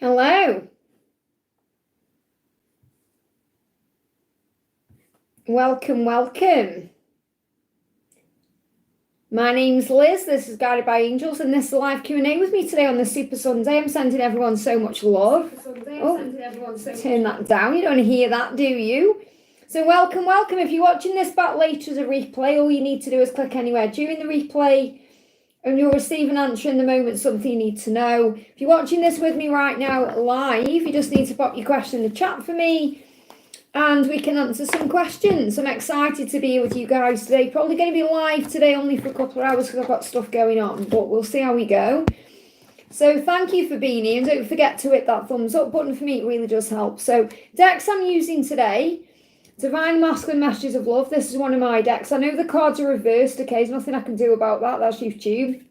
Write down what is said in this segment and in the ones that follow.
Hello. Welcome. My name's Liz. This is Guided by Angels, and this is a live Q&A with me today on the Super Sunday. I'm sending everyone so much love. Turn that down. You don't want to hear that, do you? So welcome. If you're watching this back later as a replay, all you need to do is click anywhere during the replay and you'll receive an answer in the moment, something you need to know. If you're watching this with me right now live, you just need to pop your question in the chat for me and we can answer some questions. I'm excited to be here with you guys today. Probably going to be live today only for a couple of hours because I've got stuff going on, but we'll see how we go. So thank you for being here, and don't forget to hit that thumbs up button for me. It really does help. So decks I'm using today, Divine Masculine Messages of Love. This is one of my decks. I know the cards are reversed, okay? There's nothing I can do about that. That's YouTube.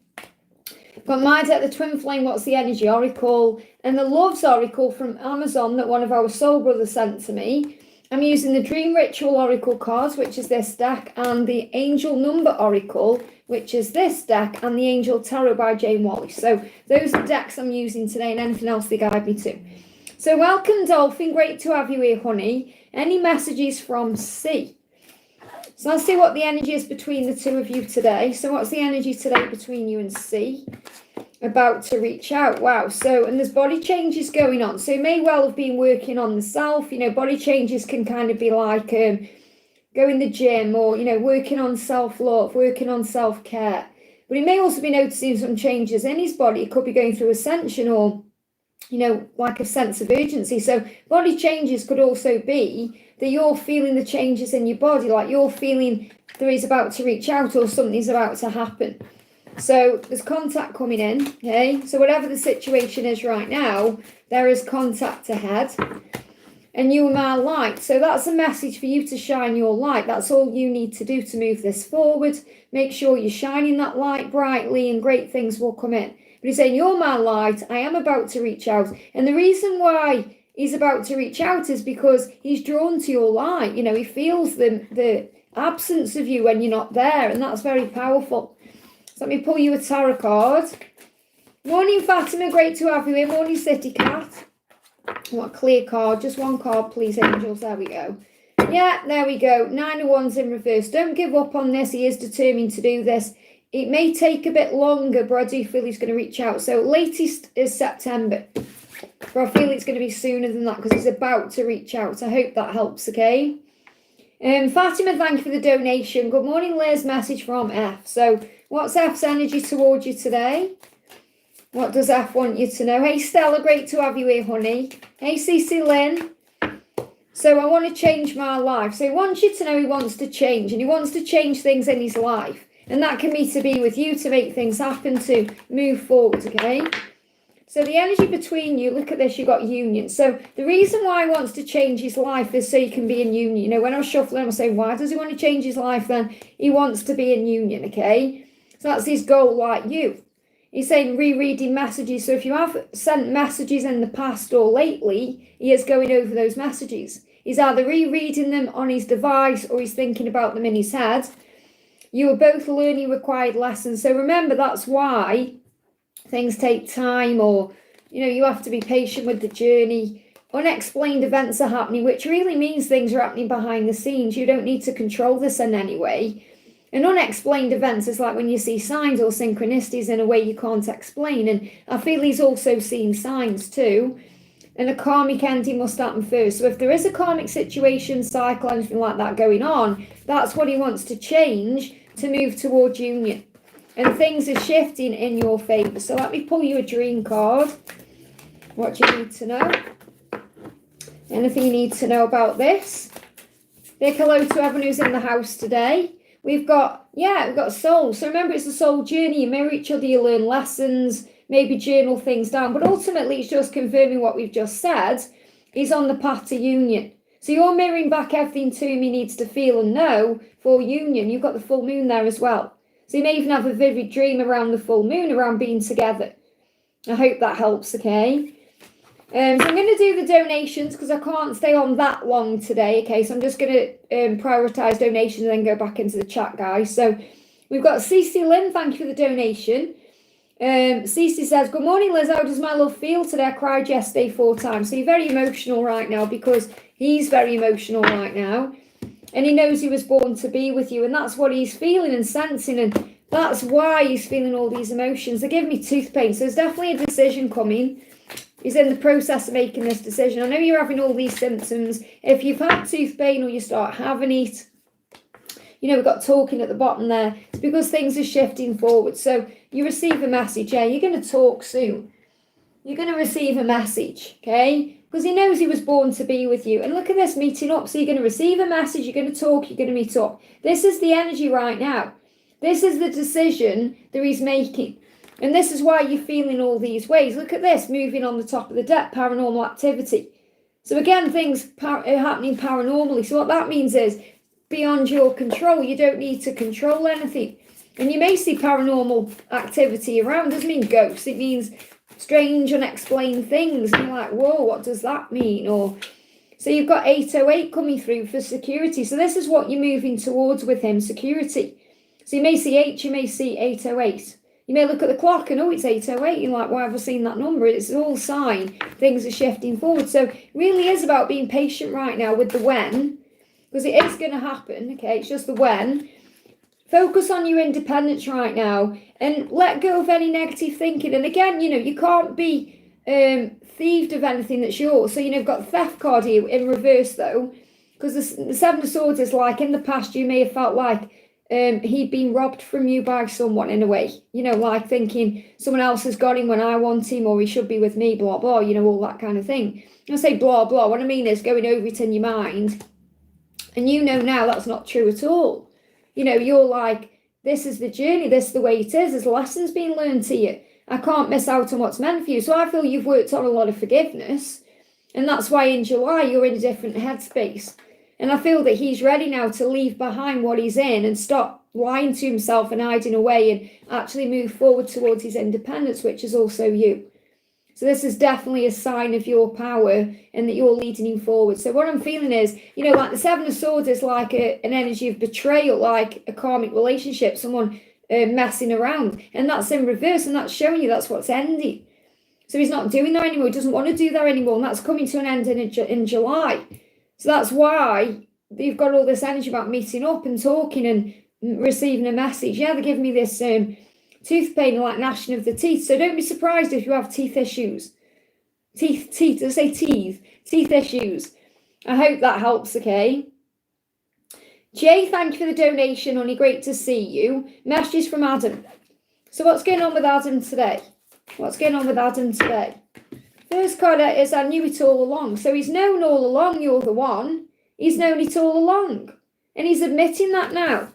I've got my deck, the Twin Flame, What's the Energy Oracle, and the Loves Oracle from Amazon that one of our soul brothers sent to me. I'm using the Dream Ritual Oracle cards, which is this deck, and the Angel Number Oracle, which is this deck, and the Angel Tarot by Jane Wallace. So those are the decks I'm using today, and anything else they guide me to. So welcome, Dolphin. Great to have you here, honey. Any messages from C? So let's see what the energy is between the two of you today. So what's the energy today between you and C? About to reach out. Wow. So, and there's body changes going on. So you may well have been working on the self. You know, body changes can kind of be like go in the gym or, you know, working on self-love, working on self-care. But he may also be noticing some changes in his body. It could be going through ascension or, you know, like a sense of urgency. So body changes could also be that you're feeling the changes in your body, like you're feeling that he's about to reach out or something's about to happen. So there's contact coming in, okay? So whatever the situation is right now, there is contact ahead. And you are my light. So that's a message for you to shine your light. That's all you need to do to move this forward. Make sure you're shining that light brightly and great things will come in. But he's saying, you're my light. I am about to reach out. And the reason why he's about to reach out is because he's drawn to your light. You know, he feels the absence of you when you're not there. And that's very powerful. So let me pull you a tarot card. Morning, Fatima. Great to have you here. Morning, City Cat. What clear card? Just one card, please, angels. There we go. Yeah, there we go. 9 of Wands in reverse. Don't give up on this. He is determined to do this. It may take a bit longer, but I do feel he's going to reach out. So latest is September. But I feel it's going to be sooner than that because he's about to reach out. I hope that helps, okay? Fatima, thank you for the donation. Good morning, Liz. Message from F. So what's F's energy towards you today? What does F want you to know? Hey, Stella, great to have you here, honey. Hey, Cece Lynn. So I want to change my life. So he wants you to know he wants to change, and he wants to change things in his life. And that can be to be with you, to make things happen, to move forward, okay? So the energy between you, look at this, you've got union. So the reason why he wants to change his life is so you can be in union. You know, when I was shuffling, I was saying, why does he want to change his life then? He wants to be in union, okay? So that's his goal, like you. He's saying rereading messages. So if you have sent messages in the past or lately, he is going over those messages. He's either rereading them on his device or he's thinking about them in his head. You are both learning required lessons. So remember, that's why things take time, or, you know, you have to be patient with the journey. Unexplained events are happening, which really means things are happening behind the scenes. You don't need to control this in any way. And unexplained events is like when you see signs or synchronicities in a way you can't explain. And I feel he's also seeing signs too. And a karmic ending must happen first. So if there is a karmic situation, cycle, anything like that going on, that's what he wants to change to move towards union. And things are shifting in your favour. So let me pull you a dream card. What do you need to know? Anything you need to know about this? Big hello to everyone who's in the house today. We've got soul. So remember, it's a soul journey. You mirror each other, you learn lessons, maybe journal things down. But ultimately, it's just confirming what we've just said. He's on the path to union. So you're mirroring back everything to him he needs to feel and know for union. You've got the full moon there as well. So you may even have a vivid dream around the full moon, around being together. I hope that helps, okay? So I'm going to do the donations because I can't stay on that long today, okay? So I'm just going to prioritise donations and then go back into the chat, guys. So we've got Cece Lynn, thank you for the donation. Cece says, good morning, Liz. How does my love feel today? I cried yesterday 4 times. So you're very emotional right now because he's very emotional right now. And he knows he was born to be with you. And that's what he's feeling and sensing. And that's why he's feeling all these emotions. They're giving me tooth pain. So there's definitely a decision coming. He's in the process of making this decision. I know you're having all these symptoms. If you've had tooth pain or you start having it, you know, we've got talking at the bottom there. It's because things are shifting forward. So you receive a message. Yeah, you're going to talk soon. You're going to receive a message, okay? Because he knows he was born to be with you. And look at this meeting up. So you're going to receive a message. You're going to talk. You're going to meet up. This is the energy right now. This is the decision that he's making. And this is why you're feeling all these ways. Look at this, moving on the top of the deck, paranormal activity. So again, things are happening paranormally. So what that means is beyond your control. You don't need to control anything. And you may see paranormal activity around. It doesn't mean ghosts. It means strange, unexplained things. And you're like, whoa, what does that mean? Or so you've got 808 coming through for security. So this is what you're moving towards with him, security. So you may see 8, you may see 808. You may look at the clock and, oh, it's 808. You're like, why have I seen that number? It's all sign. Things are shifting forward. So it really is about being patient right now with the when. Because it is going to happen, okay? It's just the when. Focus on your independence right now and let go of any negative thinking. And again, you know, you can't be thieved of anything that's yours. So, you know, you've got the theft card here in reverse, though. Because the Seven of Swords is like, in the past, you may have felt like he'd been robbed from you by someone in a way. You know, like thinking someone else has got him when I want him, or he should be with me, blah, blah, you know, all that kind of thing. I say blah, blah. What I mean is going over it in your mind. And you know now that's not true at all. You know, you're like, this is the journey, this is the way it is. There's lessons being learned to you. I can't miss out on what's meant for you. So I feel you've worked on a lot of forgiveness. And that's why in July you're in a different headspace. And I feel that he's ready now to leave behind what he's in and stop lying to himself and hiding away and actually move forward towards his independence, which is also you. So this is definitely a sign of your power and that you're leading him forward. So what I'm feeling is, you know, like the Seven of Swords is like an energy of betrayal, like a karmic relationship, someone messing around. And that's in reverse, and that's showing you that's what's ending. So he's not doing that anymore. He doesn't want to do that anymore. And that's coming to an end in July. So that's why you've got all this energy about meeting up and talking and receiving a message. Yeah, they're giving me this tooth pain, like gnashing of the teeth. So don't be surprised if you have teeth issues. Teeth issues. I hope that helps, okay? Jay, thank you for the donation, honey. Great to see you. Messages from Adam. So what's going on with Adam today? First card is I knew it all along. So he's known all along you're the one. He's known it all along. And he's admitting that now.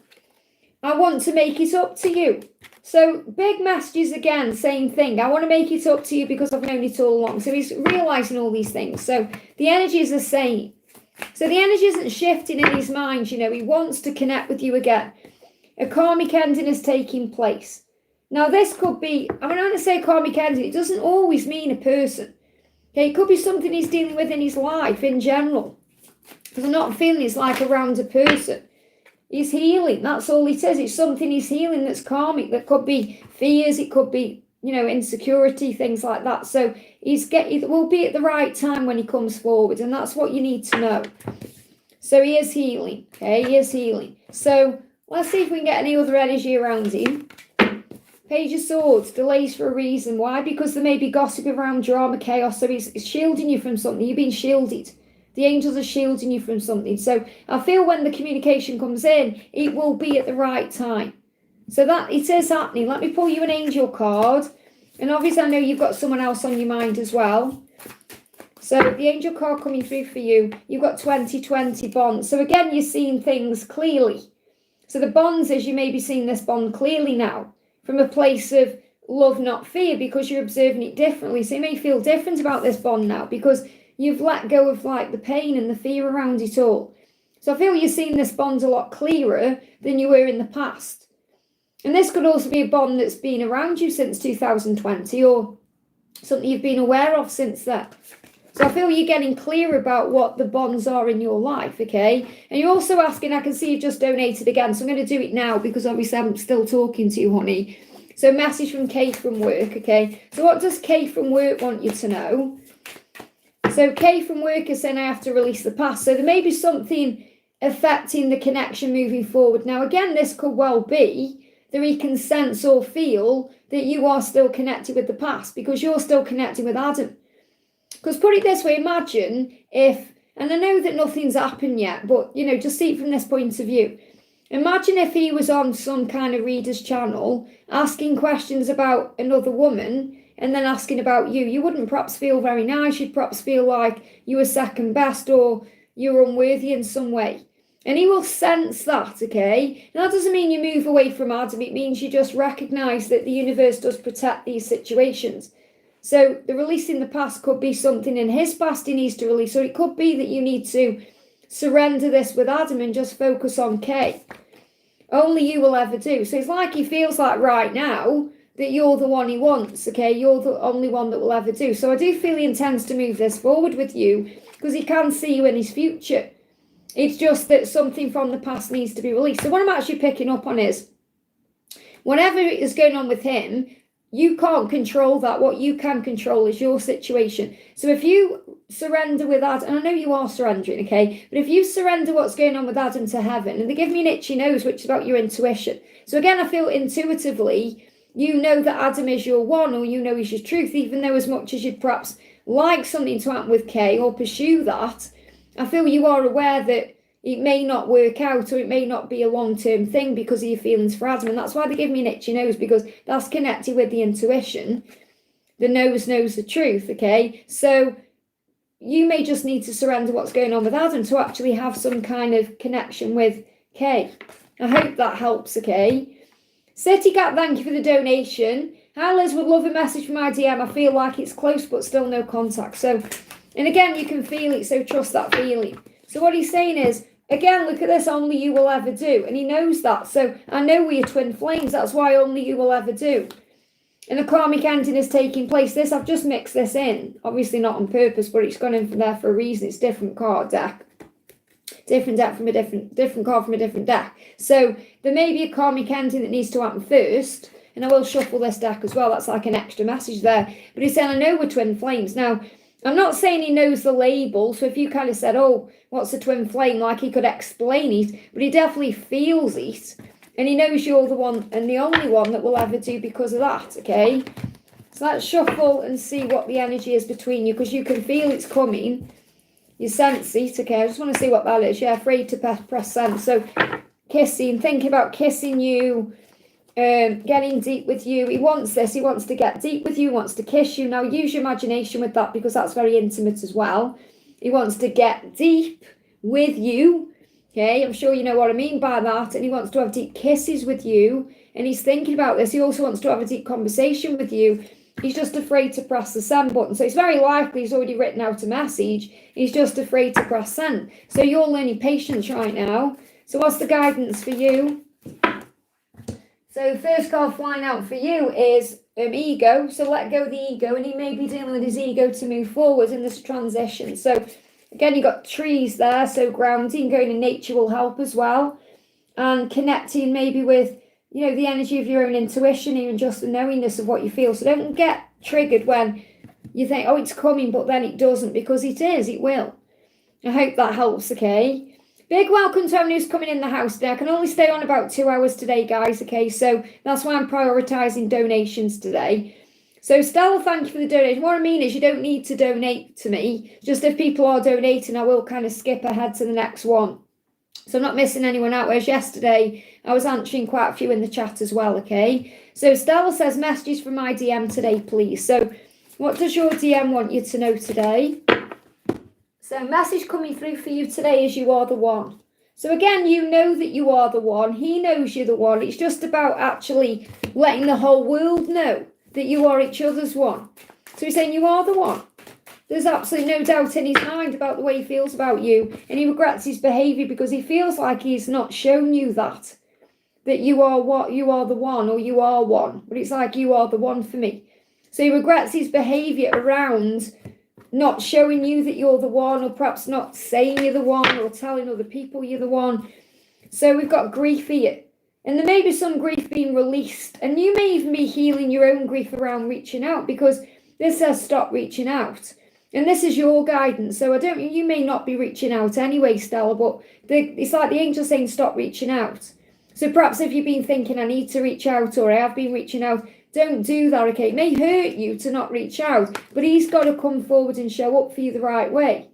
I want to make it up to you. So big messages again, same thing. I want to make it up to you because I've known it all along. So he's realizing all these things. So the energy is the same. So the energy isn't shifting in his mind. You know, he wants to connect with you again. A karmic ending is taking place. Now this could be, I mean, when I say karmic ending, it doesn't always mean a person. Okay, it could be something he's dealing with in his life in general. Because I'm not feeling it's like around a person. He's healing. That's all it is. It's something he's healing that's karmic. That could be fears. It could be, you know, insecurity, things like that. So it will be at the right time when he comes forward. And that's what you need to know. So he is healing. Okay, he is healing. So let's see if we can get any other energy around him. Page of Swords, delays for a reason. Why? Because there may be gossip around, drama, chaos. So he's shielding you from something. You've been shielded. The angels are shielding you from something. So I feel when the communication comes in, it will be at the right time. So that it is happening. Let me pull you an angel card. And obviously I know you've got someone else on your mind as well. So the angel card coming through for you, you've got 2020 bonds. So again, you're seeing things clearly. So the bonds is you may be seeing this bond clearly now from a place of love, not fear, because you're observing it differently. So you may feel different about this bond now because you've let go of like the pain and the fear around it all. So I feel you're seeing this bond a lot clearer than you were in the past. And this could also be a bond that's been around you since 2020 or something you've been aware of since then. So I feel you're getting clear about what the bonds are in your life, okay? And you're also asking, I can see you've just donated again, so I'm going to do it now because obviously I'm still talking to you, honey. So message from Kay from work, okay? So what does Kay from work want you to know? So Kay from work is saying I have to release the past. So there may be something affecting the connection moving forward. Now, again, this could well be that he can sense or feel that you are still connected with the past because you're still connecting with Adam. Because put it this way, imagine if, and I know that nothing's happened yet, but, you know, just see it from this point of view. Imagine if he was on some kind of reader's channel asking questions about another woman and then asking about you. You wouldn't perhaps feel very nice. You'd perhaps feel like you were second best or you're unworthy in some way. And he will sense that, okay? Now, that doesn't mean you move away from Adam. It means you just recognise that the universe does protect these situations. So the releasing the past could be something in his past he needs to release. Or it could be that you need to surrender this with Adam and just focus on Kay. Only you will ever do. So it's like he feels like right now that you're the one he wants, okay? You're the only one that will ever do. So I do feel he intends to move this forward with you because he can see you in his future. It's just that something from the past needs to be released. So what I'm actually picking up on is whatever is going on with him, you can't control that. What you can control is your situation. So if you surrender with Adam, and I know you are surrendering, okay? But if you surrender what's going on with Adam to heaven, and they give me an itchy nose, which is about your intuition. So again, I feel intuitively, you know that Adam is your one, or you know he's your truth, even though as much as you'd perhaps like something to happen with Kay or pursue that, I feel you are aware that it may not work out or it may not be a long-term thing because of your feelings for Adam. And that's why they give me an itchy nose, because that's connected with the intuition. The nose knows the truth, okay? So you may just need to surrender what's going on with Adam to actually have some kind of connection with Kay. I hope that helps, okay? City Cat, thank you for the donation. Hi Liz, would love a message from my DM. I feel like it's close but still no contact. So, and again, you can feel it, so trust that feeling. So what he's saying is, again, look at this, only you will ever do. And he knows that. So I know we're twin flames. That's why only you will ever do. And the karmic ending is taking place. This, I've just mixed this in. Obviously not on purpose, but it's gone in from there for a reason. It's different card deck. Different deck from a different card from a different deck. So there may be a karmic ending that needs to happen first. And I will shuffle this deck as well. That's like an extra message there. But he's saying, I know we're twin flames. Now, I'm not saying he knows the label, so if you kind of said, oh, what's a twin flame, like he could explain it, but he definitely feels it, and he knows you're the one and the only one that will ever do because of that, okay? So let's shuffle and see what the energy is between you, because you can feel it's coming. You sense it, okay? I just want to see what that is. Yeah, afraid to press send. So kissing, thinking about kissing you, getting deep with you. He wants this. He wants to get deep with you. He wants to kiss you. Now, use your imagination with that because that's very intimate as well. He wants to get deep with you. Okay, I'm sure you know what I mean by that. And he wants to have deep kisses with you. And he's thinking about this. He also wants to have a deep conversation with you. He's just afraid to press the send button. So it's very likely he's already written out a message. He's just afraid to press send. So you're learning patience right now. So what's the guidance for you? So the first card flying out for you is ego. So let go of the ego, and he may be dealing with his ego to move forward in this transition. So again, you got trees there, so grounding, going in nature will help as well, and connecting maybe with, you know, the energy of your own intuition, even just the knowingness of what you feel. So don't get triggered when you think, oh, it's coming, but then it doesn't, because it is, it will. I hope that helps, okay? Big welcome to everyone who's coming in the house today. I can only stay on about 2 hours today, guys, okay? So that's why I'm prioritising donations today. So Stella, thank you for the donation. What I mean is you don't need to donate to me. Just if people are donating, I will kind of skip ahead to the next one. So I'm not missing anyone out, whereas yesterday I was answering quite a few in the chat as well, okay? So Stella says, messages from my DM today, please. So what does your DM want you to know today? So message coming through for you today is you are the one. So again, you know that you are the one. He knows you're the one. It's just about actually letting the whole world know that you are each other's one. So he's saying you are the one. There's absolutely no doubt in his mind about the way he feels about you. And he regrets his behaviour because he feels like he's not shown you that you are what, you are the one, or you are one. But it's like you are the one for me. So he regrets his behaviour around not showing you that you're the one, or perhaps not saying you're the one, or telling other people you're the one. So we've got grief here. And there may be some grief being released, and you may even be healing your own grief around reaching out, because this says stop reaching out. And this is your guidance. So you may not be reaching out anyway, Stella, but it's like the angel saying stop reaching out. So perhaps if you've been thinking I need to reach out, or I have been reaching out, don't do that, okay? It may hurt you to not reach out, but he's got to come forward and show up for you the right way.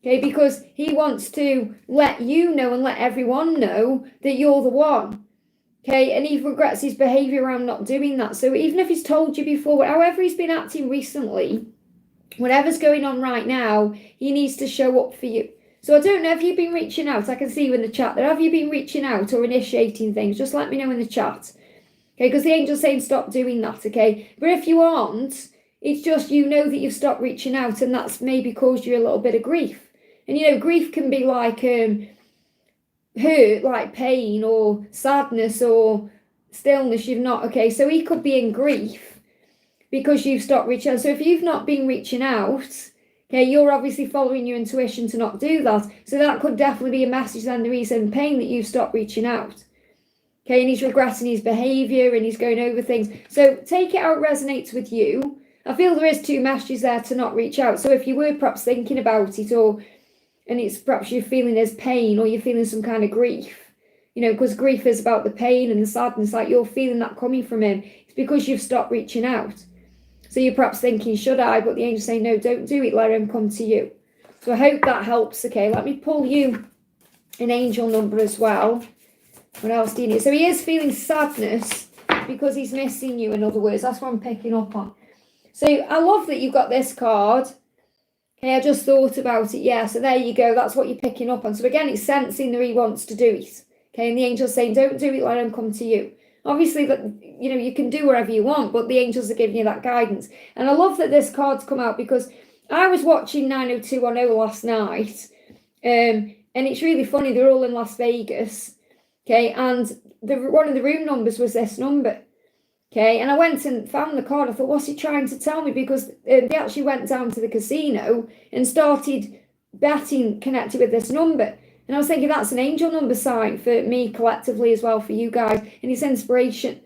Okay, because he wants to let you know and let everyone know that you're the one. Okay, and he regrets his behaviour around not doing that. So even if he's told you before, however he's been acting recently, whatever's going on right now, he needs to show up for you. So I don't know if you've been reaching out. I can see you in the chat there. Have you been reaching out or initiating things? Just let me know in the chat. Okay, because the angel's saying stop doing that, okay? But if you aren't, it's just you know that you've stopped reaching out, and that's maybe caused you a little bit of grief. And you know, grief can be like hurt, like pain or sadness or stillness. You've not, okay? So he could be in grief because you've stopped reaching out. So if you've not been reaching out, okay, you're obviously following your intuition to not do that. So that could definitely be a message then the reason pain that you've stopped reaching out. Okay, and he's regretting his behaviour and he's going over things. So take it how it resonates with you. I feel there is 2 messages there to not reach out. So if you were perhaps thinking about it, and it's perhaps you're feeling there's pain, or you're feeling some kind of grief, you know, because grief is about the pain and the sadness, like you're feeling that coming from him. It's because you've stopped reaching out. So you're perhaps thinking, should I? But the angel's saying, no, don't do it. Let him come to you. So I hope that helps. Okay, let me pull you an angel number as well. What else do you need? So he is feeling sadness because he's missing you, in other words. That's what I'm picking up on. So I love that you've got this card. Okay, I just thought about it. Yeah, so there you go. That's what you're picking up on. So again, it's sensing that he wants to do it. Okay, and the angel's saying, don't do it, let him come to you. Obviously, that you know, you can do whatever you want, but the angels are giving you that guidance. And I love that this card's come out, because I was watching 90210 last night, and it's really funny. They're all in Las Vegas. Okay, and one of the room numbers was this number. Okay, and I went and found the card. I thought, what's he trying to tell me? Because they actually went down to the casino and started betting connected with this number. And I was thinking, that's an angel number sign for me collectively as well, for you guys. And it's inspiration.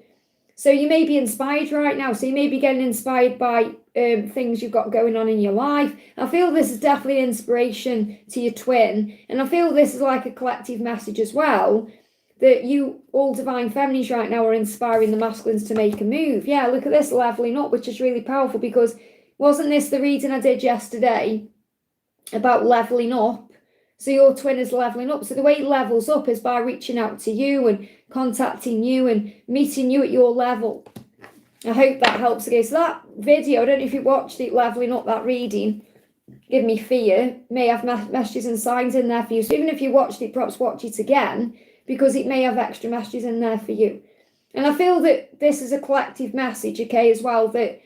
So you may be inspired right now. So you may be getting inspired by things you've got going on in your life. I feel this is definitely inspiration to your twin. And I feel this is like a collective message as well, that you all divine feminines right now are inspiring the masculines to make a move. Yeah, look at this leveling up, which is really powerful, because wasn't this the reading I did yesterday about leveling up? So your twin is leveling up. So the way he levels up is by reaching out to you and contacting you and meeting you at your level. I hope that helps. Okay, so that video, I don't know if you watched it, leveling up, that reading, Give Me Fear, may have messages and signs in there for you. So even if you watched it, perhaps watch it again, because it may have extra messages in there for you. And I feel that this is a collective message, okay, as well, that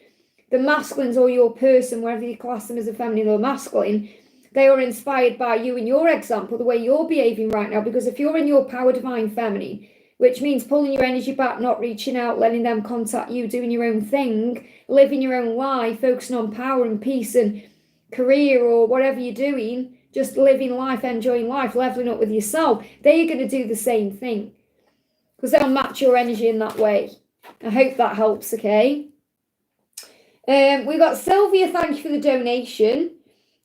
the masculines, or your person, whether you class them as a feminine or masculine, they are inspired by you and your example, the way you're behaving right now. Because if you're in your power divine feminine, which means pulling your energy back, not reaching out, letting them contact you, doing your own thing, living your own life, focusing on power and peace and career or whatever you're doing, just living life, enjoying life, leveling up with yourself, they're going to do the same thing, because they'll match your energy in that way. I hope that helps, okay? We've got Sylvia, thank you for the donation.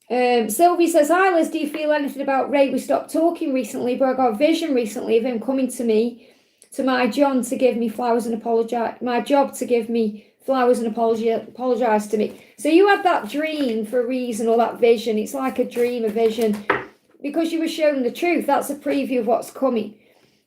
Sylvia says, hi Liz, do you feel anything about Ray? We stopped talking recently, but I got a vision recently of him coming to me, to my John, to give me flowers and apologise, my job, to give me flowers and apologise to me. So you had that dream for a reason, or that vision. It's like a dream, a vision, because you were shown the truth. That's a preview of what's coming.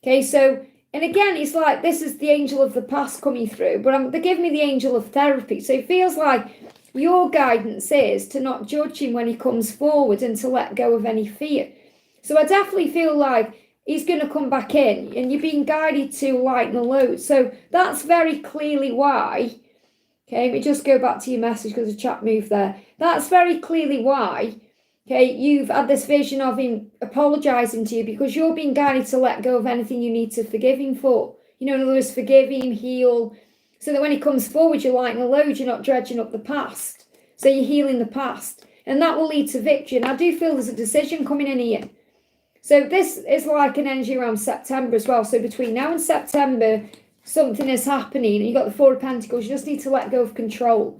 Okay, so, and again, it's like this is the angel of the past coming through, but they give me the angel of therapy. So it feels like your guidance is to not judge him when he comes forward and to let go of any fear. So I definitely feel like he's going to come back in, and you're being guided to lighten the load. So that's very clearly why. Okay, let me just go back to your message because the chat moved there. That's very clearly why, okay, you've had this vision of him apologising to you, because you're being guided to let go of anything you need to forgive him for. You know, in other words, forgive him, heal, so that when he comes forward, you're lighting the load, you're not dredging up the past. So you're healing the past. And that will lead to victory. And I do feel there's a decision coming in here. So this is like an energy around September as well. So between now and September, something is happening, and you've got the Four of Pentacles. You just need to let go of control.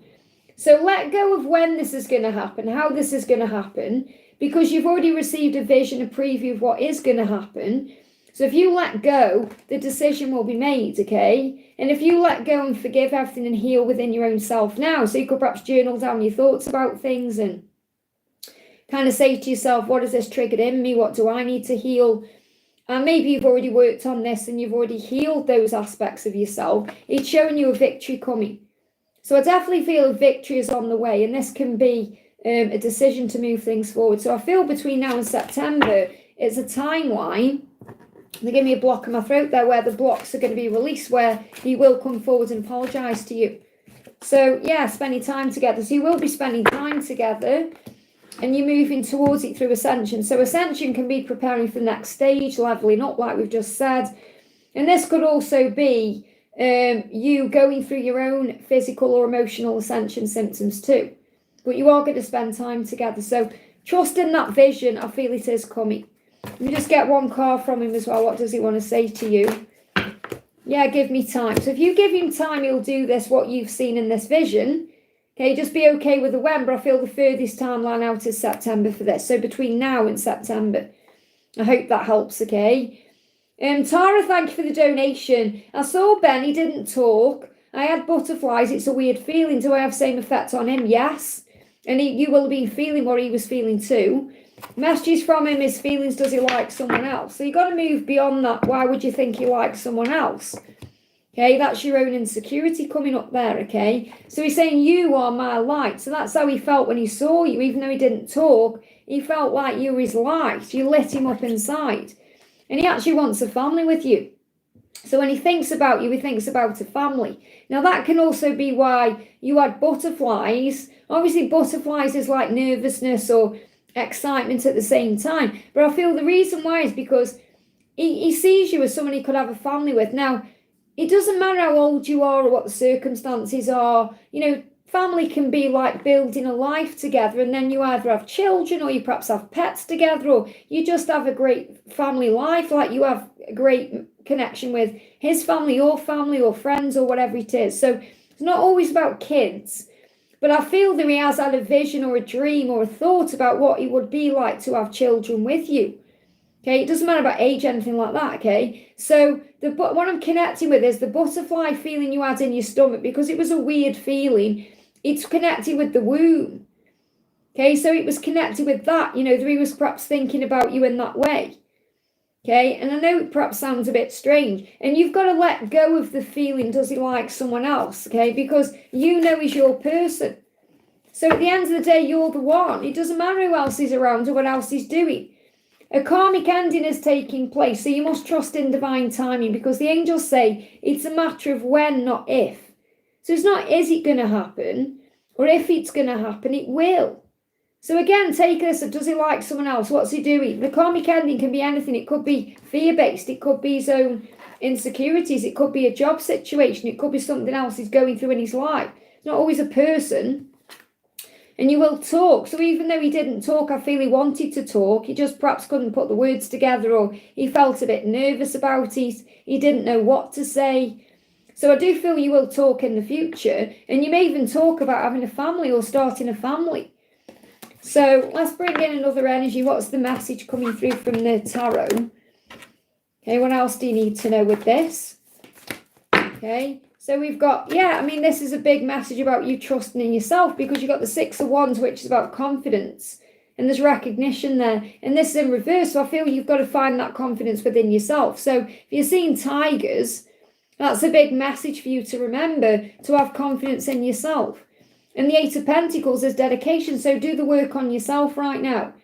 So let go of when this is going to happen, how this is going to happen, because you've already received a vision, a preview of what is going to happen. So if you let go, the decision will be made, okay? And if you let go and forgive everything and heal within your own self now, so you could perhaps journal down your thoughts about things and kind of say to yourself, what has this triggered in me? What do I need to heal? And maybe you've already worked on this and you've already healed those aspects of yourself. It's showing you a victory coming. So I definitely feel a victory is on the way, and this can be a decision to move things forward. So I feel between now and September, it's a timeline. They give me a block in my throat there where the blocks are going to be released, where he will come forward and apologise to you. So yeah, spending time together. So you will be spending time together, and you're moving towards it through ascension. So ascension can be preparing for the next stage, leveling up like we've just said. And this could also be you going through your own physical or emotional ascension symptoms too. But you are going to spend time together. So trust in that vision. I feel it is coming. Let me just get one card from him as well. What does he want to say to you? Yeah, give me time. So if you give him time, he'll do this, what you've seen in this vision. Okay, just be okay with the when, but I feel the furthest timeline out is September for this. So between now and September. I hope that helps, okay? Tara, thank you for the donation. I saw Ben, he didn't talk. I had butterflies. It's a weird feeling. Do I have same effect on him? Yes. And you will be feeling what he was feeling too. Messages from him, his feelings, does he like someone else? So you've got to move beyond that. Why would you think he likes someone else? Okay, that's your own insecurity coming up there, okay? So he's saying, you are my light. So that's how he felt when he saw you. Even though he didn't talk, he felt like you were his light. You lit him up inside. And he actually wants a family with you. So when he thinks about you, he thinks about a family. Now that can also be why you had butterflies. Obviously butterflies is like nervousness or excitement at the same time. But I feel the reason why is because he sees you as someone he could have a family with. Now, it doesn't matter how old you are or what the circumstances are. You know, family can be like building a life together, and then you either have children or you perhaps have pets together, or you just have a great family life, like you have a great connection with his family, your family, or friends, or whatever it is. So it's not always about kids, but I feel that he has had a vision or a dream or a thought about what it would be like to have children with you. Okay, it doesn't matter about age, anything like that, okay? So what I'm connecting with is the butterfly feeling you had in your stomach, because it was a weird feeling. It's connected with the womb. Okay, so it was connected with that. You know, that he was perhaps thinking about you in that way. Okay, and I know it perhaps sounds a bit strange. And you've got to let go of the feeling, does he like someone else? Okay, because you know he's your person. So at the end of the day, you're the one. It doesn't matter who else is around or what else he's doing. A karmic ending is taking place, so you must trust in divine timing, because the angels say it's a matter of when, not if. So it's not is it going to happen, or if it's going to happen, it will. So again, take this, does he like someone else? What's he doing? The karmic ending can be anything. It could be fear-based. It could be his own insecurities. It could be a job situation. It could be something else he's going through in his life. It's not always a person. And you will talk. So even though he didn't talk, I feel he wanted to talk. He just perhaps couldn't put the words together, or he felt a bit nervous about it. He didn't know what to say. So I do feel you will talk in the future. And you may even talk about having a family or starting a family. So let's bring in another energy. What's the message coming through from the tarot? Okay, what else do you need to know with this? Okay. So we've got, this is a big message about you trusting in yourself, because you've got the Six of Wands, which is about confidence. And there's recognition there. And this is in reverse. So I feel you've got to find that confidence within yourself. So if you're seeing tigers, that's a big message for you to remember, to have confidence in yourself. And the Eight of Pentacles is dedication. So do the work on yourself right now.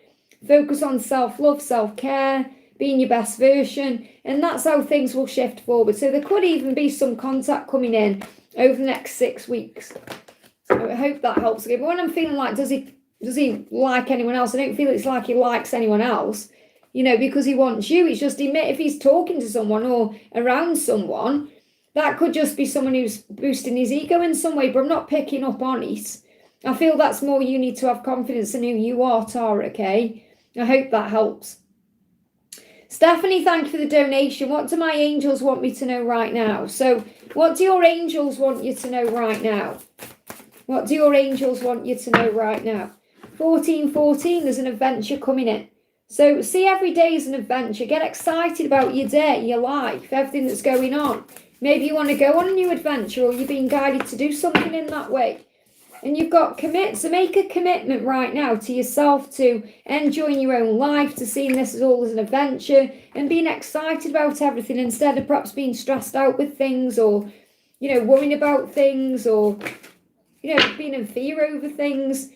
Focus on self-love, self-care, being your best version, and that's how things will shift forward. So there could even be some contact coming in over the next 6 weeks. So I hope that helps. But when I'm feeling like, does he like anyone else? I don't feel it's like he likes anyone else, you know, because he wants you. It's just if he's talking to someone or around someone, that could just be someone who's boosting his ego in some way, but I'm not picking up on it. I feel that's more you need to have confidence in who you are, Tara, okay? I hope that helps. Stephanie, thank you for the donation. What do my angels want me to know right now? So what do your angels want you to know right now? What do your angels want you to know right now? 1414, there's an adventure coming in. So see every day as an adventure. Get excited about your day, your life, everything that's going on. Maybe you want to go on a new adventure, or you're being guided to do something in that way. And you've got so make a commitment right now to yourself to enjoying your own life, to seeing this as all as an adventure and being excited about everything instead of perhaps being stressed out with things, or, worrying about things, or, being in fear over things.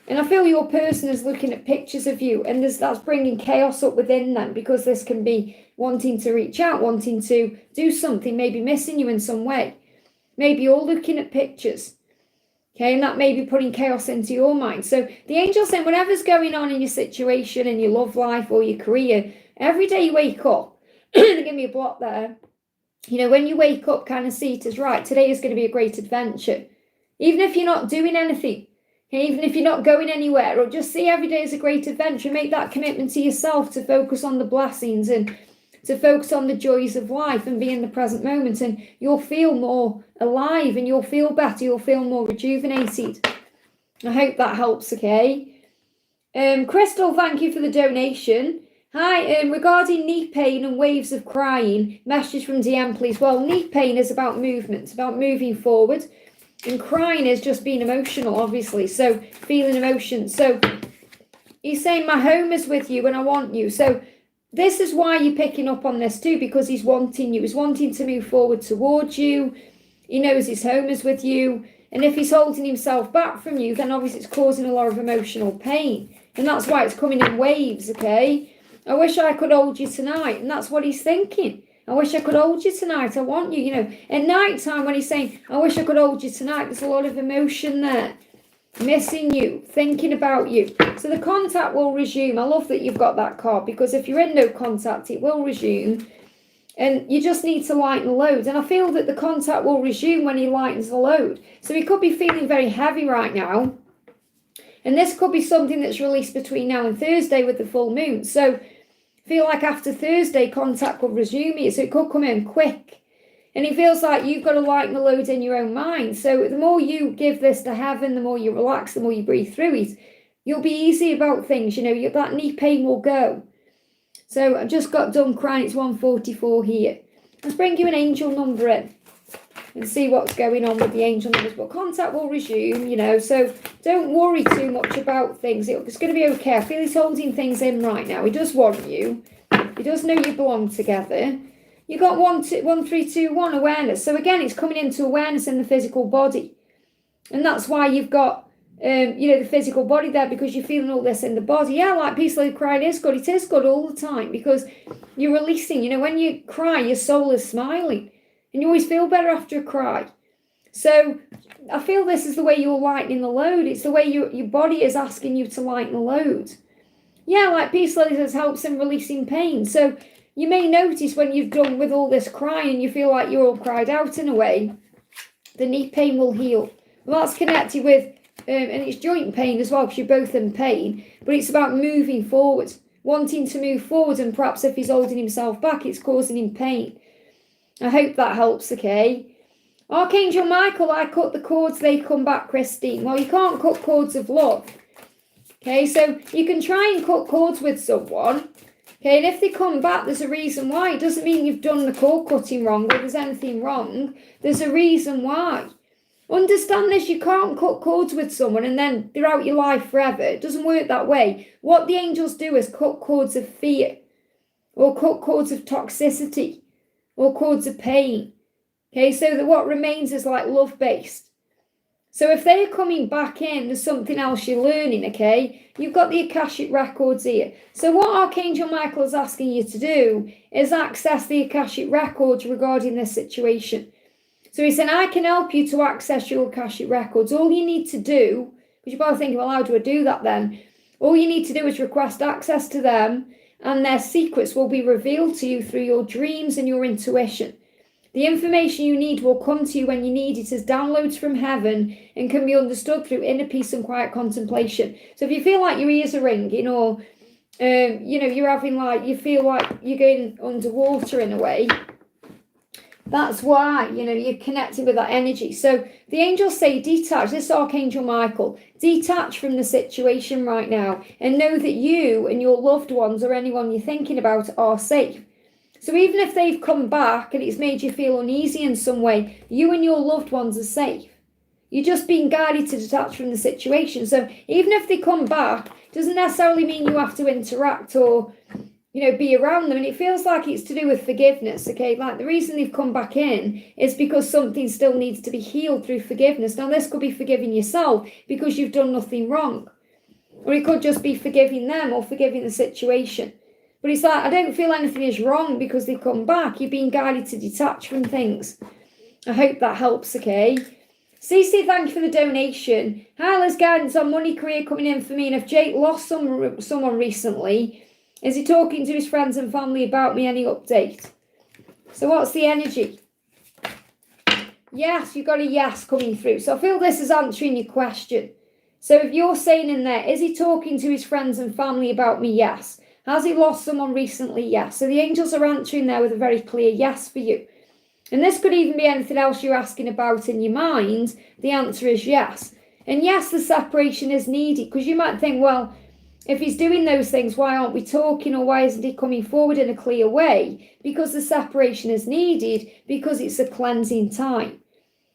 And I feel your person is looking at pictures of you, and that's bringing chaos up within them, because this can be wanting to reach out, wanting to do something, maybe missing you in some way. Maybe you're looking at pictures. Okay, and that may be putting chaos into your mind. So the angel's saying whatever's going on in your situation, in your love life or your career, every day you wake up, give me a block there. When you wake up, kind of see it as, right, today is going to be a great adventure. Even if you're not doing anything, even if you're not going anywhere, or just see every day as a great adventure, make that commitment to yourself to focus on the blessings and to focus on the joys of life and be in the present moment, and you'll feel more alive and you'll feel better, you'll feel more rejuvenated. I hope that helps, okay? Crystal, thank you for the donation. Hi, regarding knee pain and waves of crying, message from DM, please. Well, knee pain is about movement, about moving forward, and crying is just being emotional, obviously, so feeling emotion. So he's saying, my home is with you and I want you. So this is why you're picking up on this too, because he's wanting you. He's wanting to move forward towards you. He knows his home is with you. And if he's holding himself back from you, then obviously it's causing a lot of emotional pain. And that's why it's coming in waves, okay? I wish I could hold you tonight. And that's what he's thinking. I wish I could hold you tonight. I want you, At night time when he's saying, I wish I could hold you tonight, there's a lot of emotion there. Missing you, thinking about you. So the contact will resume. I love that you've got that card, because if you're in no contact, it will resume. And you just need to lighten the load. And I feel that the contact will resume when he lightens the load. So he could be feeling very heavy right now. And this could be something that's released between now and Thursday with the full moon. So I feel like after Thursday, contact will resume it. So it could come in quick. And he feels like you've got to lighten the load in your own mind. So the more you give this to heaven, the more you relax, the more you breathe through it, you'll be easy about things. That knee pain will go. So I've just got done crying. It's 144 here. Let's bring you an angel number in and see what's going on with the angel numbers. But contact will resume, so don't worry too much about things. It's going to be okay. I feel he's holding things in right now. He does want you. He does know you belong together. You got 1321 awareness. So again, it's coming into awareness in the physical body. And that's why you've got, the physical body there, because you're feeling all this in the body. Yeah, like peacefully crying is good. It is good all the time, because you're releasing. When you cry, your soul is smiling. And you always feel better after a cry. So I feel this is the way you're lightening the load. It's the way your body is asking you to lighten the load. Yeah, like peace says, helps in releasing pain. So you may notice when you've done with all this crying, you feel like you're all cried out in a way, the knee pain will heal. Well, that's connected with, and it's joint pain as well, because you're both in pain, but it's about moving forward, wanting to move forward, and perhaps if he's holding himself back, it's causing him pain. I hope that helps, okay? Archangel Michael, I cut the cords, they come back, Christine. Well, you can't cut cords of love. Okay, so you can try and cut cords with someone. Okay, and if they come back, there's a reason why. It doesn't mean you've done the cord cutting wrong or there's anything wrong. There's a reason why. Understand this, you can't cut cords with someone and then they're out your life forever. It doesn't work that way. What the angels do is cut cords of fear, or cut cords of toxicity, or cords of pain. Okay, so that what remains is like love-based. So if they're coming back in, there's something else you're learning, okay? You've got the Akashic records here. So what Archangel Michael is asking you to do is access the Akashic records regarding this situation. So he said, I can help you to access your Akashic records. All you need to do, because you're probably thinking, well, how do I do that then? All you need to do is request access to them, and their secrets will be revealed to you through your dreams and your intuition. The information you need will come to you when you need it as downloads from heaven and can be understood through inner peace and quiet contemplation. So if you feel like your ears are ringing, or you're having you feel like you're going underwater in a way. That's why, you're connected with that energy. So the angels say detach, this is Archangel Michael, detach from the situation right now and know that you and your loved ones or anyone you're thinking about are safe. So even if they've come back and it's made you feel uneasy in some way, you and your loved ones are safe. You're just being guided to detach from the situation. So even if they come back, doesn't necessarily mean you have to interact or be around them. And it feels like it's to do with forgiveness, okay? Like the reason they've come back in is because something still needs to be healed through forgiveness. Now, this could be forgiving yourself because you've done nothing wrong. Or it could just be forgiving them or forgiving the situation. But it's like, I don't feel anything is wrong because they've come back. You're being guided to detach from things. I hope that helps, okay? Cece, thank you for the donation. Hi, Liz, guidance on money, career coming in for me. And if Jake lost someone recently, is he talking to his friends and family about me? Any update? So what's the energy? Yes, you've got a yes coming through. So I feel this is answering your question. So if you're saying in there, is he talking to his friends and family about me? Yes. Has he lost someone recently? Yes. So the angels are answering there with a very clear yes for you. And this could even be anything else you're asking about in your mind. The answer is yes. And yes, the separation is needed because you might think, well, if he's doing those things, why aren't we talking, or why isn't he coming forward in a clear way? Because the separation is needed, because it's a cleansing time.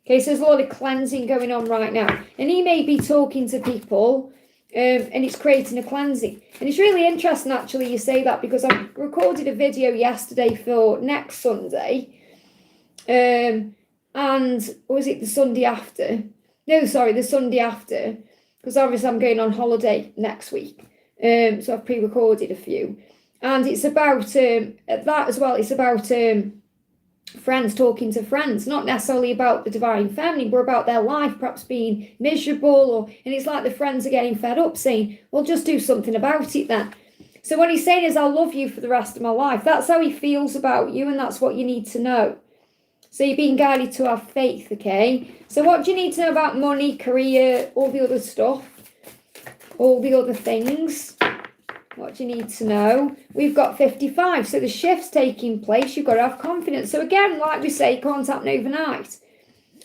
Okay, so there's a lot of cleansing going on right now. And he may be talking to people and it's creating a cleansing. And it's really interesting, actually, you say that, because I recorded a video yesterday for next Sunday. And was it the Sunday after? No, sorry, the Sunday after. Because obviously I'm going on holiday next week. So I've pre-recorded a few, and it's about that as well. It's about friends talking to friends, not necessarily about the divine feminine, but about their life perhaps being miserable, and it's like the friends are getting fed up, saying, well, just do something about it then. So what he's saying is, I'll love you for the rest of my life. That's how he feels about you, and that's what you need to know. So you're being guided to have faith, okay? So what do you need to know about money, career, all the other stuff? All the other things. What do you need to know? We've got 55, so the shift's taking place. You've got to have confidence. So again, like we say, it can't happen overnight.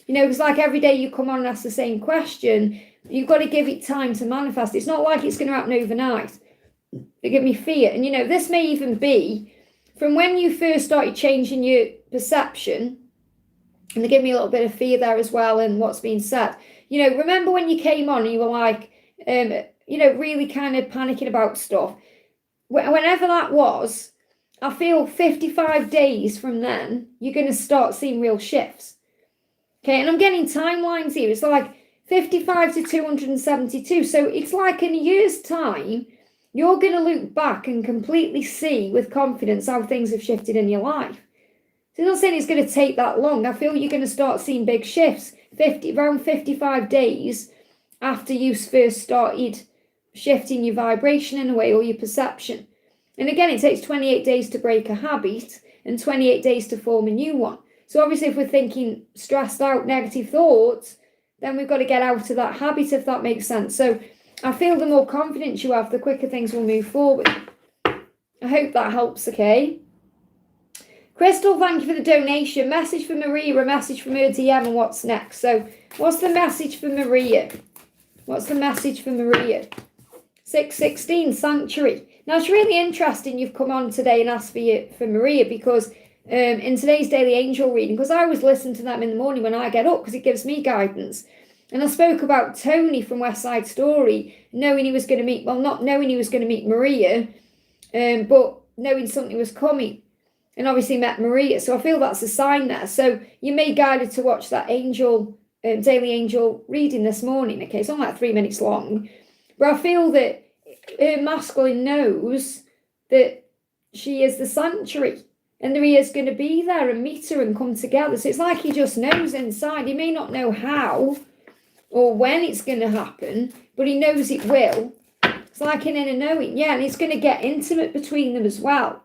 Because like every day you come on and ask the same question, you've got to give it time to manifest. It's not like it's going to happen overnight. They give me fear. And this may even be from when you first started changing your perception, and they give me a little bit of fear there as well in what's being said. Remember when you came on and you were like, really kind of panicking about stuff. Whenever that was, I feel 55 days from then, you're going to start seeing real shifts. Okay, and I'm getting timelines here. It's like 55 to 272. So it's like in a year's time, you're going to look back and completely see with confidence how things have shifted in your life. So I'm not saying it's going to take that long. I feel you're going to start seeing big shifts around 55 days after you first started shifting your vibration in a way, or your perception. And again, it takes 28 days to break a habit and 28 days to form a new one. So obviously if we're thinking stressed out, negative thoughts, then we've got to get out of that habit, if that makes sense. So I feel the more confidence you have, the quicker things will move forward. I hope that helps, okay? Crystal, thank you for the donation. Message for Maria, a message from her DM, and what's next? So what's the message for Maria? What's the message for Maria? 616, Sanctuary. Now, it's really interesting you've come on today and asked for Maria, because in today's daily angel reading, because I always listen to them in the morning when I get up, because it gives me guidance. And I spoke about Tony from West Side Story, knowing he was going to meet, well, not knowing he was going to meet Maria, but knowing something was coming. And obviously met Maria. So I feel that's a sign there. So you may be guided to watch that angel, daily angel reading this morning. Okay, it's only like 3 minutes long. But I feel that her masculine knows that she is the sanctuary, and that he is going to be there and meet her and come together. So it's like he just knows inside. He may not know how or when it's going to happen, but he knows it will. It's like an inner knowing. Yeah, and it's going to get intimate between them as well.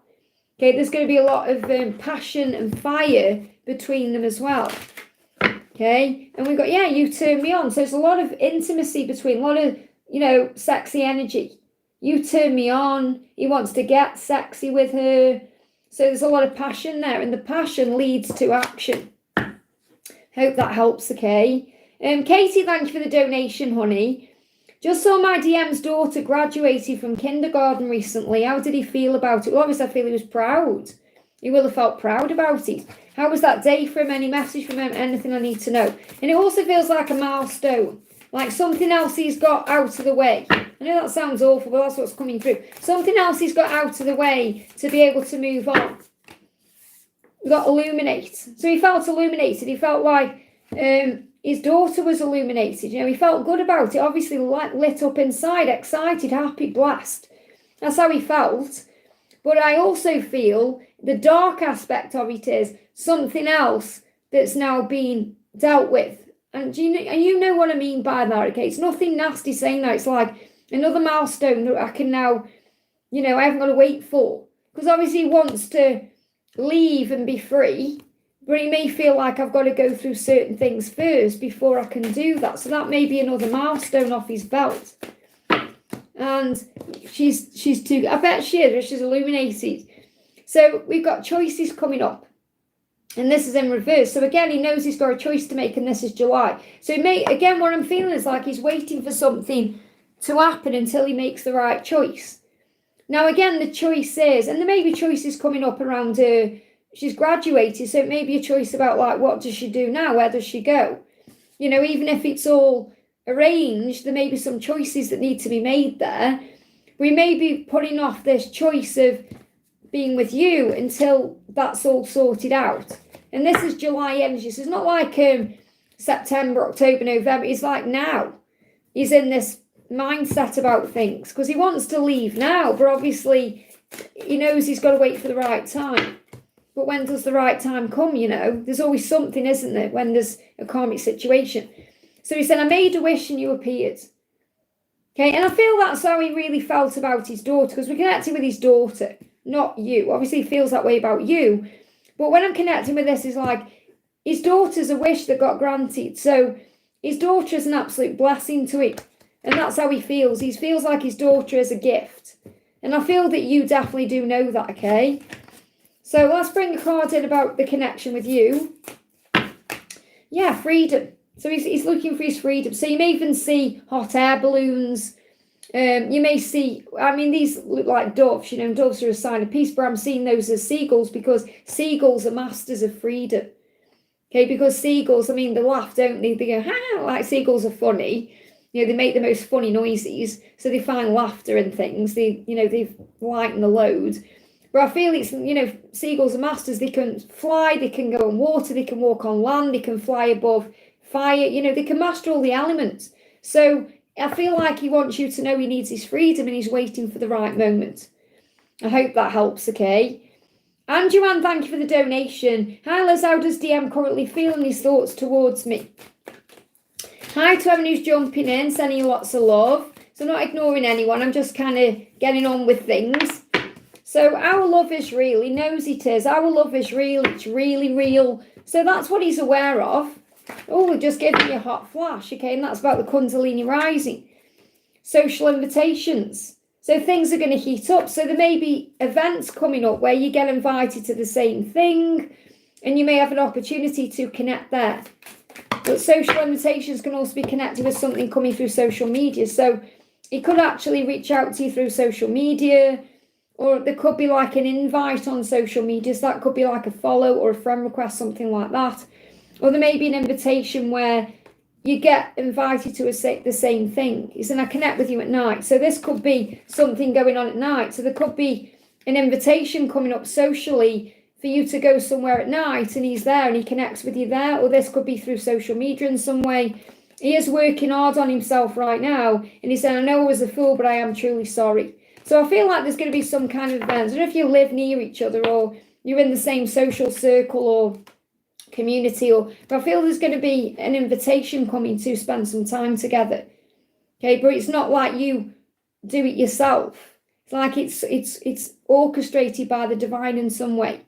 Okay, there's going to be a lot of passion and fire between them as well. Okay, and we've got, yeah, you turn me on. So there's a lot of intimacy between, a lot of, sexy energy. You turn me on. He wants to get sexy with her. So there's a lot of passion there, and the passion leads to action. Hope that helps, okay? Katie, thank you for the donation, honey. Just saw my DM's daughter graduated from kindergarten recently. How did he feel about it? Well, obviously, I feel he was proud. He will have felt proud about it. How was that day for him? Any message from him? Anything I need to know? And it also feels like a milestone, like something else he's got out of the way. I know that sounds awful, but that's what's coming through. Something else he's got out of the way to be able to move on. We got illuminate. So he felt illuminated. He felt like his daughter was illuminated. You know, he felt good about it. Obviously lit up inside, excited, happy, blessed. That's how he felt. But I also feel the dark aspect of it is something else that's now being dealt with. And you know what I mean by that, okay? It's nothing nasty saying that. It's like another milestone that I can now, you know, I haven't got to wait for. Because obviously he wants to leave and be free, but he may feel like I've got to go through certain things first before I can do that. So that may be another milestone off his belt. And she's too, I bet she is, she's illuminated. So we've got choices coming up. And this is in reverse. So again, he knows he's got a choice to make, and this is July. So he may, again, what I'm feeling is like he's waiting for something to happen until he makes the right choice. Now, again, the choice is, and there may be choices coming up around her. She's graduated, so it may be a choice about, like, what does she do now? Where does she go? You know, even if it's all arranged, there may be some choices that need to be made there. We may be putting off this choice of being with you until that's all sorted out. And this is July energy, so it's not like September, October, November. It's like now. He's in this mindset about things because he wants to leave now, but obviously he knows he's got to wait for the right time. But when does the right time come, you know? There's always something, isn't there, when there's a karmic situation. So he said, I made a wish and you appeared. Okay, and I feel that's how he really felt about his daughter, because we're connecting with his daughter, not you. Obviously he feels that way about you, but when I'm connecting with this, it's like his daughter's a wish that got granted. So his daughter is an absolute blessing to him. And that's how he feels. He feels like his daughter is a gift. And I feel that you definitely do know that, okay? So let's bring a card in about the connection with you. Yeah, freedom. So he's looking for his freedom. So you may even see hot air balloons. You may see, I mean, these look like doves. You know, doves are a sign of peace, but I'm seeing those as seagulls because seagulls are masters of freedom. Okay, because seagulls, I mean, they laugh, don't they? They go, ha, like seagulls are funny. You know, they make the most funny noises, so they find laughter and things. They lighten the load. But I feel it's, you know, seagulls are masters. They can fly, they can go on water, they can walk on land, they can fly above fire. You know, they can master all the elements. So I feel like he wants you to know he needs his freedom and he's waiting for the right moment. I hope that helps, okay? And Joanne, thank you for the donation. Hi Liz, how does DM currently feel and his thoughts towards me? Hi to everyone who's jumping in, sending you lots of love. So I'm not ignoring anyone, I'm just kind of getting on with things. So our love is real, he knows it is. Our love is real, it's really real. So that's what he's aware of. Oh, we're just giving you a hot flash, okay? And that's about the Kundalini rising. Social invitations. So things are going to heat up. So there may be events coming up where you get invited to the same thing and you may have an opportunity to connect there. But social invitations can also be connected with something coming through social media. So he could actually reach out to you through social media, or there could be like an invite on social media. So that could be like a follow or a friend request, something like that. Or there may be an invitation where you get invited to the same thing. He said, I connect with you at night. So this could be something going on at night. So there could be an invitation coming up socially for you to go somewhere at night and he's there and he connects with you there. Or this could be through social media in some way. He is working hard on himself right now. And he said, I know I was a fool, but I am truly sorry. So I feel like there's going to be some kind of events. I don't know if you live near each other or you're in the same social circle or community, but I feel there's going to be an invitation coming to spend some time together. Okay, but it's not like you do it yourself. It's like it's orchestrated by the divine in some way.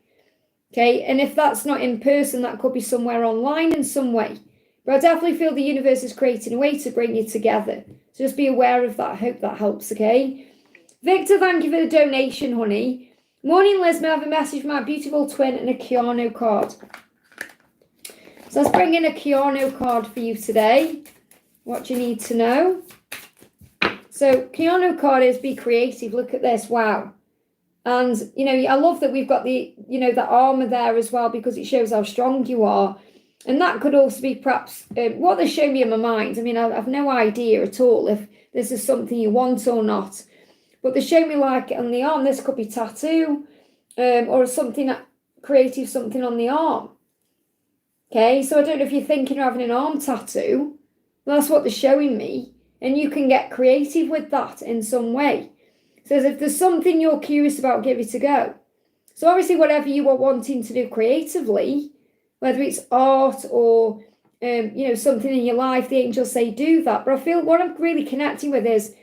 Okay, and if that's not in person, that could be somewhere online in some way. But I definitely feel the universe is creating a way to bring you together. So just be aware of that. I hope that helps, okay? Victor, thank you for the donation, honey. Morning, Liz. May I have a message from my beautiful twin and a Keanu card? So let's bring in a Keanu card for you today. What do you need to know? So Keanu card is be creative. Look at this. Wow. And, you know, I love that we've got the, you know, the armor there as well, because it shows how strong you are. And that could also be perhaps what they show me in my mind. I mean, I've no idea at all if this is something you want or not. But they show me like on the arm, this could be tattoo or something creative, something on the arm. Okay, so I don't know if you're thinking of having an arm tattoo. But that's what they're showing me. And you can get creative with that in some way. So if there's something you're curious about, give it a go. So obviously whatever you are wanting to do creatively, whether it's art or, you know, something in your life, the angels say do that. But I feel what I'm really connecting with is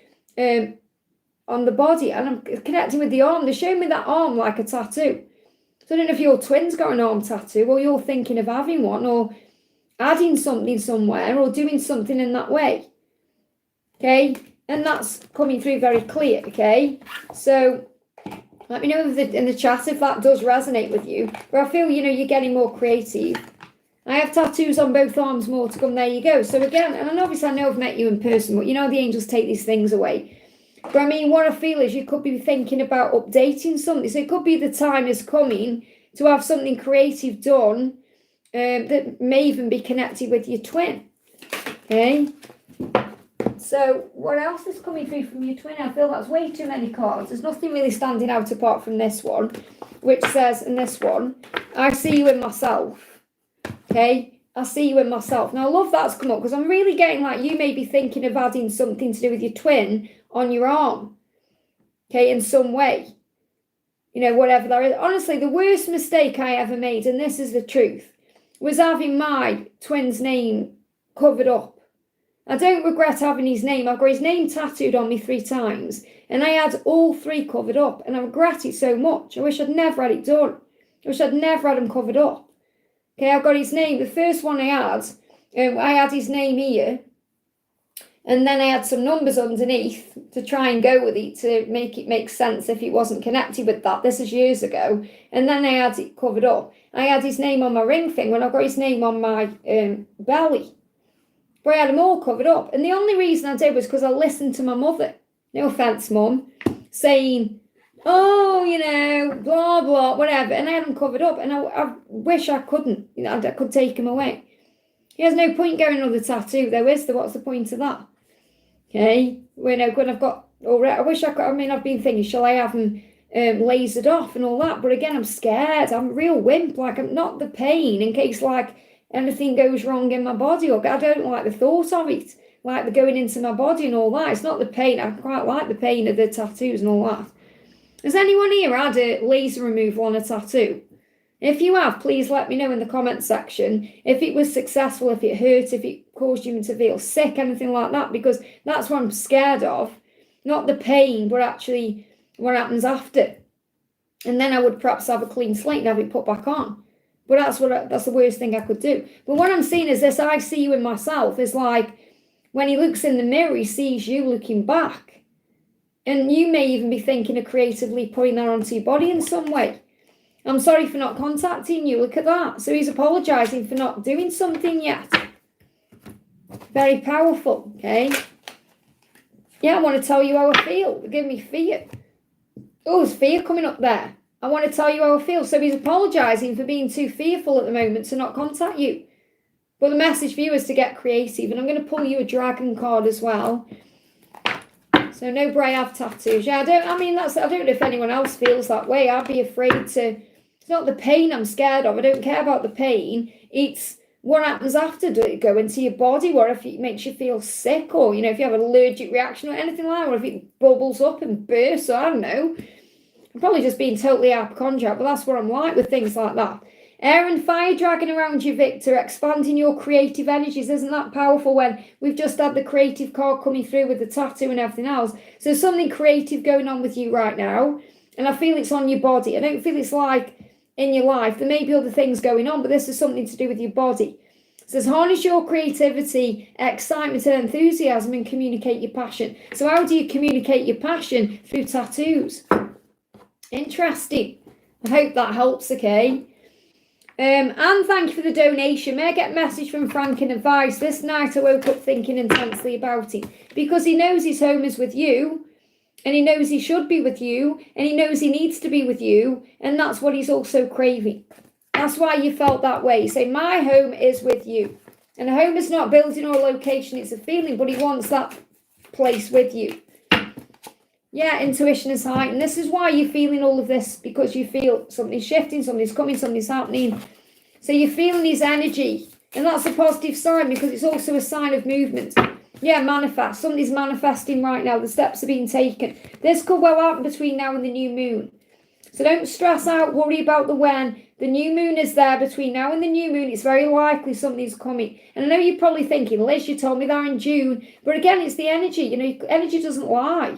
on the body, and I'm connecting with the arm. They're showing me that arm like a tattoo. So I don't know if your twin's got an arm tattoo or you're thinking of having one or adding something somewhere or doing something in that way. Okay, and that's coming through very clear, okay? So let me know in the chat if that does resonate with you. But I feel, you know, you're getting more creative. I have tattoos on both arms, more to come. There you go. So again, and obviously I know I've met you in person, but you know the angels take these things away. But I mean, what I feel is you could be thinking about updating something. So it could be the time is coming to have something creative done that may even be connected with your twin. Okay. So what else is coming through from your twin? I feel that's way too many cards. There's nothing really standing out apart from this one, which says in this one, I see you in myself. Okay. I see you in myself. Now I love that's come up because I'm really getting like you may be thinking of adding something to do with your twin on your arm, okay, in some way, you know, whatever that is. Honestly, the worst mistake I ever made, and this is the truth, was having my twin's name covered up. I don't regret having his name. I've got his name tattooed on me 3 times, and I had all 3 covered up, and I regret it so much. I wish I'd never had it done. I wish I'd never had them covered up. Okay, I've got his name. The first one I had his name here, and then I had some numbers underneath to try and go with it to make it make sense if it wasn't connected with that. This is years ago. And then I had it covered up. I had his name on my ring thing when I got his name on my belly. But I had them all covered up. And the only reason I did was because I listened to my mother. No offence, Mum. Saying, oh, you know, blah, blah, whatever. And I had them covered up. And I wish I couldn't. You know, I could take them away. There's no point going another tattoo, though, is there? What's the point of that? Okay, when I've got already, I wish I could. I mean, I've been thinking, shall I have them lasered off and all that? But again, I'm scared. I'm a real wimp. Like, I'm not the pain in case like anything goes wrong in my body. Or I don't like the thought of it, like the going into my body and all that. It's not the pain. I quite like the pain of the tattoos and all that. Has anyone here had a laser removal on a tattoo? If you have, please let me know in the comment section if it was successful, if it hurt, if it caused you to feel sick, anything like that, because that's what I'm scared of. Not the pain, but actually what happens after. And then I would perhaps have a clean slate and have it put back on. But that's the worst thing I could do. But what I'm seeing is this, I see you in myself, is like when he looks in the mirror, he sees you looking back. And you may even be thinking of creatively putting that onto your body in some way. I'm sorry for not contacting you. Look at that. So he's apologising for not doing something yet. Very powerful, okay? Yeah, I want to tell you how I feel. Give me fear. Oh, there's fear coming up there. I want to tell you how I feel. So he's apologising for being too fearful at the moment to not contact you. But the message for you is to get creative. And I'm going to pull you a dragon card as well. So no Bray have tattoos. Yeah, I don't know if anyone else feels that way. I'd be afraid to. It's not the pain I'm scared of. I don't care about the pain. It's what happens after. Do it go into your body? What if it makes you feel sick? Or, you know, if you have an allergic reaction or anything like that? Or if it bubbles up and bursts? I don't know. I'm probably just being totally hypochondriac, but that's what I'm like with things like that. Air and fire dragon around you, Victor, expanding your creative energies. Isn't that powerful when we've just had the creative card coming through with the tattoo and everything else? So there's something creative going on with you right now. And I feel it's on your body. I don't feel it's like in your life. There may be other things going on, but this is something to do with your body. It says, harness your creativity, excitement and enthusiasm and communicate your passion. So how do you communicate your passion? Through tattoos. Interesting. I hope that helps, okay? And thank you for the donation. May I get a message from Frank and advice? This night I woke up thinking intensely about it because he knows his home is with you and he knows he should be with you and he knows he needs to be with you and that's what he's also craving. That's why you felt that way. Say, my home is with you. And a home is not building or location, it's a feeling, but he wants that place with you. Yeah, intuition is high. And this is why you're feeling all of this, because you feel something's shifting, something's coming, something's happening. So you're feeling his energy. And that's a positive sign because it's also a sign of movement. Yeah, manifest. Something's manifesting right now. The steps are being taken. This could well happen between now and the new moon. So don't stress out, worry about the when. The new moon is there between now and the new moon. It's very likely something's coming. And I know you're probably thinking, Liz, you told me that in June. But again, it's the energy. You know, energy doesn't lie.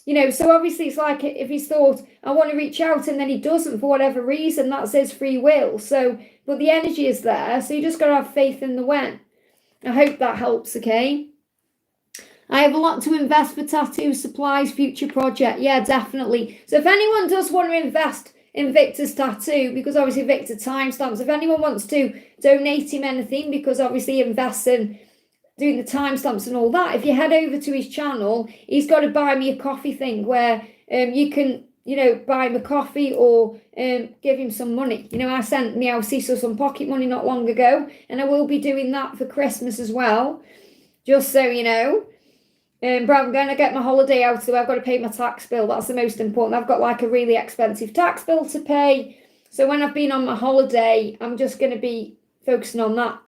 You know, so obviously it's like if he's thought, I want to reach out and then he doesn't for whatever reason, that's his free will. So, but the energy is there. So you just got to have faith in the when. I hope that helps, okay? I have a lot to invest for tattoo supplies, future project. Yeah, definitely. So if anyone does want to invest in Victor's tattoo, because obviously Victor timestamps, if anyone wants to donate him anything, because obviously he invests in doing the timestamps and all that, if you head over to his channel, he's got a buy me a coffee thing where you can, you know, buy him a coffee or give him some money. You know, I sent Meow Cecil some pocket money not long ago, and I will be doing that for Christmas as well, just so you know. But I'm going to get my holiday out, so I've got to pay my tax bill. That's the most important. I've got like a really expensive tax bill to pay. So when I've been on my holiday, I'm just going to be focusing on that.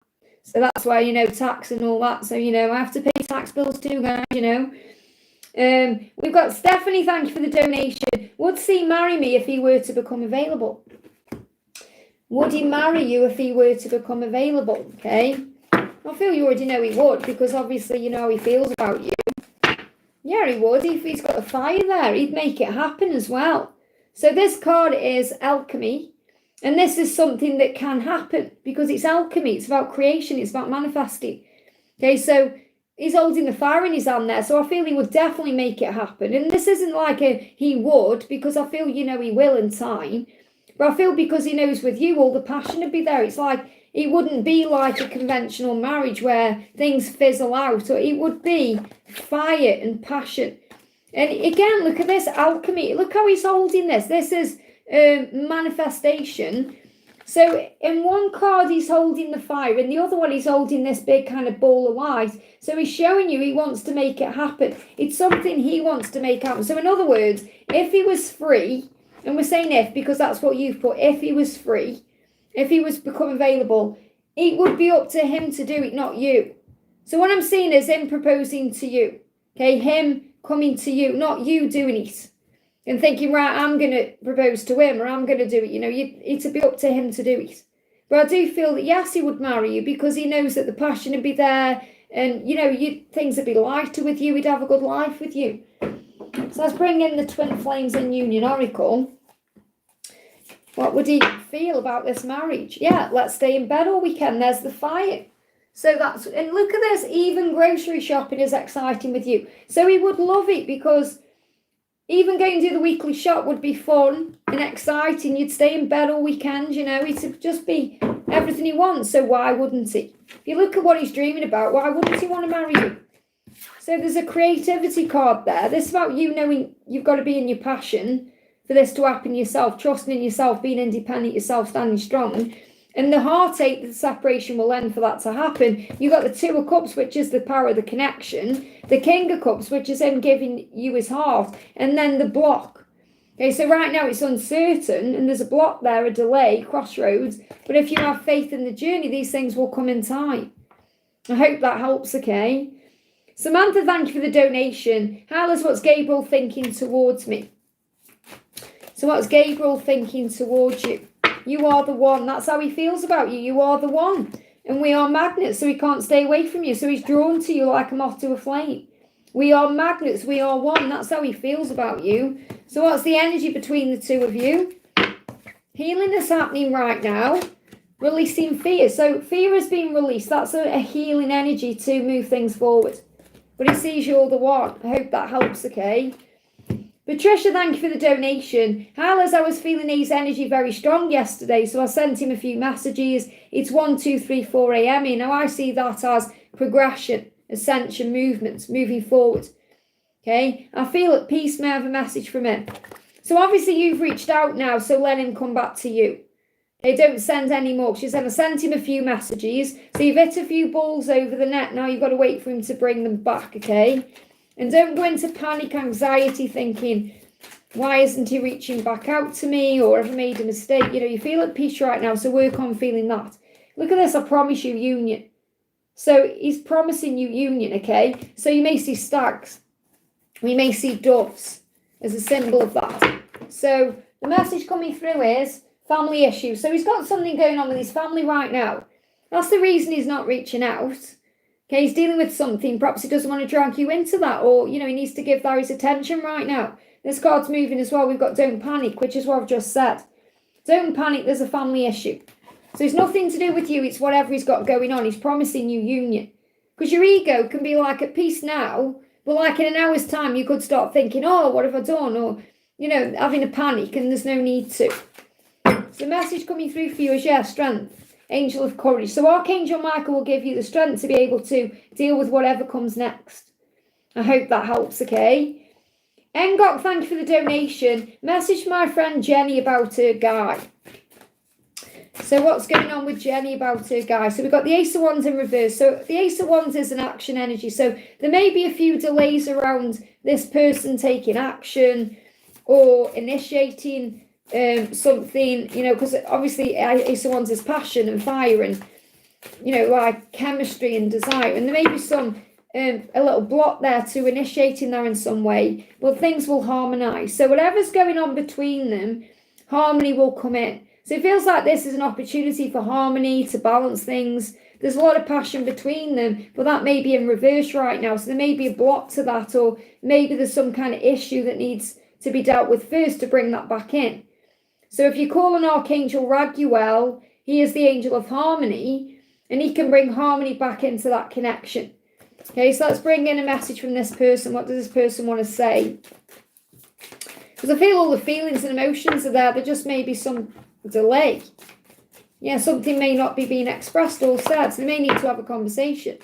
So that's why, you know, tax and all that. So, you know, I have to pay tax bills too, guys, you know. We've got Stephanie, thank you for the donation. Would C marry me if he were to become available? Would he marry you if he were to become available? Okay. I feel you already know he would, because obviously you know how he feels about you. Yeah, he would. If he's got a fire there, he'd make it happen as well. So this card is alchemy. And this is something that can happen because it's alchemy. It's about creation. It's about manifesting. Okay, so he's holding the fire in his hand there. So I feel he would definitely make it happen. And this isn't like a he would, because I feel, you know, he will in time. But I feel because he knows with you, all the passion would be there. It's like it wouldn't be like a conventional marriage where things fizzle out. Or it would be fire and passion. And again, look at this alchemy. Look how he's holding this. This is manifestation. So in one card he's holding the fire, and the other one he's holding this big kind of ball of light. So he's showing you he wants to make it happen. It's something he wants to make happen. So in other words, if he was free, and we're saying if because that's what you've put, if he was free, if he was become available, it would be up to him to do it, not you. So what I'm seeing is him proposing to you, okay, him coming to you, not you doing it and thinking, right, I'm going to propose to him or I'm going to do it. You know, it'd be up to him to do it. But I do feel that, yes, he would marry you because he knows that the passion would be there and, you know, things would be lighter with you. He'd have a good life with you. So let's bring in the Twin Flames and Union Oracle. What would he feel about this marriage? Yeah, let's stay in bed all weekend. There's the fire. So that's, and look at this, even grocery shopping is exciting with you. So he would love it because even going to the weekly shop would be fun and exciting. You'd stay in bed all weekend, you know, it'd just be everything he wants. So why wouldn't he? If you look at what he's dreaming about, why wouldn't he want to marry you? So there's a creativity card there. This is about you knowing you've got to be in your passion for this to happen yourself, trusting in yourself, being independent yourself, standing strong. And the heartache, the separation will end for that to happen. You've got the Two of Cups, which is the power of the connection. The King of Cups, which is him giving you his heart. And then the block. Okay, so right now it's uncertain. And there's a block there, a delay, crossroads. But if you have faith in the journey, these things will come in time. I hope that helps, okay? Samantha, thank you for the donation. Hi, Liz, what's Gabriel thinking towards me? So what's Gabriel thinking towards you? You are the one. That's how he feels about you. You are the one. And we are magnets, so he can't stay away from you. So he's drawn to you like a moth to a flame. We are magnets. We are one. That's how he feels about you. So what's the energy between the two of you? Healing is happening right now. Releasing fear. So fear has been released. That's a healing energy to move things forward. But he sees you're the one. I hope that helps, okay? Patricia, thank you for the donation. Liz, I was feeling his energy very strong yesterday, so I sent him a few messages. It's 1, 2, 3, 4 a.m. Now I see that as progression, ascension, movements, moving forward. Okay? I feel at peace. May I have a message from him? So obviously you've reached out now, so let him come back to you. Okay, don't send any more. She said I sent him a few messages. So you've hit a few balls over the net. Now you've got to wait for him to bring them back, okay? And don't go into panic, anxiety, thinking, why isn't he reaching back out to me? Or have I made a mistake? You know, you feel at peace right now, so work on feeling that. Look at this, I promise you union. So he's promising you union, okay? So you may see stags. We may see doves as a symbol of that. So the message coming through is family issues. So he's got something going on with his family right now. That's the reason he's not reaching out. Okay, he's dealing with something. Perhaps he doesn't want to drag you into that, or, you know, he needs to give that his attention right now. This card's moving as well. We've got don't panic, which is what I've just said. Don't panic, there's a family issue. So it's nothing to do with you. It's whatever he's got going on. He's promising you union. Because your ego can be like at peace now, but like in an hour's time, you could start thinking, oh, what have I done? Or, you know, having a panic, and there's no need to. So the message coming through for you is, yeah, strength. Angel of courage. So Archangel Michael will give you the strength to be able to deal with whatever comes next. I hope that helps, okay? Ngok, thank you for the donation. Message my friend Jenny about her guy. So what's going on with Jenny about her guy? So we've got the Ace of Wands in reverse. So the Ace of Wands is an action energy. So there may be a few delays around this person taking action or initiating something, you know, because obviously Ace of Wands is passion and fire and, you know, like chemistry and desire. And there may be some, a little block there to initiating there in some way, but things will harmonise. So whatever's going on between them, harmony will come in. So it feels like this is an opportunity for harmony, to balance things. There's a lot of passion between them, but that may be in reverse right now. So there may be a block to that, or maybe there's some kind of issue that needs to be dealt with first to bring that back in. So if you call on Archangel Raguel, he is the angel of harmony, and he can bring harmony back into that connection. Okay, so let's bring in a message from this person. What does this person want to say? Because I feel all the feelings and emotions are there. There just may be some delay. Yeah, something may not be being expressed or said, so they may need to have a conversation.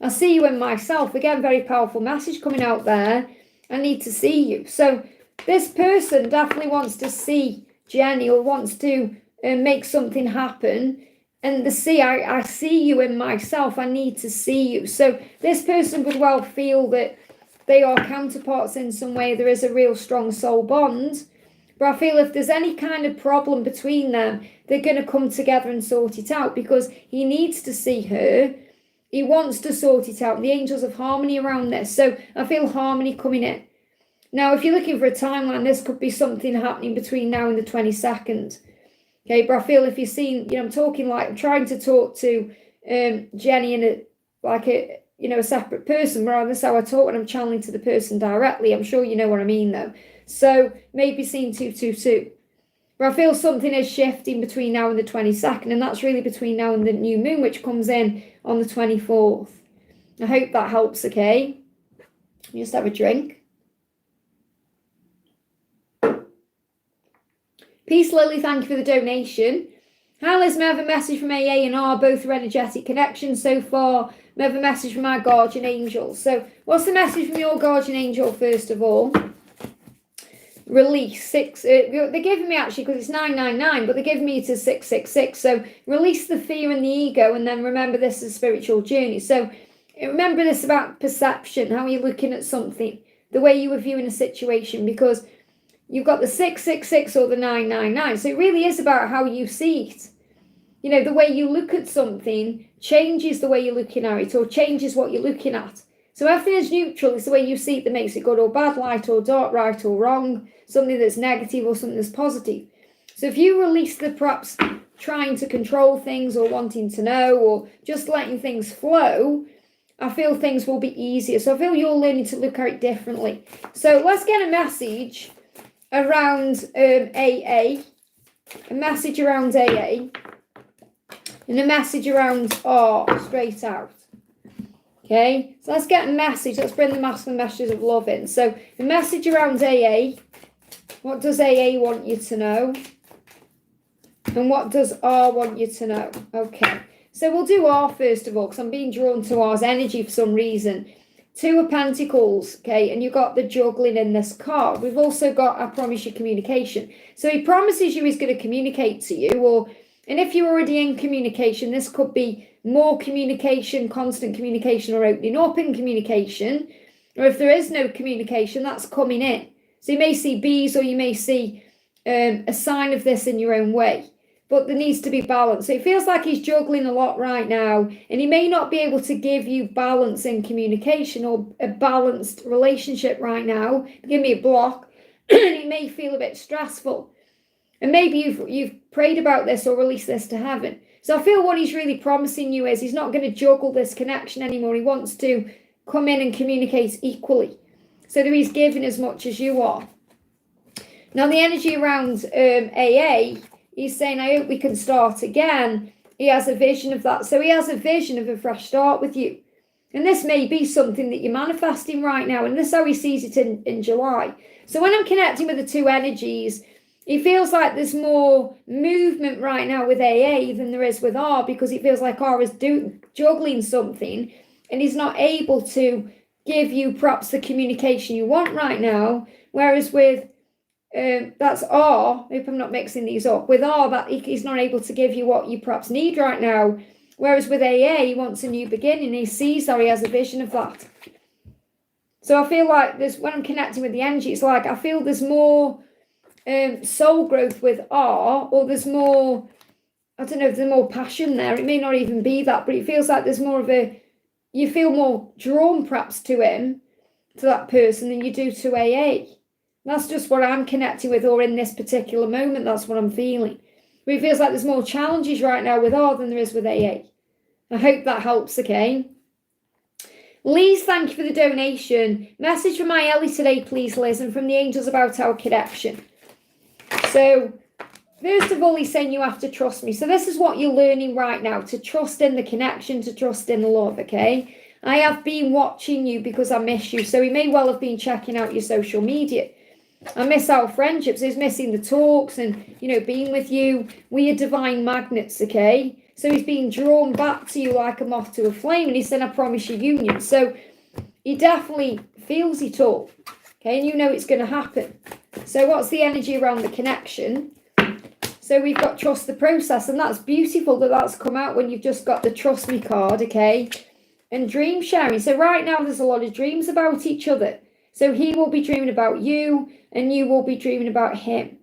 I see you in myself. Again, very powerful message coming out there. I need to see you. So this person definitely wants to see Jenny, or wants to make something happen. And I see you in myself. I need to see you. So this person could well feel that they are counterparts in some way. There is a real strong soul bond. But I feel if there's any kind of problem between them, they're going to come together and sort it out, because he needs to see her. He wants to sort it out. The angels of harmony around this. So I feel harmony coming in. Now, if you're looking for a timeline, this could be something happening between now and the 22nd. Okay, but I feel if you're seeing, you know, I'm trying to talk to Jenny in a separate person, rather that's how I talk when I'm channeling to the person directly. I'm sure you know what I mean, though. So maybe seeing 222. But I feel something is shifting between now and the 22nd, and that's really between now and the new moon, which comes in on the 24th. I hope that helps, okay? Just have a drink. Peace, Lily, thank you for the donation. Hi, Liz, may I have a message from AA and R? Both are energetic connections so far. May I have a message from my guardian angel? So what's the message from your guardian angel, first of all? Release 6. They're giving me, actually, because it's 999, but they're giving me to 666. So release the fear and the ego, and then remember this is a spiritual journey. So remember this about perception, how you're looking at something, the way you were viewing a situation, because you've got the 666 or the 999. So it really is about how you see it. You know, the way you look at something changes the way you're looking at it, or changes what you're looking at. So everything is neutral. It's the way you see it that makes it good or bad, light or dark, right or wrong, something that's negative or something that's positive. So if you release the perhaps trying to control things or wanting to know or just letting things flow, I feel things will be easier. So I feel you're learning to look at it differently. So let's get a message around AA. A message around AA. And a message around R, straight out. Okay, so let's get a message. Let's bring the masculine messages of love in. So the message around AA. What does AA want you to know? And what does R want you to know? Okay, so we'll do R first of all, because I'm being drawn to R's energy for some reason. 2 of Pentacles, okay, and you've got the juggling in this card. We've also got, I promise you, communication. So he promises you he's going to communicate to you, and if you're already in communication, this could be more communication, constant communication, or opening up in communication. Or if there is no communication, that's coming in. So you may see bees, or you may see a sign of this in your own way. But there needs to be balance. So it feels like he's juggling a lot right now, and he may not be able to give you balance in communication or a balanced relationship right now. Give me a block, and it may feel a bit stressful. And maybe you've prayed about this or released this to heaven. So I feel what he's really promising you is he's not going to juggle this connection anymore. He wants to come in and communicate equally, so that he's giving as much as you are. Now the energy around AA. He's saying, I hope we can start again. He has a vision of that. So he has a vision of a fresh start with you. And this may be something that you're manifesting right now. And this is how he sees it in July. So when I'm connecting with the 2 energies, he feels like there's more movement right now with AA than there is with R, because he feels like R is juggling something. And he's not able to give you perhaps the communication you want right now. Whereas with that's R, I hope I'm not mixing these up. With R, that he's not able to give you what you perhaps need right now. Whereas with AA, he wants a new beginning. He sees that, he has a vision of that. So I feel like when I'm connecting with the energy, it's like I feel there's more soul growth with R, or there's more, I don't know if there's more passion there. It may not even be that, but it feels like there's more of you feel more drawn perhaps to him, to that person, than you do to AA. That's just what I'm connecting with, or in this particular moment, that's what I'm feeling. But it feels like there's more challenges right now with R than there is with AA. I hope that helps, okay? Liz, thank you for the donation. Message from my Ellie today, please, Liz, and from the angels about our connection. So, first of all, he's saying you have to trust me. So this is what you're learning right now, to trust in the connection, to trust in love, okay? I have been watching you because I miss you. So he may well have been checking out your social media. I miss our friendships. He's missing the talks and, being with you. We are divine magnets, okay? So he's being drawn back to you like a moth to a flame. And he said, I promise you union. So he definitely feels it all, okay? And it's going to happen. So what's the energy around the connection? So we've got trust the process. And that's beautiful that that's come out when you've just got the trust me card, okay? And dream sharing. So right now there's a lot of dreams about each other. So he will be dreaming about you, and you will be dreaming about him.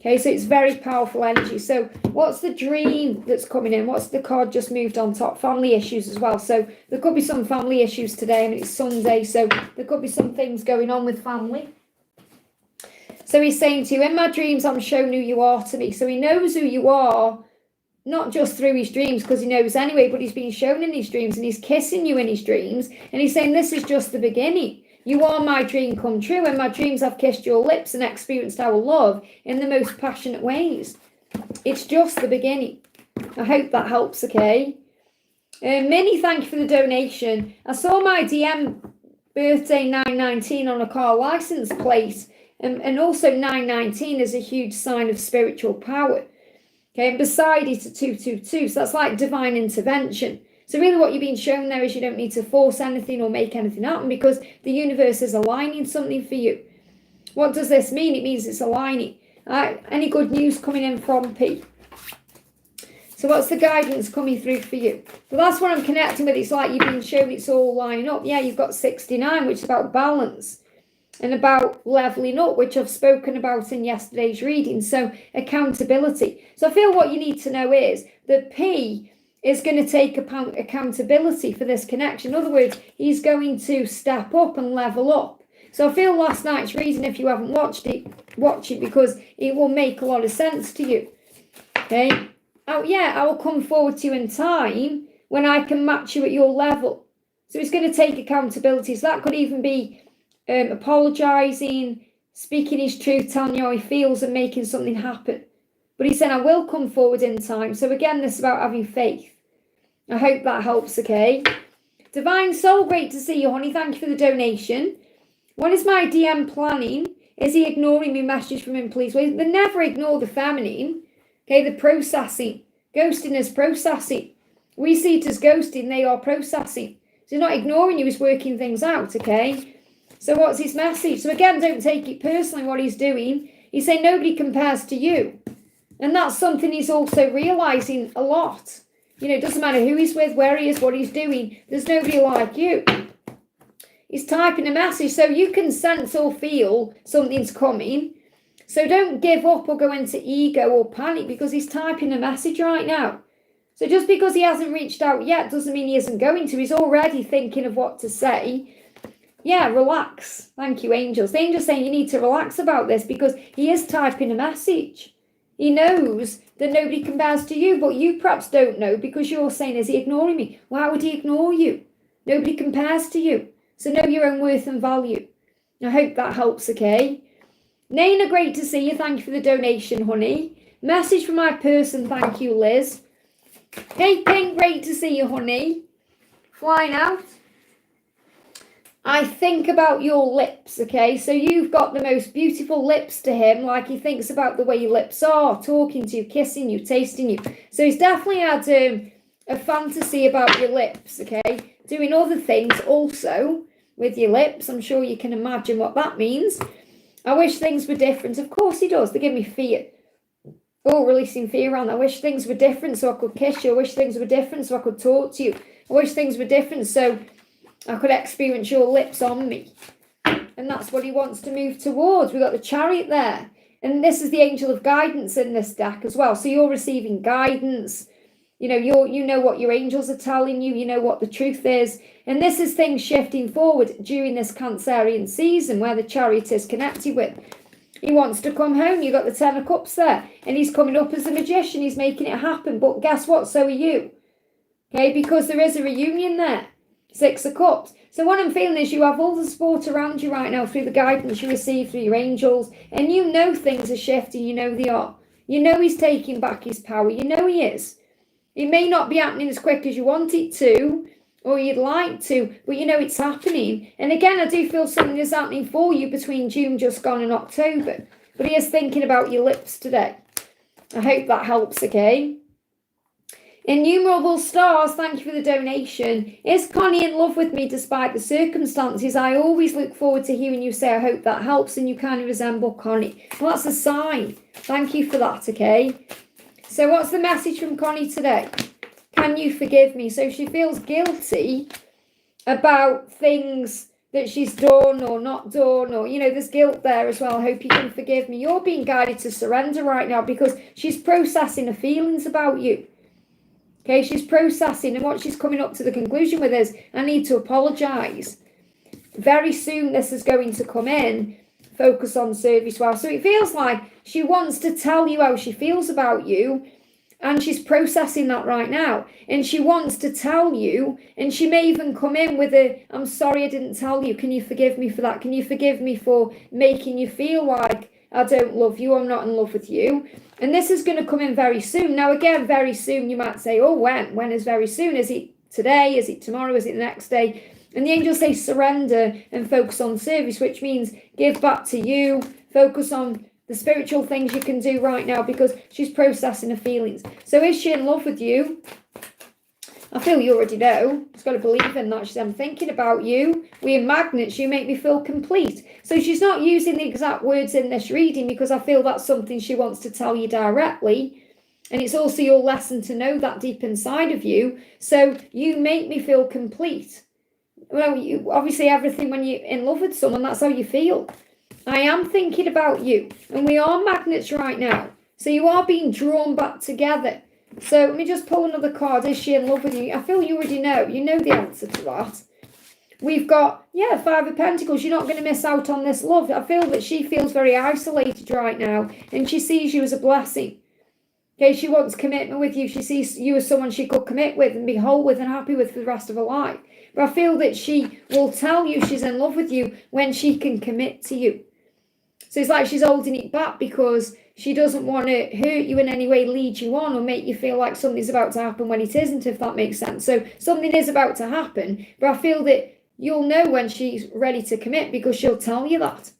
Okay, so it's very powerful energy. So what's the dream that's coming in? What's the card just moved on top? Family issues as well. So there could be some family issues today, and it's Sunday. So there could be some things going on with family. So he's saying to you, in my dreams, I'm showing who you are to me. So he knows who you are, not just through his dreams, because he knows anyway, but he's been shown in his dreams, and he's kissing you in his dreams. And he's saying, this is just the beginning. You are my dream come true. In my dreams, I've kissed your lips and experienced our love in the most passionate ways. It's just the beginning. I hope that helps, okay? Minnie, thank you for the donation. I saw my DM birthday 919 on a car license plate. And also 919 is a huge sign of spiritual power. Okay, and beside it, a 222. So that's like divine intervention. So really what you're being shown there is you don't need to force anything or make anything happen, because the universe is aligning something for you. What does this mean? It means it's aligning. Any good news coming in from P? So what's the guidance coming through for you? Well, that's what I'm connecting with. It's like you've been shown it's all lining up. Yeah, you've got 69, which is about balance and about leveling up, which I've spoken about in yesterday's reading. So accountability. So I feel what you need to know is that P is going to take accountability for this connection. In other words, he's going to step up and level up. So I feel last night's reading, if you haven't watched it, watch it, because it will make a lot of sense to you. Okay? Oh yeah, I will come forward to you in time when I can match you at your level. So it's going to take accountability. So that could even be apologising, speaking his truth, telling you how he feels and making something happen. But he's saying, I will come forward in time. So again, this is about having faith. I hope that helps, okay? Divine Soul, great to see you, honey. Thank you for the donation. What is my DM planning? Is he ignoring me? Message from him, please. Well, they never ignore the feminine. Okay, the processing. Ghosting is processing. We see it as ghosting. They are processing. So he's not ignoring you. He's working things out, okay? So what's his message? So again, don't take it personally what he's doing. He's saying nobody compares to you. And that's something he's also realising a lot. You know, it doesn't matter who he's with, where he is, what he's doing. There's nobody like you. He's typing a message so you can sense or feel something's coming. So don't give up or go into ego or panic because he's typing a message right now. So just because he hasn't reached out yet doesn't mean he isn't going to. He's already thinking of what to say. Yeah, relax. Thank you, angels. The angel's saying you need to relax about this because he is typing a message. He knows that nobody compares to you, but you perhaps don't know because you're saying, is he ignoring me? Why would he ignore you? Nobody compares to you. So know your own worth and value. I hope that helps, okay? Naina, great to see you. Thank you for the donation, honey. Message from my person. Thank you, Liz. Hey, Pink, great to see you, honey. Flying out. I think about your lips, okay? So you've got the most beautiful lips to him, like he thinks about the way your lips are, talking to you, kissing you, tasting you. So he's definitely had a fantasy about your lips, okay? Doing other things also with your lips. I'm sure you can imagine what that means. I wish things were different. Of course he does. They give me fear. Oh, releasing fear around. I wish things were different so I could kiss you. I wish things were different so I could talk to you. I wish things were different so I could experience your lips on me. And that's what he wants to move towards. We've got the Chariot there. And this is the angel of guidance in this deck as well. So you're receiving guidance. You know, you know what your angels are telling you. You know what the truth is. And this is things shifting forward during this Cancerian season where the Chariot is connected with. He wants to come home. You've got the Ten of Cups there. And he's coming up as a magician. He's making it happen. But guess what? So are you. Okay, because there is a reunion there. Six of Cups. So what I'm feeling is you have all the support around you right now through the guidance you receive through your angels. And you know things are shifting. You know they are. You know he's taking back his power. You know he is. It may not be happening as quick as you want it to. Or you'd like to, but you know it's happening. And again, I do feel something is happening for you between June just gone and October. But he is thinking about your lips today. I hope that helps, okay? Innumerable stars, thank you for the donation. Is Connie in love with me despite the circumstances? I always look forward to hearing you say, I hope that helps, and you kind of resemble Connie. Well, that's a sign. Thank you for that, okay? So what's the message from Connie today? Can you forgive me? So she feels guilty about things that she's done or not done, or, you know, there's guilt there as well. I hope you can forgive me. You're being guided to surrender right now because she's processing her feelings about you. Okay, she's processing, and what she's coming up to the conclusion with is, I need to apologise. Very soon this is going to come in. Focus on service well. So it feels like she wants to tell you how she feels about you. And she's processing that right now. And she wants to tell you. And she may even come in with a, I'm sorry I didn't tell you. Can you forgive me for that? Can you forgive me for making you feel like I don't love you? I'm not in love with you. And this is going to come in very soon. Now, again, very soon, you might say, oh, when? When is very soon? Is it today? Is it tomorrow? Is it the next day? And the angels say surrender and focus on service, which means give back to you. Focus on the spiritual things you can do right now because she's processing her feelings. So is she in love with you? I feel you already know. She's got to believe in that. She said, I'm thinking about you. We're magnets. You make me feel complete. So she's not using the exact words in this reading because I feel that's something she wants to tell you directly. And it's also your lesson to know that deep inside of you. So you make me feel complete. Well, you, obviously everything when you're in love with someone, that's how you feel. I am thinking about you. And we are magnets right now. So you are being drawn back together. So let me just pull another card. Is she in love with you? I feel you already know. You know the answer to that. We've got, Five of Pentacles. You're not going to miss out on this love. I feel that she feels very isolated right now. And she sees you as a blessing. Okay, she wants commitment with you. She sees you as someone she could commit with and be whole with and happy with for the rest of her life. But I feel that she will tell you she's in love with you when she can commit to you. So it's like she's holding it back because she doesn't want to hurt you in any way, lead you on, or make you feel like something's about to happen when it isn't, if that makes sense. So something is about to happen, but I feel that you'll know when she's ready to commit because she'll tell you that.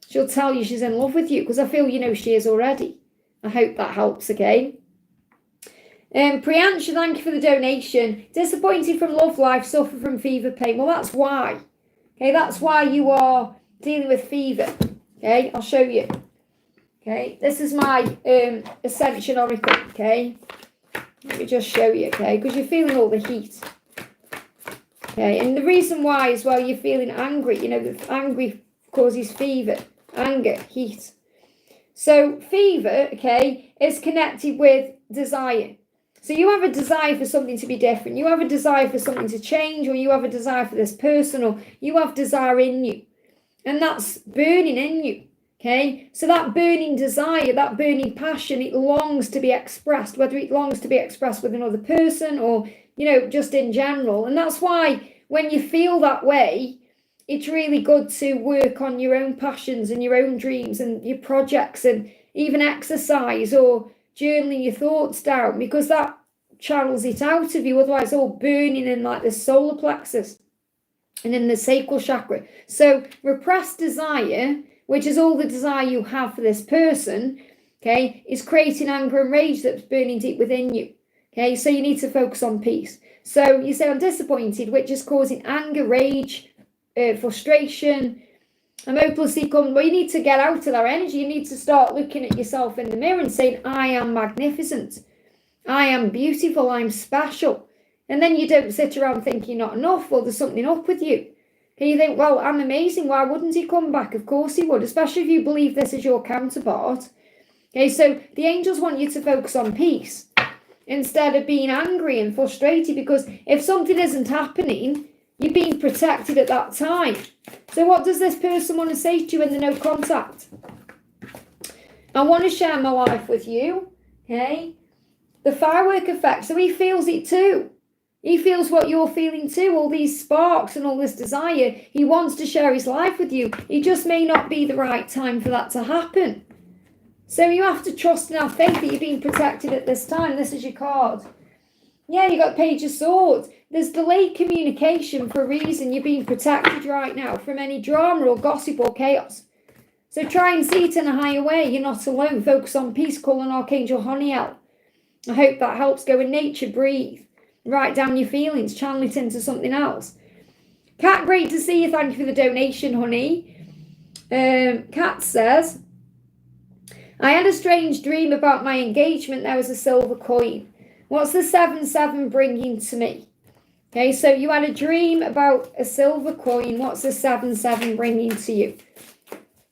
She'll tell you she's in love with you because I feel you know she is already. I hope that helps, okay? Priyansha, thank you for the donation. Disappointed from love life, suffer from fever pain. Well, that's why. Okay, that's why you are dealing with fever. Okay, I'll show you. Okay, this is my Ascension Oracle. Okay, let me just show you. Okay, because you're feeling all the heat. Okay, and the reason why as well, you're feeling angry. You know, that angry causes fever, anger, heat. So fever, okay, is connected with desire. So you have a desire for something to be different. You have a desire for something to change, or you have a desire for this person, or you have desire in you. And that's burning in you, okay? So that burning desire, that burning passion, it longs to be expressed, whether it longs to be expressed with another person or, you know, just in general. And that's why when you feel that way, it's really good to work on your own passions and your own dreams and your projects, and even exercise or journaling your thoughts down, because that channels it out of you. Otherwise, it's all burning in like the solar plexus and in the sacral chakra. So repressed desire, which is all the desire you have for this person, okay, is creating anger and rage that's burning deep within you. Okay, so you need to focus on peace. So you say, I'm disappointed, which is causing anger, rage, frustration, and hopelessly come. Well, you need to get out of that energy. You need to start looking at yourself in the mirror and saying, I am magnificent. I am beautiful. I'm special. And then you don't sit around thinking you're not enough, or there's something up with you. And you think, well, I'm amazing. Why wouldn't he come back? Of course he would, especially if you believe this is your counterpart. Okay, so the angels want you to focus on peace instead of being angry and frustrated, because if something isn't happening, you're being protected at that time. So what does this person want to say to you in the no contact? I want to share my life with you, okay? The firework effect, so he feels it too. He feels what you're feeling too, all these sparks and all this desire. He wants to share his life with you. It just may not be the right time for that to happen. So you have to trust and have faith that you're being protected at this time. This is your card. Yeah, you got Page of Swords. There's delayed communication for a reason. You're being protected right now from any drama or gossip or chaos. So try and see it in a higher way. You're not alone. Focus on peace. Call on Archangel Honiel. I hope that helps. Go in nature. Breathe. Write down your feelings. Channel it into something else. Kat, great to see you. Thank you for the donation, honey. Kat says, I had a strange dream about my engagement. There was a silver coin. What's the 7-7 bringing to me? Okay, so you had a dream about a silver coin. What's the 7-7 bringing to you?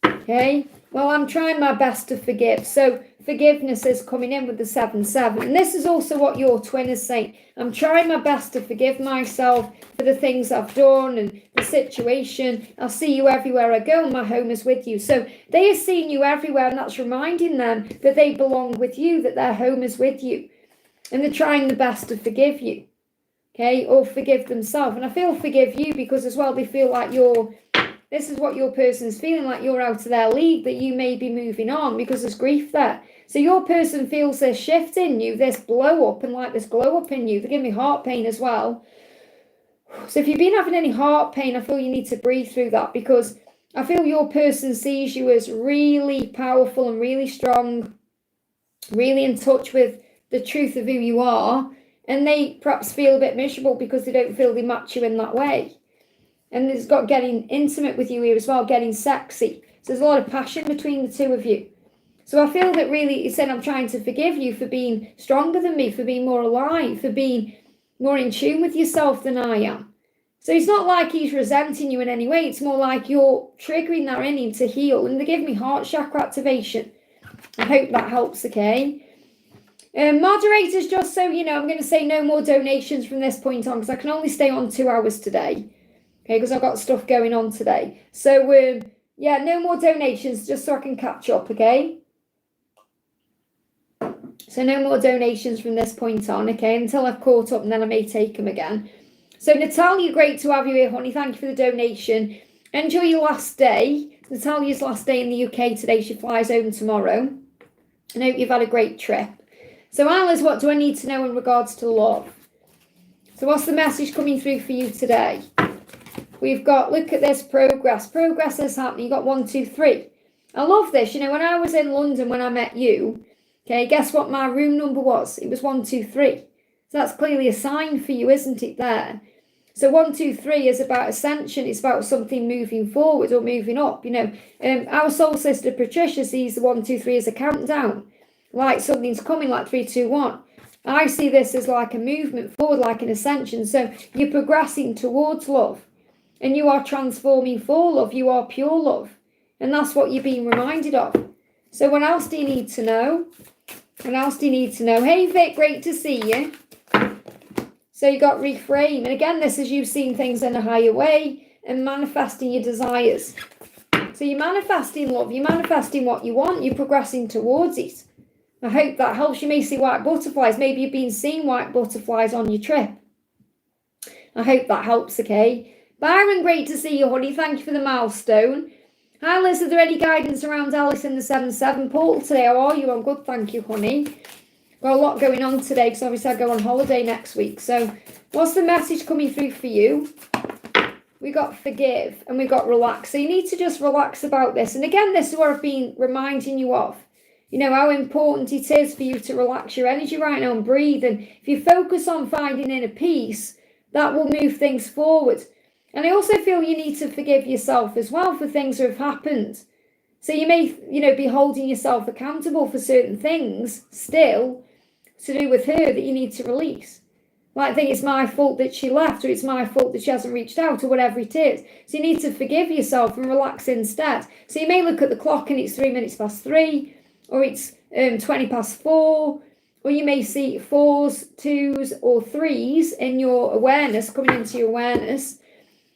Okay, well, I'm trying my best to forgive. So forgiveness is coming in with the 7-7. And this is also what your twin is saying. I'm trying my best to forgive myself for the things I've done and the situation. I'll see you everywhere I go. My home is with you. So they are seeing you everywhere, and that's reminding them that they belong with you, that their home is with you. And they're trying the best to forgive you. Okay, or forgive themselves. And I feel forgive you because as well they feel like this is what your person's feeling, like you're out of their league, that you may be moving on because there's grief there. So your person feels this shift in you, this blow up, and like this glow up in you. They give me heart pain as well. So if you've been having any heart pain, I feel you need to breathe through that, because I feel your person sees you as really powerful and really strong, really in touch with the truth of who you are. And they perhaps feel a bit miserable because they don't feel they match you in that way. And it's got getting intimate with you here as well, getting sexy. So there's a lot of passion between the two of you. So I feel that really it's saying I'm trying to forgive you for being stronger than me, for being more alive, for being more in tune with yourself than I am. So it's not like he's resenting you in any way. It's more like you're triggering that in him to heal. And they give me heart chakra activation. I hope that helps, okay? Moderators, just so you know, I'm going to say no more donations from this point on, because I can only stay on 2 hours today. Okay, because I've got stuff going on today. So, yeah, no more donations, just so I can catch up, okay? So no more donations from this point on, okay, until I've caught up, and then I may take them again. So, Natalia, great to have you here, honey. Thank you for the donation. Enjoy your last day. Natalia's last day in the UK today. She flies home tomorrow. I hope you've had a great trip. So Alice, what do I need to know in regards to love? So what's the message coming through for you today? We've got, look at this, progress. Progress is happening. You got 1, 2, 3. I love this. You know, when I was in London when I met you, okay, guess what my room number was? It was 1, 2, 3. So that's clearly a sign for you, isn't it, there? So 1, 2, 3 is about ascension. It's about something moving forward or moving up. You know, our soul sister Patricia sees the 1, 2, 3 as a countdown. Like something's coming, like 3, 2, 1. I see this as like a movement forward, like an ascension. So you're progressing towards love. And you are transforming for love. You are pure love. And that's what you're being reminded of. So what else do you need to know? What else do you need to know? Hey Vic, great to see you. So you got reframe. And again, this is you seeing things in a higher way and manifesting your desires. So you're manifesting love. You're manifesting what you want. You're progressing towards it. I hope that helps. You may see white butterflies. Maybe you've been seeing white butterflies on your trip. I hope that helps, okay? Byron, great to see you, honey. Thank you for the milestone. Hi, Liz. Are there any guidance around Alice in the 7-7 portal today? How are you? I'm good, thank you, honey. Got a lot going on today because obviously I go on holiday next week. So what's the message coming through for you? We got forgive and we got relax. So you need to just relax about this. And again, this is what I've been reminding you of. You know, how important it is for you to relax your energy right now and breathe. And if you focus on finding inner peace, that will move things forward. And I also feel you need to forgive yourself as well for things that have happened. So you may, you know, be holding yourself accountable for certain things still to do with her that you need to release. Like, I think it's my fault that she left, or it's my fault that she hasn't reached out, or whatever it is. So you need to forgive yourself and relax instead. So you may look at the clock and it's 3 minutes past 3, or it's 20 past 4, or you may see 4s, 2s, or 3s in your awareness, coming into your awareness.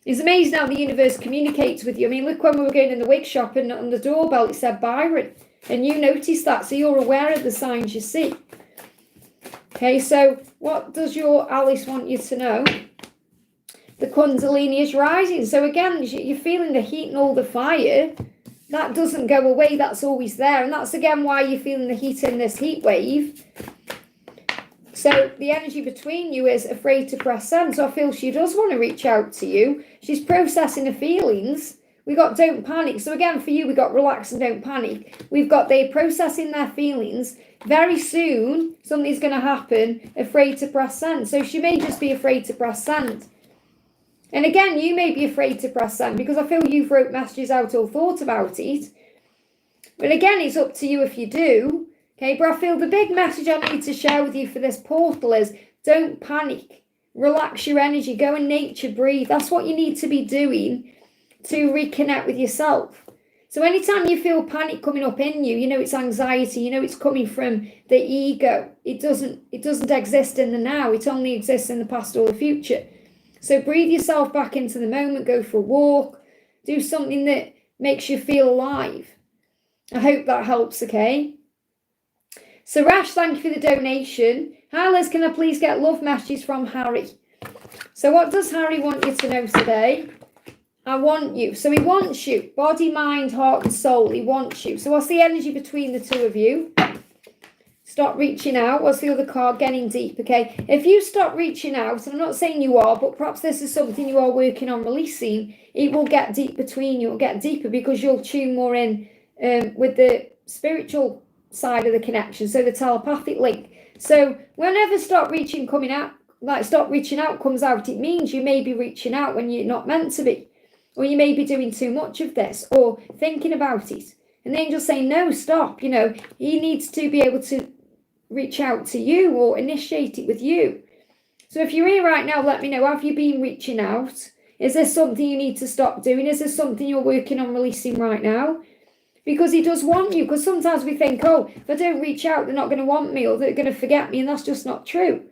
It's amazing how the universe communicates with you. I mean, look, when we were going in the wig shop and on the doorbell it said Byron, and you noticed that, so you're aware of the signs you see. Okay, so what does your Alice want you to know? The Kundalini is rising. So again, you're feeling the heat and all the fire. That doesn't go away. That's always there. And that's again why you're feeling the heat in this heat wave. So the energy between you is afraid to press send. So I feel she does want to reach out to you. She's processing her feelings. We got don't panic. So again, for you, we got relax and don't panic. We've got they're processing their feelings. Very soon, something's going to happen. Afraid to press send. So she may just be afraid to press send. And again, you may be afraid to press send because I feel you've wrote messages out or thought about it. But again, it's up to you if you do. Okay, but I feel the big message I need to share with you for this portal is don't panic. Relax your energy. Go in nature, breathe. That's what you need to be doing to reconnect with yourself. So anytime you feel panic coming up in you, you know it's anxiety, you know it's coming from the ego. It doesn't exist in the now. It only exists in the past or the future. So breathe yourself back into the moment. Go for a walk. Do something that makes you feel alive. I hope that helps, okay? So Rash, thank you for the donation. Hi Liz, can I please get love messages from Harry? So what does Harry want you to know today? I want you. So he wants you. Body, mind, heart and soul. He wants you. So what's the energy between the two of you? Stop reaching out. What's the other card? Getting deep, okay? If you stop reaching out, and I'm not saying you are, but perhaps this is something you are working on releasing, it will get deep between you. It will get deeper because you'll tune more in with the spiritual side of the connection, so the telepathic link. So whenever stop reaching comes out, it means you may be reaching out when you're not meant to be, or you may be doing too much of this or thinking about it. And the angel's saying, no, stop. You know, he needs to be able to reach out to you or initiate it with you. So if you're here right now, let me know. Have you been reaching out? Is there something you need to stop doing? Is there something you're working on releasing right now? Because he does want you. Because sometimes we think, oh, if I don't reach out, they're not going to want me or they're going to forget me. And that's just not true.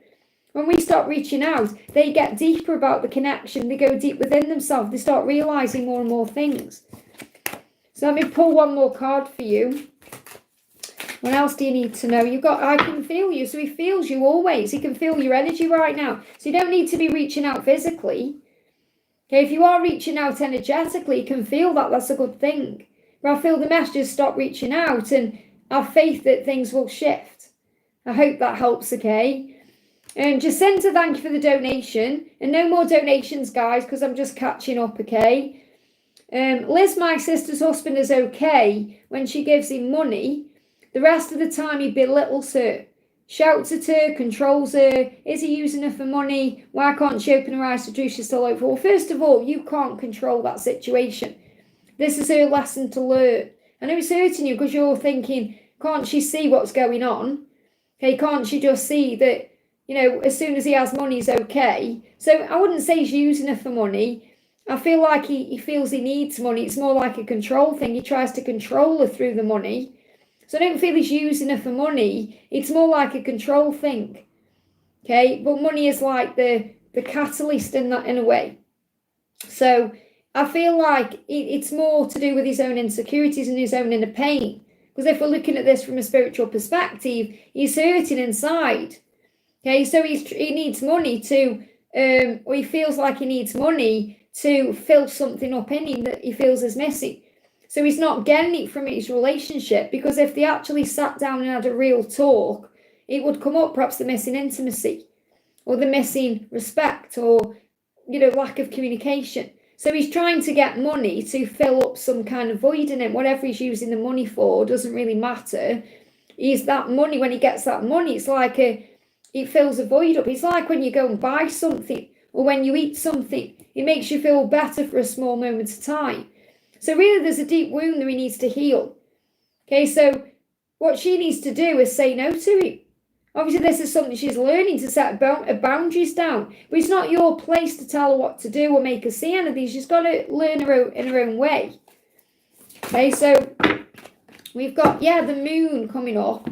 When we start reaching out, they get deeper about the connection. They go deep within themselves. They start realizing more and more things. So let me pull one more card for you. What else do you need to know? You've got, I can feel you. So he feels you always. He can feel your energy right now. So you don't need to be reaching out physically. Okay, if you are reaching out energetically, you can feel that that's a good thing. But I feel the messages stop reaching out and have faith that things will shift. I hope that helps, okay? Jacinta, thank you for the donation. And no more donations, guys, because I'm just catching up, okay? Liz, my sister's husband, is okay when she gives him money. The rest of the time he belittles her, shouts at her, controls her. Is he using her for money? Why can't she open her eyes to truth she's still hopeful? Well, first of all, you can't control that situation. This is her lesson to learn. I know it's hurting you because you're thinking, can't she see what's going on? Okay, can't she just see that, as soon as he has money, he's okay? So I wouldn't say he's using her for money. I feel like he feels he needs money. It's more like a control thing. He tries to control her through the money. So I don't feel he's using her for money. It's more like a control thing. Okay, but money is like the catalyst in that, in a way. So I feel like it's more to do with his own insecurities and his own inner pain. Because if we're looking at this from a spiritual perspective, he's hurting inside. Okay, so he needs money to, or he feels like he needs money to fill something up in him that he feels is missing. So he's not getting it from his relationship, because if they actually sat down and had a real talk, it would come up, perhaps the missing intimacy or the missing respect or, lack of communication. So he's trying to get money to fill up some kind of void in him. Whatever he's using the money for doesn't really matter. He's that money, when he gets that money, it's like it fills a void up. It's like when you go and buy something or when you eat something, it makes you feel better for a small moment of time. So really there's a deep wound that he needs to heal. Okay, so what she needs to do is say no to him. Obviously this is something she's learning, to set boundaries down. But it's not your place to tell her what to do or make her see anything. She's got to learn in her own way. Okay, so we've got, the moon coming up.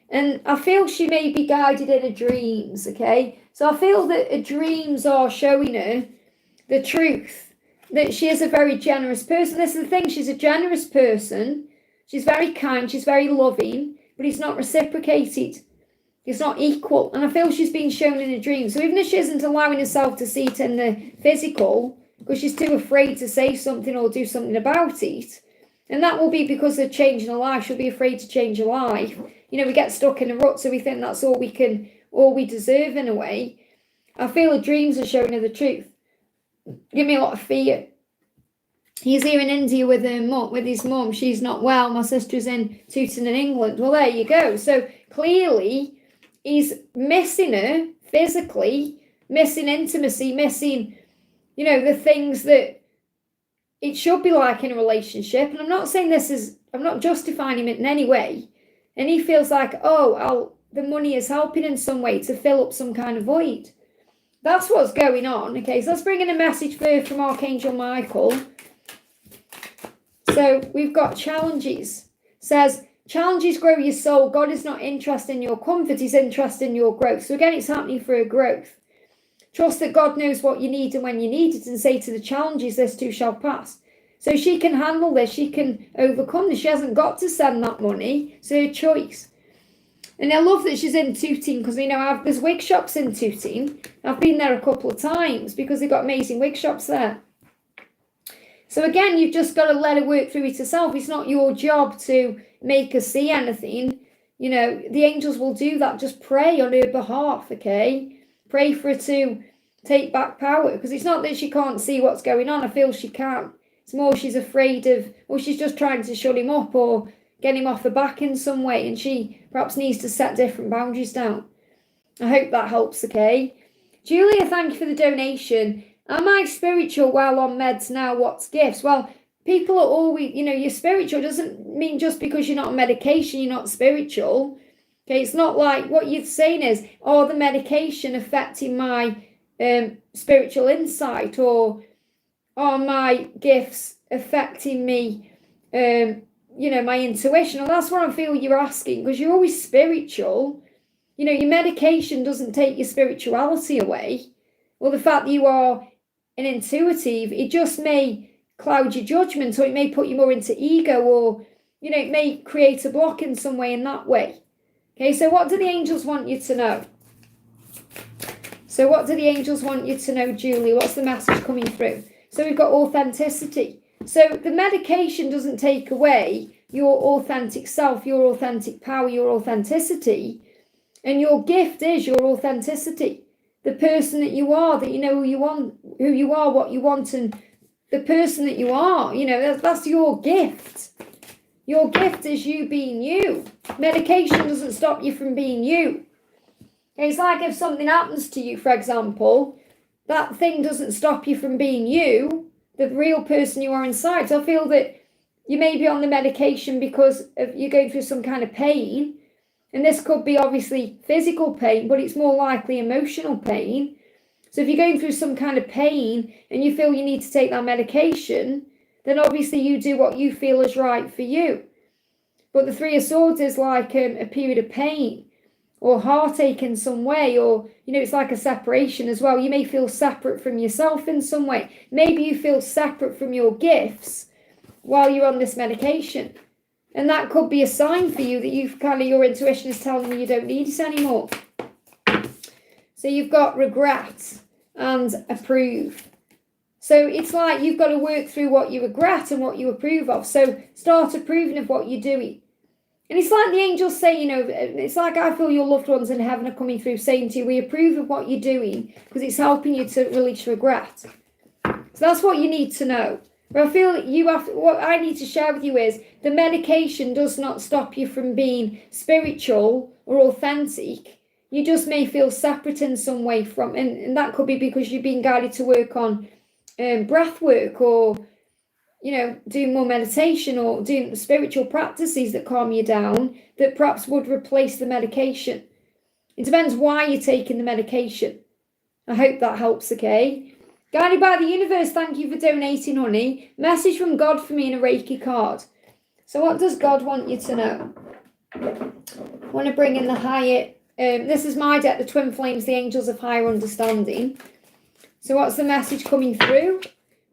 And I feel she may be guided in her dreams, okay? So I feel that her dreams are showing her the truth, that she is a very generous person. This is the thing, she's a generous person. She's very kind, she's very loving, but it's not reciprocated. It's not equal. And I feel she's being shown in a dream. So even if she isn't allowing herself to see it in the physical, because she's too afraid to say something or do something about it, and that will be because of changing her life. She'll be afraid to change her life. We get stuck in a rut, so we think that's all we deserve in a way. I feel her dreams are showing her the truth. Give me a lot of fear. He's here in India with his mum. She's not well. My sister's in Tooting in England. Well, there you go. So clearly he's missing her physically, missing intimacy, missing, the things that it should be like in a relationship. And I'm not saying I'm not justifying him in any way. And he feels like, the money is helping in some way to fill up some kind of void. That's what's going on. Okay, so let's bring in a message from Archangel Michael. So we've got challenges. Says, challenges grow your soul. God is not interested in your comfort. He's interested in your growth. So again, it's happening for a growth. Trust that God knows what you need and when you need it, and say to the challenges, this too shall pass. So she can handle this. She can overcome this. She hasn't got to send that money. It's her choice. And I love that she's in Tooting, because, there's wig shops in Tooting. I've been there a couple of times because they've got amazing wig shops there. So again, you've just got to let her work through it herself. It's not your job to make her see anything. The angels will do that. Just pray on her behalf, okay? Pray for her to take back power, because it's not that she can't see what's going on. I feel she can. It's more she's afraid of, or she's just trying to shut him up or get him off her back in some way, and she perhaps needs to set different boundaries down. I hope that helps, okay? Julia, thank you for the donation. Am I spiritual while on meds now? What's gifts? Well, people are always, you're spiritual doesn't mean just because you're not on medication, you're not spiritual. Okay, it's not like what you're saying is, the medication affecting my spiritual insight, or are my gifts affecting me, my intuition? Well, that's what I feel you're asking, because you're always spiritual. Your medication doesn't take your spirituality away. Well, the fact that you are an intuitive, it just may cloud your judgment, or it may put you more into ego, or, it may create a block in some way in that way. Okay, so what do the angels want you to know? So what do the angels want you to know, Julie? What's the message coming through? So we've got authenticity. So the medication doesn't take away your authentic self, your authentic power, your authenticity. And your gift is your authenticity. The person that you are, that you know who you are, what you want, and the person that you are. That's your gift. Your gift is you being you. Medication doesn't stop you from being you. It's like if something happens to you, for example, that thing doesn't stop you from being you, the real person you are inside. So I feel that you may be on the medication because you're going through some kind of pain. And this could be obviously physical pain, but it's more likely emotional pain. So if you're going through some kind of pain and you feel you need to take that medication, then obviously you do what you feel is right for you. But the Three of Swords is like a period of pain or heartache in some way, or, it's like a separation as well. You may feel separate from yourself in some way. Maybe you feel separate from your gifts while you're on this medication. And that could be a sign for you that your intuition is telling you don't need it anymore. So you've got regret and approve. So it's like you've got to work through what you regret and what you approve of. So start approving of what you're doing. And it's like the angels say, it's like I feel your loved ones in heaven are coming through saying to you, we approve of what you're doing because it's helping you to release regret. So that's what you need to know. But I feel that what I need to share with you is the medication does not stop you from being spiritual or authentic. You just may feel separate in some way from, and that could be because you've been guided to work on breath work, or, doing more meditation, or doing spiritual practices that calm you down, that perhaps would replace the medication. It depends why you're taking the medication. I hope that helps, okay? Guided by the universe, thank you for donating, honey. Message from God for me in a Reiki card. So what does God want you to know? I want to bring in the higher, this is my deck, the Twin Flames, the Angels of Higher Understanding. So what's the message coming through?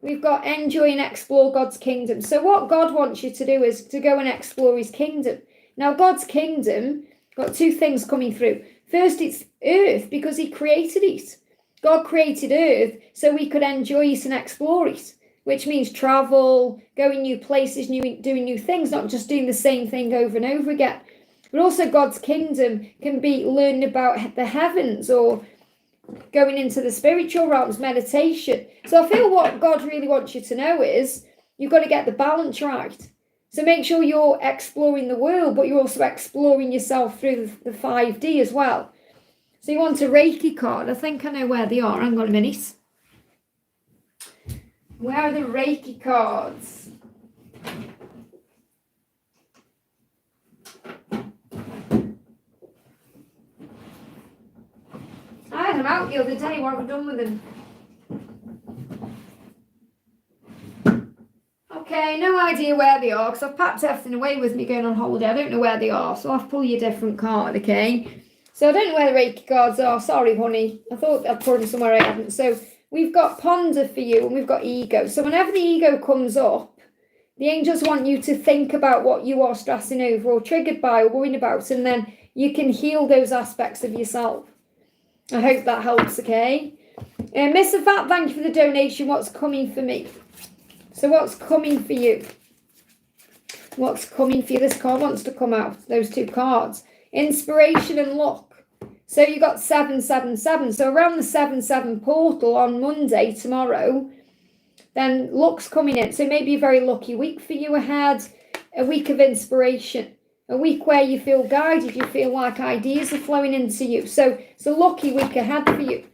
We've got enjoy and explore God's kingdom. So what God wants you to do is to go and explore his kingdom. Now God's kingdom, got two things coming through. First, it's earth, because he created it. God created earth so we could enjoy it and explore it, which means travel, going new places, doing new things, not just doing the same thing over and over again. But also God's kingdom can be learning about the heavens, or going into the spiritual realms, meditation. So I feel what God really wants you to know is you've got to get the balance right. So make sure you're exploring the world, but you're also exploring yourself through the 5D as well. So you want a Reiki card. I think I know where they are. Hang on a minute. Where are the Reiki cards? I had them out the other day. What have I done with them? Okay, no idea where they are, because I've packed everything away with me going on holiday. I don't know where they are, so I'll have to pull you a different card, okay? So I don't know where the Reiki cards are. Sorry, honey. I thought I'd put them somewhere I haven't. So we've got ponder for you, and we've got ego. So whenever the ego comes up, the angels want you to think about what you are stressing over or triggered by or worrying about, and then you can heal those aspects of yourself. I hope that helps, okay? Mr. Fat, thank you for the donation. What's coming for me? So what's coming for you? What's coming for you? This card wants to come out. Those two cards. Inspiration and luck. So you got 777. So around the 7-7 portal on Monday, tomorrow, then luck's coming in. So maybe a very lucky week for you ahead. A week of inspiration. A week where you feel guided. You feel like ideas are flowing into you. So it's a lucky week ahead for you.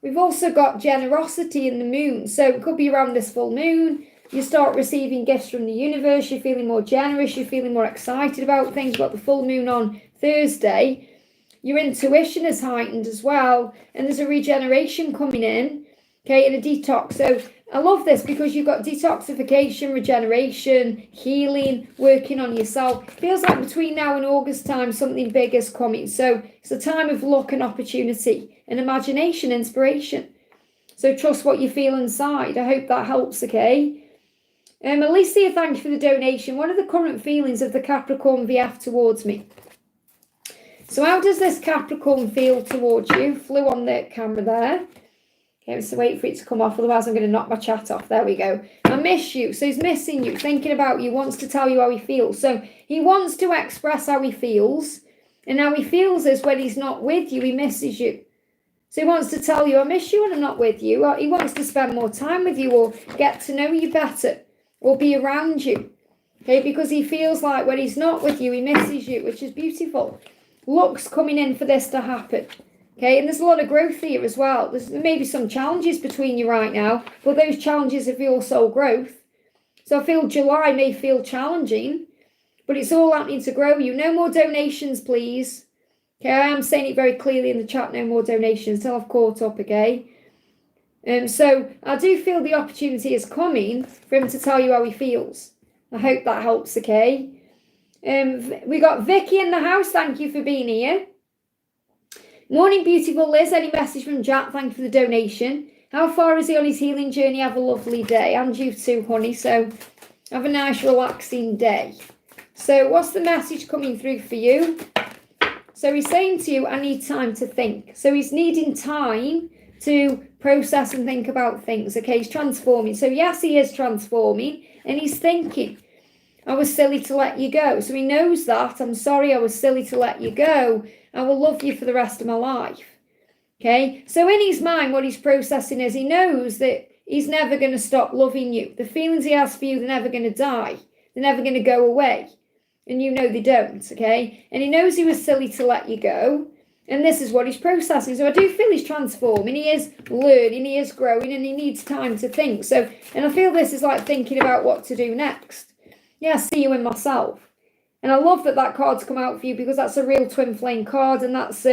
We've also got generosity in the moon. So it could be around this full moon. You start receiving gifts from the universe. You're feeling more generous. You're feeling more excited about things. You've got the full moon on Thursday. Your intuition is heightened as well. And there's a regeneration coming in. Okay, and a detox. So I love this because you've got detoxification, regeneration, healing, working on yourself. Feels like between now and August time, something big is coming. So it's a time of luck and opportunity and imagination, inspiration. So trust what you feel inside. I hope that helps, okay? Alicia, thank you for the donation. What are the current feelings of the Capricorn VF towards me? So how does this Capricorn feel towards you? Flew on the camera there. Okay, so wait for it to come off, otherwise I'm going to knock my chat off. There we go. I miss you. So he's missing you, thinking about you, wants to tell you how he feels. So he wants to express how he feels. And how he feels is when he's not with you, he misses you. So he wants to tell you, I miss you when I'm not with you. Or he wants to spend more time with you or get to know you better or be around you. Okay, because he feels like when he's not with you, he misses you, which is beautiful. Luck's coming in for this to happen. Okay, and there's a lot of growth here as well. There's maybe some challenges between you right now, but those challenges are for your soul growth. So I feel July may feel challenging, but it's all happening to grow you. No more donations, please. Okay, I am saying it very clearly in the chat, no more donations till I've caught up, okay? So I do feel the opportunity is coming for him to tell you how he feels. I hope that helps, okay? We got Vicky in the house. Thank you for being here. Morning, beautiful Liz. Any message from Jack? Thank you for the donation. How far is he on his healing journey? Have a lovely day. And you too, honey. So have a nice, relaxing day. So what's the message coming through for you? So he's saying to you, I need time to think. So he's needing time to process and think about things. Okay, he's transforming. So yes, he is transforming. And he's thinking, I was silly to let you go. So he knows that. I'm sorry, I was silly to let you go. I will love you for the rest of my life. Okay, so in his mind, what he's processing is he knows that he's never going to stop loving you. The feelings he has for you, they're never going to die. They're never going to go away. And you know they don't, okay? And he knows he was silly to let you go. And this is what he's processing. So I do feel he's transforming. He is learning, he is growing, and he needs time to think. So, and I feel this is like thinking about what to do next. Yeah, I see you in myself. And I love that that card's come out for you because that's a real twin flame card. And that's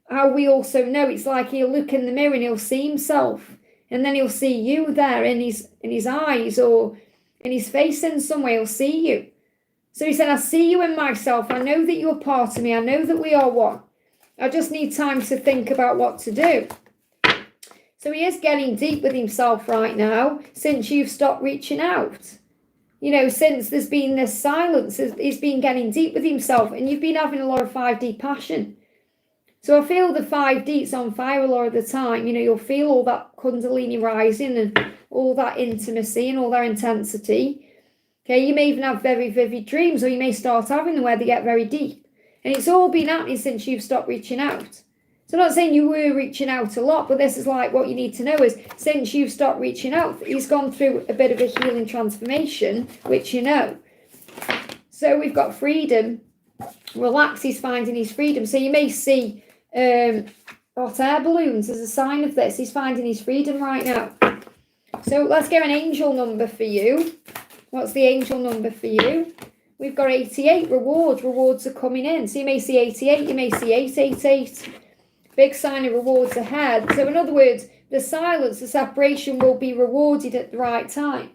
how we also know. It's like he'll look in the mirror and he'll see himself. And then he'll see you there in his eyes or in his face in some way. He'll see you. So he said, I see you in myself. I know that you're part of me. I know that we are one. I just need time to think about what to do. So he is getting deep with himself right now since you've stopped reaching out. You know, since there's been this silence, he's been getting deep with himself and you've been having a lot of 5D passion. So I feel the 5D's on fire a lot of the time. You know, you'll feel all that Kundalini rising and all that intimacy and all that intensity. Okay, you may even have very vivid dreams or you may start having them where they get very deep. And it's all been happening since you've stopped reaching out. So I'm not saying you were reaching out a lot, but this is like what you need to know is since you've stopped reaching out, he's gone through a bit of a healing transformation, which you know. So we've got freedom. Relax, he's finding his freedom. So you may see hot air balloons as a sign of this. He's finding his freedom right now. So let's get an angel number for you. What's the angel number for you? We've got 88 rewards. Rewards are coming in. So you may see 88, you may see 888. Big sign of rewards ahead. So in other words, the silence, the separation will be rewarded at the right time.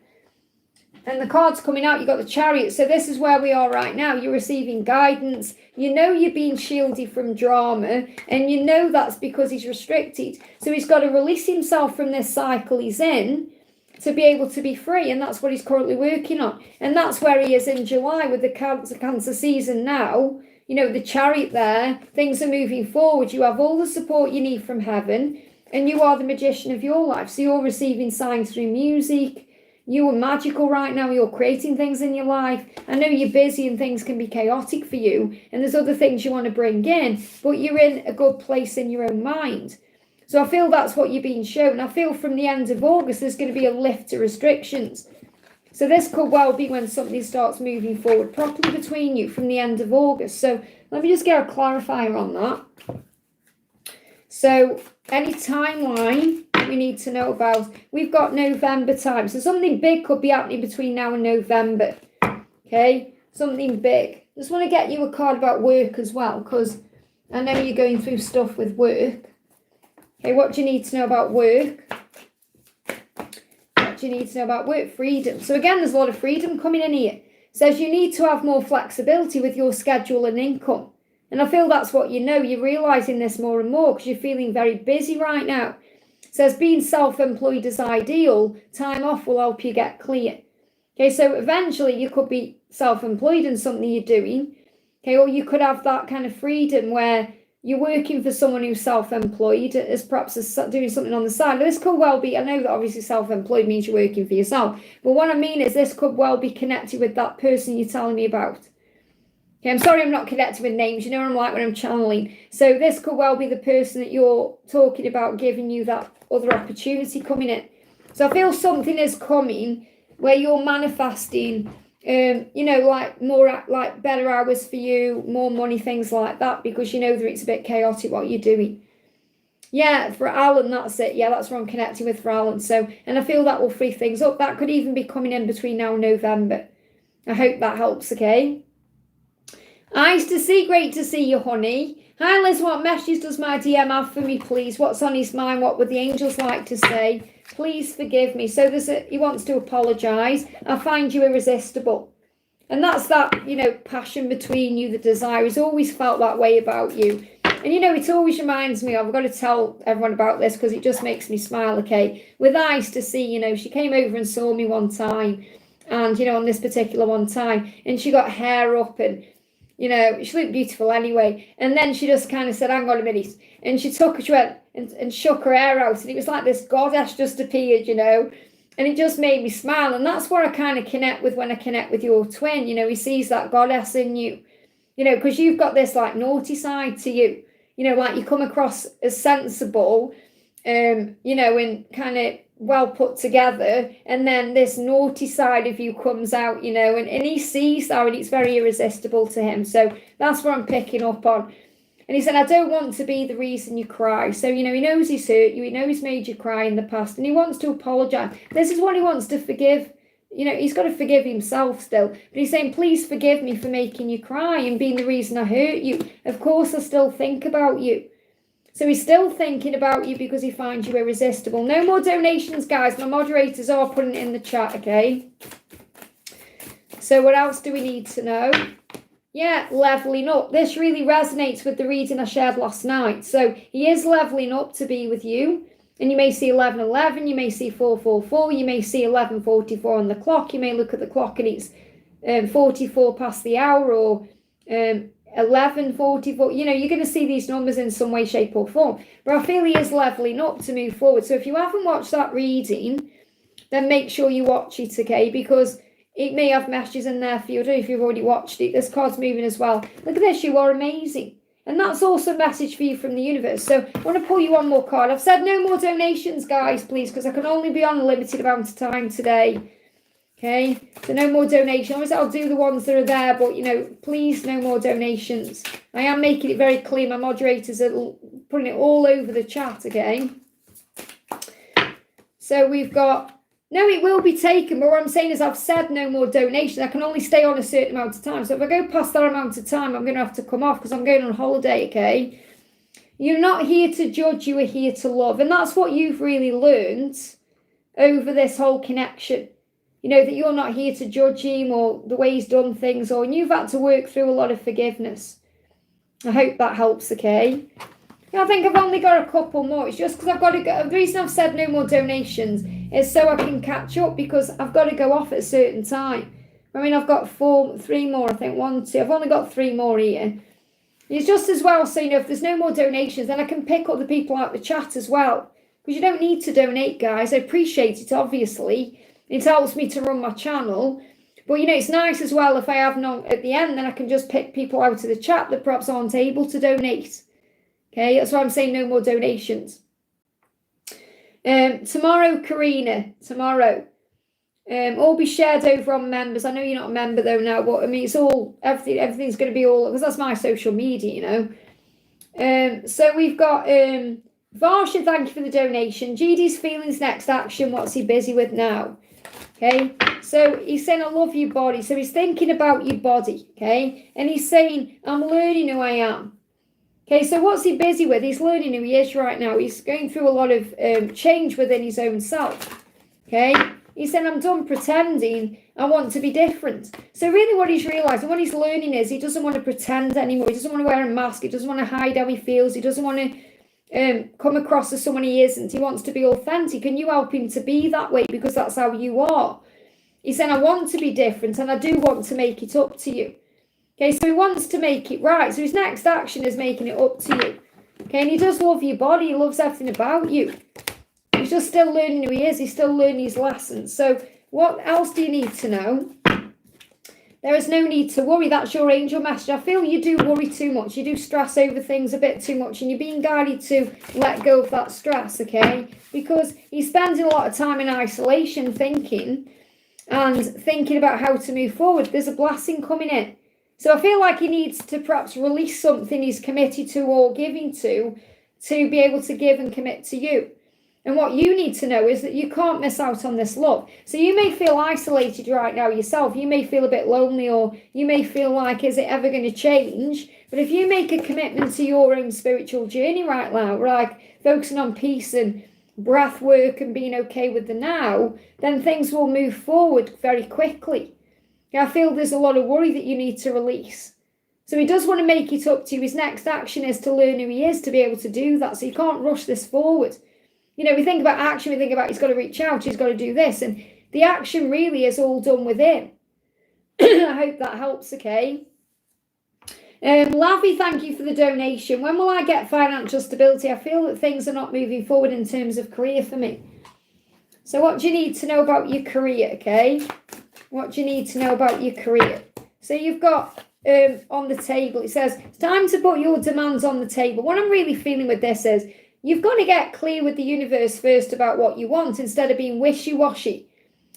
And the cards coming out, you've got the Chariot. So this is where we are right now. You're receiving guidance. You know you're being shielded from drama. And you know that's because he's restricted. So he's got to release himself from this cycle he's in to be able to be free. And that's what he's currently working on. And that's where he is in July with the cancer season now. You know, the Chariot there, things are moving forward. You have all the support you need from heaven. And you are the magician of your life. So you're receiving signs through music. You are magical right now. You're creating things in your life. I know you're busy and things can be chaotic for you. And there's other things you want to bring in. But you're in a good place in your own mind. So I feel that's what you're being shown. I feel from the end of August, there's going to be a lift to restrictions. So this could well be when something starts moving forward properly between you from the end of August. So let me just get a clarifier on that. So any timeline we need to know about, we've got November time. So something big could be happening between now and November. Okay, something big. Just want to get you a card about work as well, because I know you're going through stuff with work. Okay, what do you need to know about work? What do you need to know about work? Freedom. So again, there's a lot of freedom coming in here. It says you need to have more flexibility with your schedule and income. And I feel that's what you know. You're realising this more and more because you're feeling very busy right now. It says being self-employed is ideal. Time off will help you get clear. Okay, so eventually you could be self-employed in something you're doing. Okay, or you could have that kind of freedom where you're working for someone who's self-employed, as perhaps doing something on the side. This could well be, I know that obviously self-employed means you're working for yourself, but what I mean is this could well be connected with that person you're telling me about. Okay, I'm sorry I'm not connected with names. You know what I'm like when I'm channeling. So this could well be the person that you're talking about giving you that other opportunity coming in. So I feel something is coming where you're manifesting, like more, like better hours for you, more money, things like that, because you know that it's a bit chaotic what you're doing. Yeah, for Alan, that's it. Yeah, that's what I'm connecting with for Alan. So, and I feel that will free things up. That could even be coming in between now and November. I hope that helps, okay? Nice to see, great to see you, honey. Hi, Liz, what messages does my DM have for me, please? What's on his mind? What would the angels like to say? Please forgive me. So he wants to apologise. I find you irresistible. And that's that, passion between you, the desire. He's always felt that way about you. And, it always reminds me of, I've got to tell everyone about this because it just makes me smile, okay? With eyes to see, she came over and saw me one time. And, on this particular one time. And she got hair up and, she looked beautiful anyway. And then she just kind of said, hang on a minute. And she went and shook her hair out. And it was like this goddess just appeared, And it just made me smile. And that's what I kind of connect with when I connect with your twin. He sees that goddess in you. Because you've got this like naughty side to you. Like you come across as sensible, and kind of well put together. And then this naughty side of you comes out, and he sees that, and it's very irresistible to him. So that's what I'm picking up on. And he said, I don't want to be the reason you cry. So, he knows he's hurt you. He knows he's made you cry in the past. And he wants to apologise. This is what he wants to forgive. He's got to forgive himself still. But he's saying, please forgive me for making you cry and being the reason I hurt you. Of course, I still think about you. So he's still thinking about you because he finds you irresistible. No more donations, guys. My moderators are putting it in the chat, okay? So what else do we need to know? Yeah, leveling up. This really resonates with the reading I shared last night. So he is leveling up to be with you. And you may see 11:11, you may see 4:44, you may see 11:44 on the clock. You may look at the clock and it's 44 past the hour, or 11:44. You're going to see these numbers in some way, shape or form. But I feel he is leveling up to move forward. So if you haven't watched that reading, then make sure you watch it, okay? Because it may have messages in there for you. I don't know if you've already watched it. This card's moving as well. Look at this. You are amazing. And that's also a message for you from the universe. So I want to pull you one more card. I've said no more donations, guys, please, because I can only be on a limited amount of time today. Okay? So no more donations. Obviously, I'll do the ones that are there, but, please, no more donations. I am making it very clear. My moderators are putting it all over the chat, okay? So we've got... No, it will be taken, but what I'm saying is I've said no more donations. I can only stay on a certain amount of time. So if I go past that amount of time, I'm going to have to come off because I'm going on holiday, okay? You're not here to judge, you are here to love. And that's what you've really learned over this whole connection. That you're not here to judge him or the way he's done things, and you've had to work through a lot of forgiveness. I hope that helps, okay? I think I've only got a couple more. It's just because I've got to go. The reason I've said no more donations is so I can catch up, because I've got to go off at a certain time. I've got three more, I think. 1, 2. I've only got 3 more here. It's just as well, so, if there's no more donations, then I can pick up the people out the chat as well. Because you don't need to donate, guys. I appreciate it, obviously. It helps me to run my channel. But, it's nice as well if I have none at the end, then I can just pick people out of the chat that perhaps aren't able to donate. Okay, that's why I'm saying no more donations. Tomorrow, Karina, tomorrow. All be shared over on members. I know you're not a member though now, but it's all, everything's going to be all, because that's my social media, So we've got Varsha, thank you for the donation. GD's feelings, next action, what's he busy with now? Okay, so he's saying, I love your body. So he's thinking about your body, okay? And he's saying, I'm learning who I am. Okay, so what's he busy with? He's learning who he is right now. He's going through a lot of change within his own self. Okay, he said, I'm done pretending. I want to be different. So really what he's realising, what he's learning is he doesn't want to pretend anymore. He doesn't want to wear a mask. He doesn't want to hide how he feels. He doesn't want to come across as someone he isn't. He wants to be authentic. And you help him to be that way because that's how you are. He said, I want to be different and I do want to make it up to you. Okay, so he wants to make it right. So his next action is making it up to you. Okay, and he does love your body. He loves everything about you. He's just still learning who he is. He's still learning his lessons. So what else do you need to know? There is no need to worry. That's your angel message. I feel you do worry too much. You do stress over things a bit too much, and you're being guided to let go of that stress, okay? Because he's spending a lot of time in isolation thinking about how to move forward. There's a blessing coming in. So I feel like he needs to perhaps release something he's committed to or giving to be able to give and commit to you. And what you need to know is that you can't miss out on this love. So you may feel isolated right now yourself. You may feel a bit lonely, or you may feel like, is it ever going to change? But if you make a commitment to your own spiritual journey right now, like focusing on peace and breath work and being okay with the now, then things will move forward very quickly. I feel there's a lot of worry that you need to release. So he does want to make it up to you. His next action is to learn who he is, to be able to do that. So you can't rush this forward. You know, we think about action, we think about he's got to reach out, he's got to do this. And the action really is all done within. I hope that helps, okay? Lavi, thank you for the donation. When will I get financial stability? I feel that things are not moving forward in terms of career for me. So what do you need to know about your career, okay? What do you need to know about your career? So you've got on the table, it says, it's time to put your demands on the table. What I'm really feeling with this is, you've got to get clear with the universe first about what you want instead of being wishy-washy.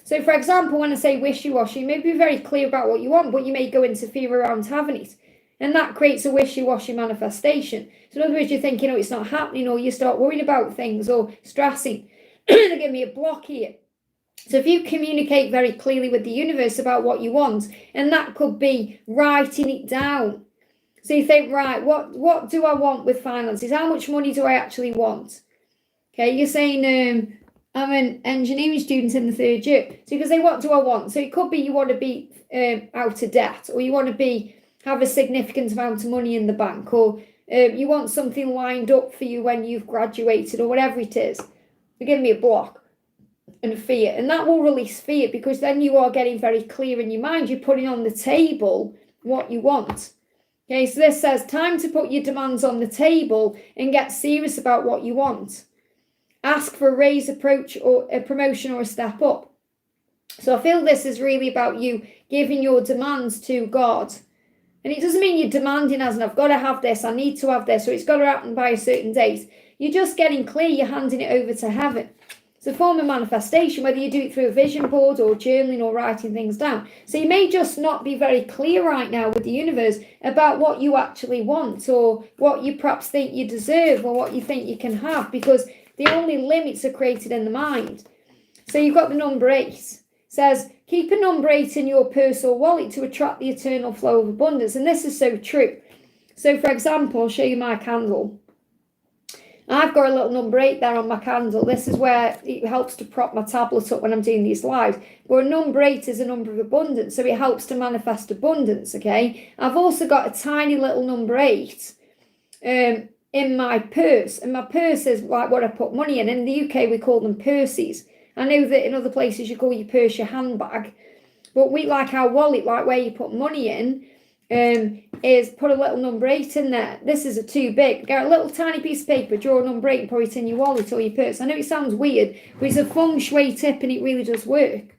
So, for example, when I say wishy-washy, you may be very clear about what you want, but you may go into fear around having it. And that creates a wishy-washy manifestation. So, in other words, you're thinking, oh, it's not happening, or you start worrying about things or stressing. They're giving me a block here. So if you communicate very clearly with the universe about what you want, and that could be writing it down. So you think, right, what do I want with finances? How much money do I actually want? Okay, you're saying, I'm an engineering student in the 3rd year. So you can say, what do I want? So it could be you want to be out of debt, or you want to have a significant amount of money in the bank, or you want something lined up for you when you've graduated, or whatever it is. You're giving me a block. And fear, and that will release fear, because then you are getting very clear in your mind. You're putting on the table what you want. Okay, so this says time to put your demands on the table and get serious about what you want. Ask for a raise, approach, or a promotion, or a step up. So I feel this is really about you giving your demands to God. And it doesn't mean you're demanding as in, I've got to have this, I need to have this, or it's got to happen by a certain date. You're just getting clear, you're handing it over to heaven. It's a form of manifestation, whether you do it through a vision board or journaling or writing things down. So you may just not be very clear right now with the universe about what you actually want, or what you perhaps think you deserve, or what you think you can have, because the only limits are created in the mind. So you've got the number 8. It says, keep a number 8 in your purse or wallet to attract the eternal flow of abundance. And this is so true. So for example, I'll show you my candle. I've got a little number 8 there on my candle. This is where it helps to prop my tablet up when I'm doing these lives. But a number 8 is a number of abundance, so it helps to manifest abundance, okay? I've also got a tiny little number 8 in my purse. And my purse is like what I put money in. In the UK, we call them purses. I know that in other places you call your purse your handbag. But we like our wallet, like where you put money in, is put a little number 8 in there. This is too big. Get a little tiny piece of paper, draw a number 8 and put it in your wallet or your purse. I know it sounds weird, but it's a feng shui tip and it really does work.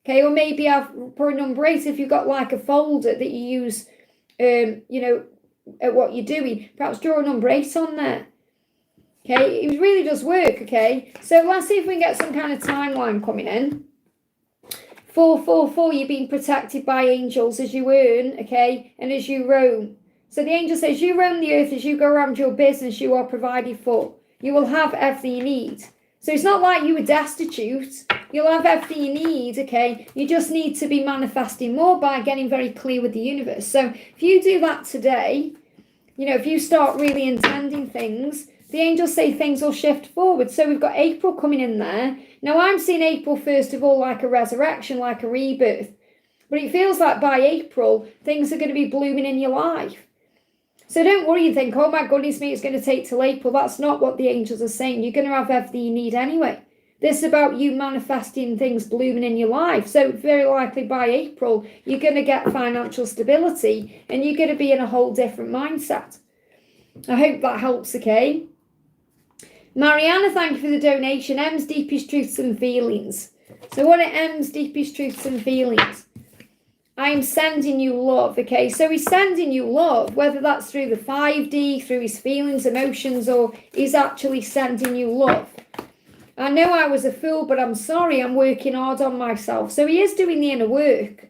Okay, or maybe I've put a number 8 if you've got like a folder that you use, at what you're doing. Perhaps draw a number 8 on there. Okay, it really does work, okay? So let's see if we can get some kind of timeline coming in. 444, you're being protected by angels as you earn, okay, and as you roam. So the angel says, you roam the earth as you go around your business, you are provided for. You will have everything you need. So it's not like you were destitute. You'll have everything you need, okay? You just need to be manifesting more by getting very clear with the universe. So if you do that today, if you start really intending things, the angels say things will shift forward. So we've got April coming in there. Now, I'm seeing April, first of all, like a resurrection, like a rebirth. But it feels like by April, things are going to be blooming in your life. So don't worry and think, oh my goodness me, it's going to take till April. That's not what the angels are saying. You're going to have everything you need anyway. This is about you manifesting things blooming in your life. So very likely by April, you're going to get financial stability and you're going to be in a whole different mindset. I hope that helps, okay? Mariana, thank you for the donation. M's deepest truths and feelings. So what are M's deepest truths and feelings? I am sending you love, okay? So he's sending you love, whether that's through the 5D, through his feelings, emotions, or he's actually sending you love. I know I was a fool, but I'm sorry, I'm working hard on myself. So he is doing the inner work,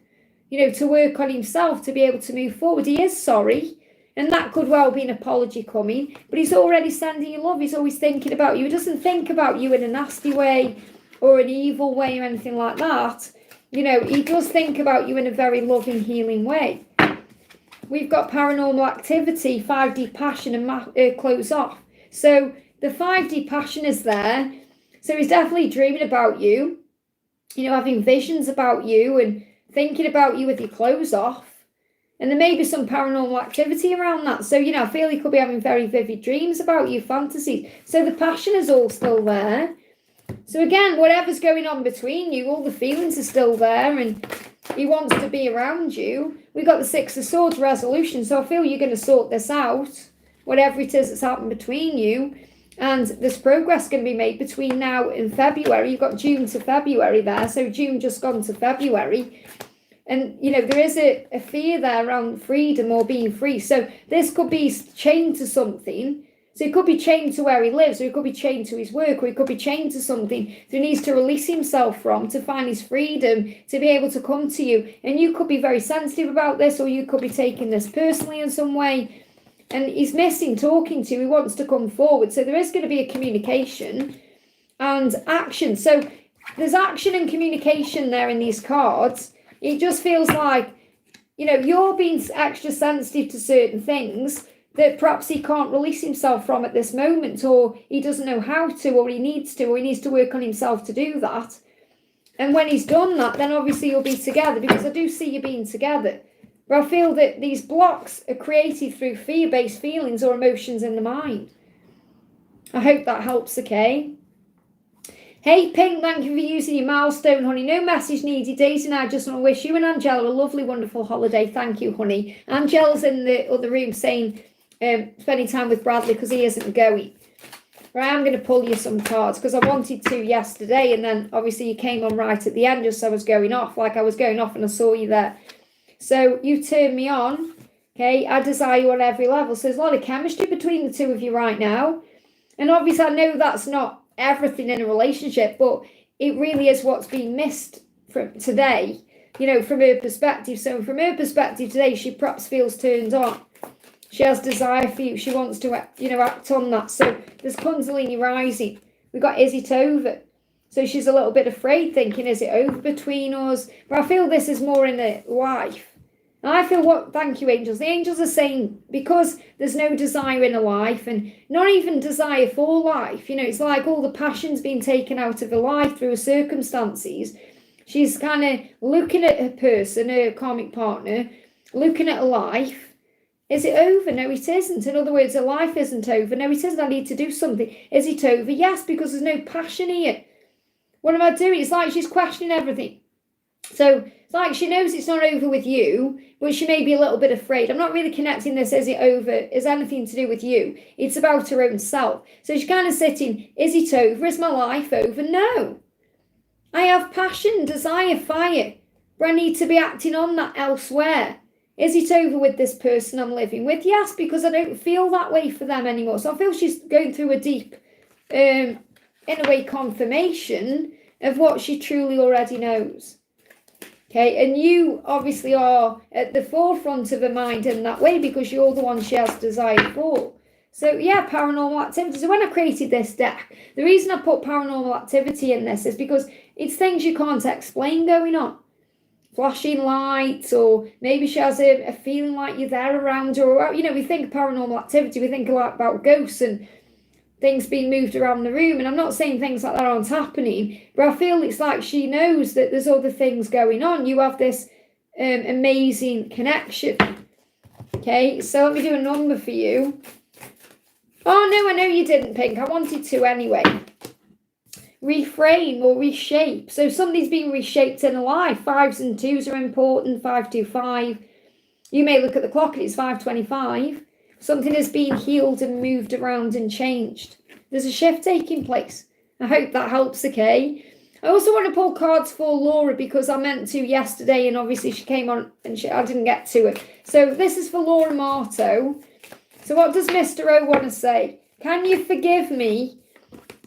to work on himself, to be able to move forward. He is sorry, and that could well be an apology coming, but he's already sending you love. He's always thinking about you. He doesn't think about you in a nasty way or an evil way or anything like that. He does think about you in a very loving, healing way. We've got paranormal activity, 5D passion, and close off. So the 5D passion is there. So he's definitely dreaming about you, having visions about you and thinking about you with your clothes off. And there may be some paranormal activity around that. So, I feel he could be having very vivid dreams about you, fantasies. So the passion is all still there. So again, whatever's going on between you, all the feelings are still there and he wants to be around you. We've got the Six of Swords resolution. So I feel you're going to sort this out, whatever it is that's happened between you. And there's progress going to be made between now and February. You've got June to February there. So June just gone to February. And, there is a fear there around freedom or being free. So this could be chained to something. So it could be chained to where he lives, or it could be chained to his work, or it could be chained to something that he needs to release himself from to find his freedom, to be able to come to you. And you could be very sensitive about this, or you could be taking this personally in some way. And he's missing talking to you. He wants to come forward. So there is going to be a communication and action. So there's action and communication there in these cards. It just feels like, you're being extra sensitive to certain things that perhaps he can't release himself from at this moment, or he doesn't know how to, or he needs to work on himself to do that. And when he's done that, then obviously you'll be together, because I do see you being together. But I feel that these blocks are created through fear-based feelings or emotions in the mind. I hope that helps, okay? Hey, Pink, thank you for using your milestone, honey. No message needed. Daisy and I just want to wish you and Angela a lovely, wonderful holiday. Thank you, honey. Angela's in the other room saying, spending time with Bradley because he isn't going. Right, I'm going to pull you some cards because I wanted to yesterday, and then obviously you came on right at the end just so I was going off, like I was going off and I saw you there. So you turned me on, okay? I desire you on every level. So there's a lot of chemistry between the two of you right now. And obviously I know that's not everything in a relationship, but it really is what's being missed from today, from her perspective. So from her perspective today, she perhaps feels turned on. She has desire for you. She wants to, act on that. So there's Kundalini rising. We've got, is it over? So she's a little bit afraid, thinking, is it over between us? But I feel this is more in a life. And I feel thank you, angels. The angels are saying, because there's no desire in a life, and not even desire for life, it's like all the passion's been taken out of her life through her circumstances. She's kind of looking at her person, her karmic partner, looking at her life. Is it over? No, it isn't. In other words, her life isn't over. No, it isn't. I need to do something. Is it over? Yes, because there's no passion here. What am I doing? It's like she's questioning everything. So it's like she knows it's not over with you, but she may be a little bit afraid. I'm not really connecting this, is it over, is anything to do with you. It's about her own self. So she's kind of sitting, is it over? Is my life over? No. I have passion, desire, fire, but I need to be acting on that elsewhere. Is it over with this person I'm living with? Yes, because I don't feel that way for them anymore. So I feel she's going through a deep, in a way, confirmation of what she truly already knows. Okay, and you obviously are at the forefront of her mind in that way because you're the one she has desire for. So yeah, paranormal activity. So when I created this deck, the reason I put paranormal activity in this is because it's things you can't explain going on. Flashing lights, or maybe she has a feeling like you're there around her. Or, we think paranormal activity, we think a lot about ghosts and things being moved around the room. And I'm not saying things like that aren't happening, but I feel it's like she knows that there's other things going on. You have this amazing connection. Okay, so let me do a number for you. Oh, no, I know you didn't, Pink. I wanted to anyway. reframe or reshape. So something's been reshaped in a life. 5s and 2s are important. 525. You may look at the clock and it's 5:25. Something has been healed and moved around and changed. There's a shift taking place. I hope that helps, okay? I also want to pull cards for Laura because I meant to yesterday and obviously she came on and I didn't get to it. So this is for Laura Marto. So what does Mr. O want to say? Can you forgive me?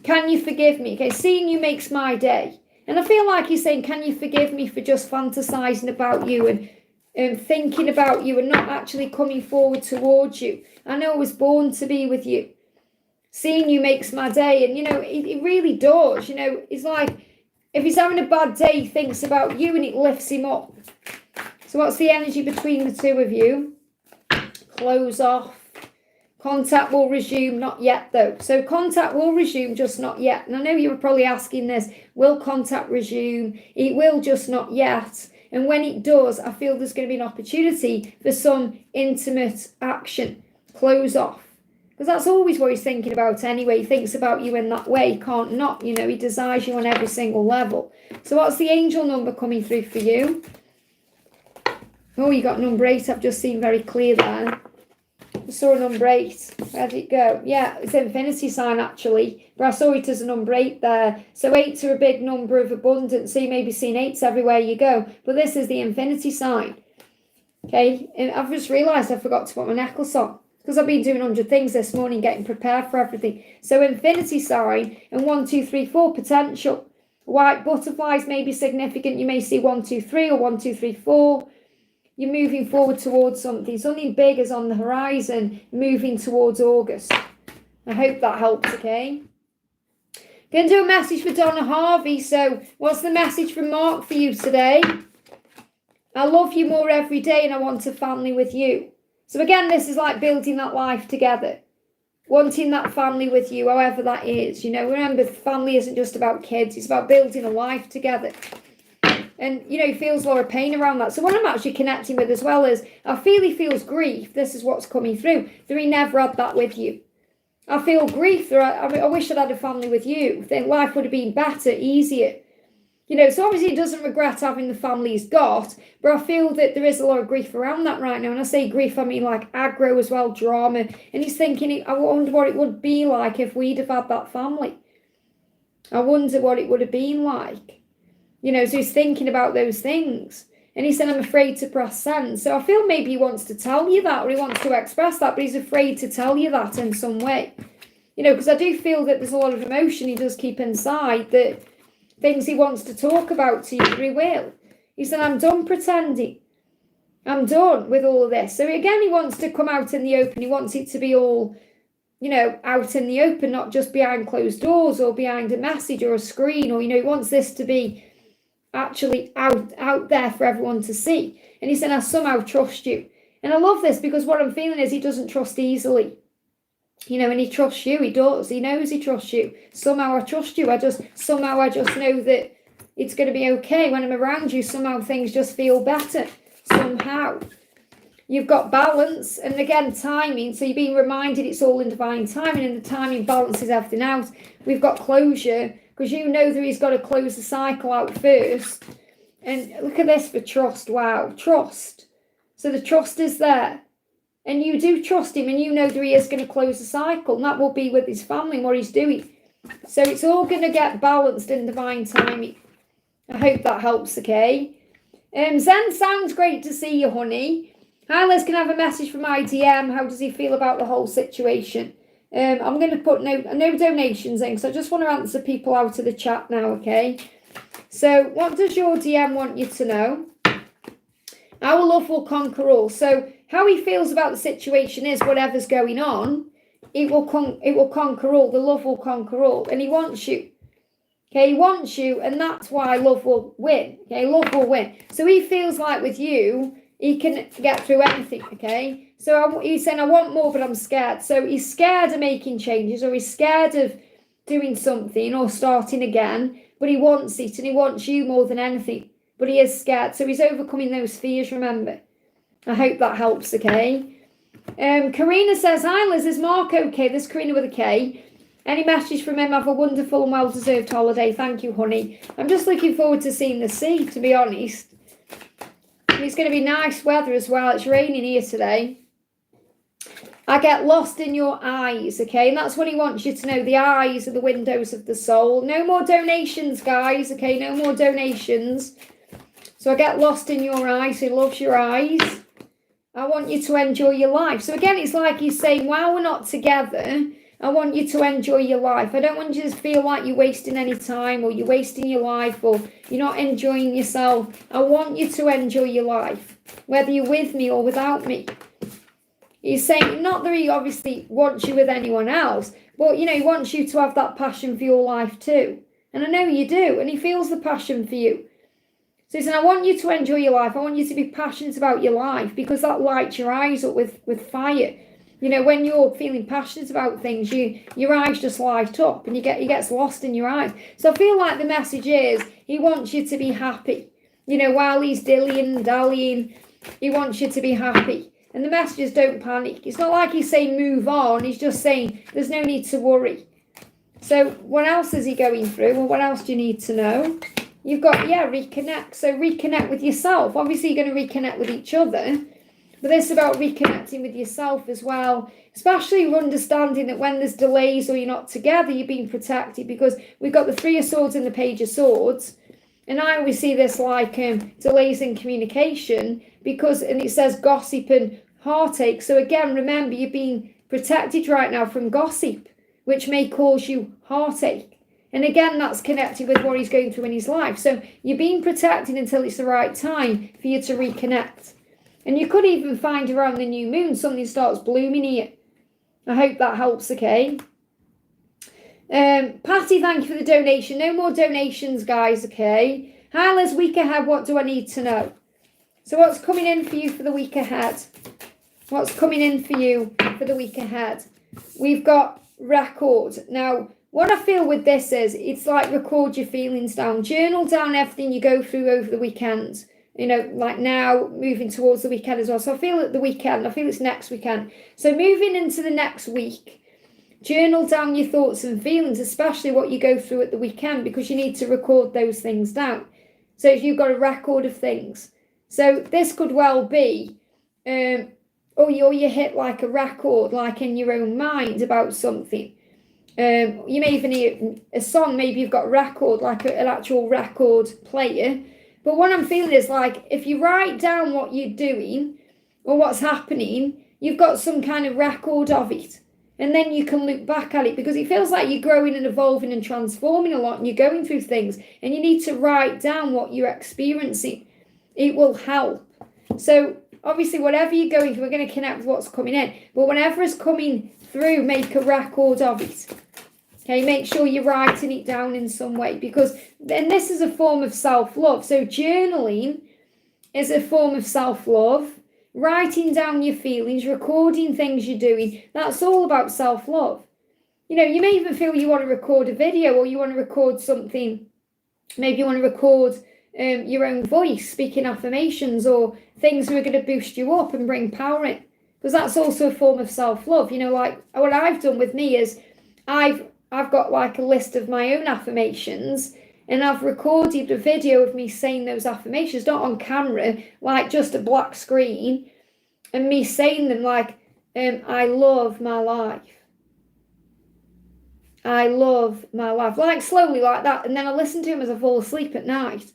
Can you forgive me? Okay, seeing you makes my day. And I feel like he's saying, can you forgive me for just fantasizing about you and thinking about you and not actually coming forward towards you? I know I was born to be with you. Seeing you makes my day. And, you know, it really does. You know, it's like if he's having a bad day, he thinks about you and it lifts him up. So what's the energy between the two of you? Close off. Contact will resume, not yet though. So contact will resume, just not yet. And I know you were probably asking this, will contact resume? It will, just not yet. And when it does, I feel there's going to be an opportunity for some intimate action. Close off. Because that's always what he's thinking about anyway. He thinks about you in that way. He can't not, you know, he desires you on every single level. So what's the angel number coming through for you? Oh, you got number 8. I've just seen very clear there. I saw a number 8. Where did it go? Yeah, it's infinity sign actually. But I saw it as a number 8 there. So 8s are a big number of abundance. So you may be seeing 8s everywhere you go. But this is the infinity sign. Okay, and I've just realised I forgot to put my necklace on. Because I've been doing 100 things this morning, getting prepared for everything. So infinity sign and 1, 2, 3, 4 potential. White butterflies may be significant. You may see 1, 2, 3 or 1, 2, 3, 4. You're moving forward towards something. Something big is on the horizon, moving towards August. I hope that helps, okay? Going to do a message for Donna Harvey. So what's the message from Mark for you today? I love you more every day and I want a family with you. So again, this is like building that life together. Wanting that family with you, however that is. You know, remember, family isn't just about kids. It's about building a life together. And, you know, he feels a lot of pain around that. So what I'm actually connecting with as well is, I feel he feels grief. This is what's coming through. That he never had that with you. I feel grief. I wish I'd had a family with you. Then life would have been better, easier. You know, so obviously he doesn't regret having the family he's got, but I feel that there is a lot of grief around that right now. And I say grief, I mean like aggro as well, drama. And he's thinking, I wonder what it would be like if we'd have had that family. I wonder what it would have been like. You know, so he's thinking about those things. And he said, I'm afraid to press send. So I feel maybe he wants to tell you that, or he wants to express that, but he's afraid to tell you that in some way. You know, because I do feel that there's a lot of emotion he does keep inside, that things he wants to talk about to you, but he will. He said, I'm done pretending. I'm done with all of this. So again, he wants to come out in the open. He wants it to be all, you know, out in the open, not just behind closed doors or behind a message or a screen, or, you know, he wants this to be actually out there for everyone to see. And he said, I somehow trust you. And I love this because what I'm feeling is he doesn't trust easily. You know, and he trusts you, he does. He knows he trusts you. Somehow I trust you. I just know that it's going to be okay. When I'm around you, somehow things just feel better. Somehow. You've got balance and again, timing. So you're being reminded it's all in divine timing, and the timing balances everything out. We've got closure because you know that he's got to close the cycle out first. And look at this for trust. Wow. Trust. So the trust is there. And you do trust him, and you know that he is going to close the cycle. And that will be with his family and what he's doing. So it's all going to get balanced in divine timing. I hope that helps, okay? Zen, sounds great to see you, honey. Hi, Liz, can I have a message from IDM? How does he feel about the whole situation? I'm going to put no donations in, because I just want to answer people out of the chat now, okay? So what does your DM want you to know? Our love will conquer all. So how he feels about the situation is whatever's going on, it will conquer all. The love will conquer all. And he wants you. Okay, he wants you, and that's why love will win. Okay, love will win. So he feels like with you, he can get through anything, okay? So he's saying, I want more, but I'm scared. So he's scared of making changes, or he's scared of doing something or starting again, but he wants it, and he wants you more than anything. But he is scared. So he's overcoming those fears, remember. I hope that helps, okay? Karina says, hi Liz, is Mark okay? This is Karina with a K. Any message from him? Have a wonderful and well-deserved holiday. Thank you, honey. I'm just looking forward to seeing the sea, to be honest. And it's going to be nice weather as well. It's raining here today. I get lost in your eyes, okay? And that's what he wants you to know. The eyes are the windows of the soul. No more donations, guys, okay? No more donations. So I get lost in your eyes. He loves your eyes. I want you to enjoy your life. So again, it's like he's saying, while we're not together, I want you to enjoy your life. I don't want you to feel like you're wasting any time or you're wasting your life or you're not enjoying yourself. I want you to enjoy your life, whether you're with me or without me. He's saying, not that he obviously wants you with anyone else, but, he wants you to have that passion for your life too. And I know you do, and he feels the passion for you. So he said, I want you to enjoy your life. I want you to be passionate about your life because that lights your eyes up with fire. When you're feeling passionate about things, your eyes just light up and he gets lost in your eyes. So I feel like the message is he wants you to be happy. While he's dillying, dallying, he wants you to be happy. And the message is don't panic. It's not like he's saying move on. He's just saying there's no need to worry. So what else is he going through? Well, what else do you need to know? You've got, reconnect. So reconnect with yourself. Obviously, you're going to reconnect with each other. But this is about reconnecting with yourself as well. Especially understanding that when there's delays or you're not together, you're being protected. Because we've got the Three of Swords and the Page of Swords. And I always see this like delays in communication. And it says gossip and heartache. So again, remember, you're being protected right now from gossip, which may cause you heartache. And again, that's connected with what he's going through in his life. So you're being protected until it's the right time for you to reconnect. And you could even find around the new moon, something starts blooming here. I hope that helps, okay? Patty, thank you for the donation. No more donations, guys, okay? Hi, Liz, week ahead, what do I need to know? So what's coming in for you for the week ahead? What's coming in for you for the week ahead? We've got record. Now, what I feel with this is, it's like record your feelings down. Journal down everything you go through over the weekend. Like now, moving towards the weekend as well. So I feel at the weekend, I feel it's next weekend. So moving into the next week, journal down your thoughts and feelings, especially what you go through at the weekend, because you need to record those things down. So if you've got a record of things. So this could well be, or you hit like a record, like in your own mind about something. You may even hear a song, maybe you've got a record, like an actual record player. But what I'm feeling is like, if you write down what you're doing or what's happening, you've got some kind of record of it. And then you can look back at it because it feels like you're growing and evolving and transforming a lot and you're going through things and you need to write down what you're experiencing. It will help. So obviously, whatever you're going through, we're going to connect with what's coming in. But whatever is coming through, make a record of it. Okay, make sure you're writing it down in some way because then this is a form of self-love. So journaling is a form of self-love. Writing down your feelings, recording things you're doing, that's all about self-love. You may even feel you want to record a video or you want to record something. Maybe you want to record your own voice, speaking affirmations or things that are going to boost you up and bring power in. Because that's also a form of self-love. Like what I've done with me is I've got like a list of my own affirmations and I've recorded a video of me saying those affirmations, not on camera, like just a black screen, and me saying them like, I love my life. I love my life. Like slowly like that. And then I listen to them as I fall asleep at night.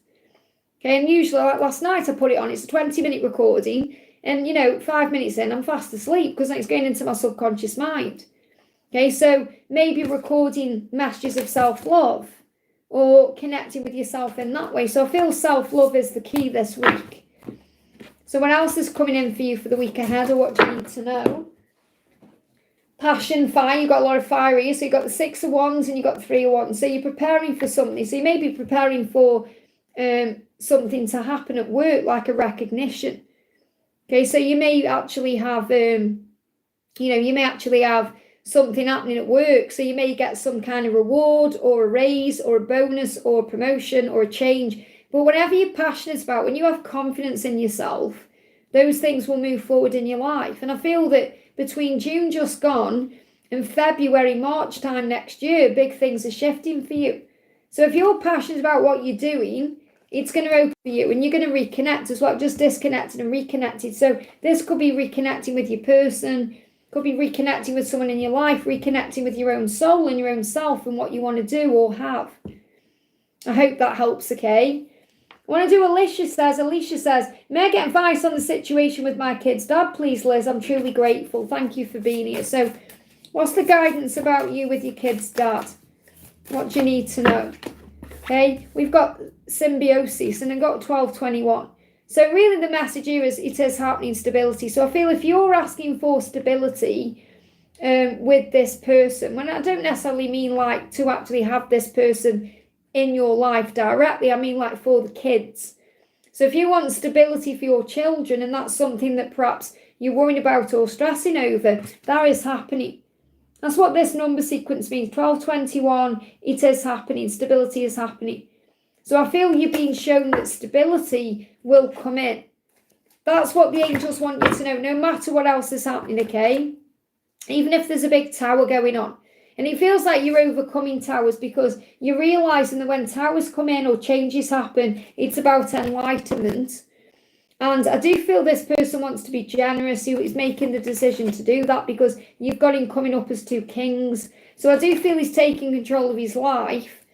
Okay, and usually like last night I put it on. It's a 20-minute recording. And, 5 minutes in, I'm fast asleep because it's going into my subconscious mind. Okay, so maybe recording messages of self-love or connecting with yourself in that way. So I feel self-love is the key this week. So what else is coming in for you for the week ahead, or what do you need to know? Passion, fire, you've got a lot of fire here. So you've got the 6 of Wands and you've got 3 of Wands. So you're preparing for something. So you may be preparing for something to happen at work, like a recognition. Okay, so you may actually have, something happening at work. So you may get some kind of reward or a raise or a bonus or a promotion or a change. But whatever you're passionate about, when you have confidence in yourself, those things will move forward in your life. And I feel that between June just gone in February, March time next year, big things are shifting for you. So if you're passionate about what you're doing, it's going to open for you and you're going to reconnect as well, just disconnected and reconnected. So this could be reconnecting with your person, could be reconnecting with someone in your life, reconnecting with your own soul and your own self and what you want to do or have. I hope that helps, okay? I want to do Alicia says, may I get advice on the situation with my kids' dad, please, Liz? I'm truly grateful. Thank you for being here. So what's the guidance about you with your kids' dad? What do you need to know? Okay, we've got symbiosis and I've got 1221. So really the message here is it is happening stability. So I feel if you're asking for stability with this person, when I don't necessarily mean like to actually have this person in your life directly, I mean like for the kids. So if you want stability for your children and that's something that perhaps you're worrying about or stressing over, that is happening. That's what this number sequence means. 1221, it is happening. Stability is happening. So I feel you're being shown that stability will come in. That's what the angels want you to know, no matter what else is happening, okay? Even if there's a big tower going on. And it feels like you're overcoming towers because you're realising that when towers come in or changes happen, it's about enlightenment. And I do feel this person wants to be generous, who is making the decision to do that because you've got him coming up as 2 kings. So I do feel he's taking control of his life,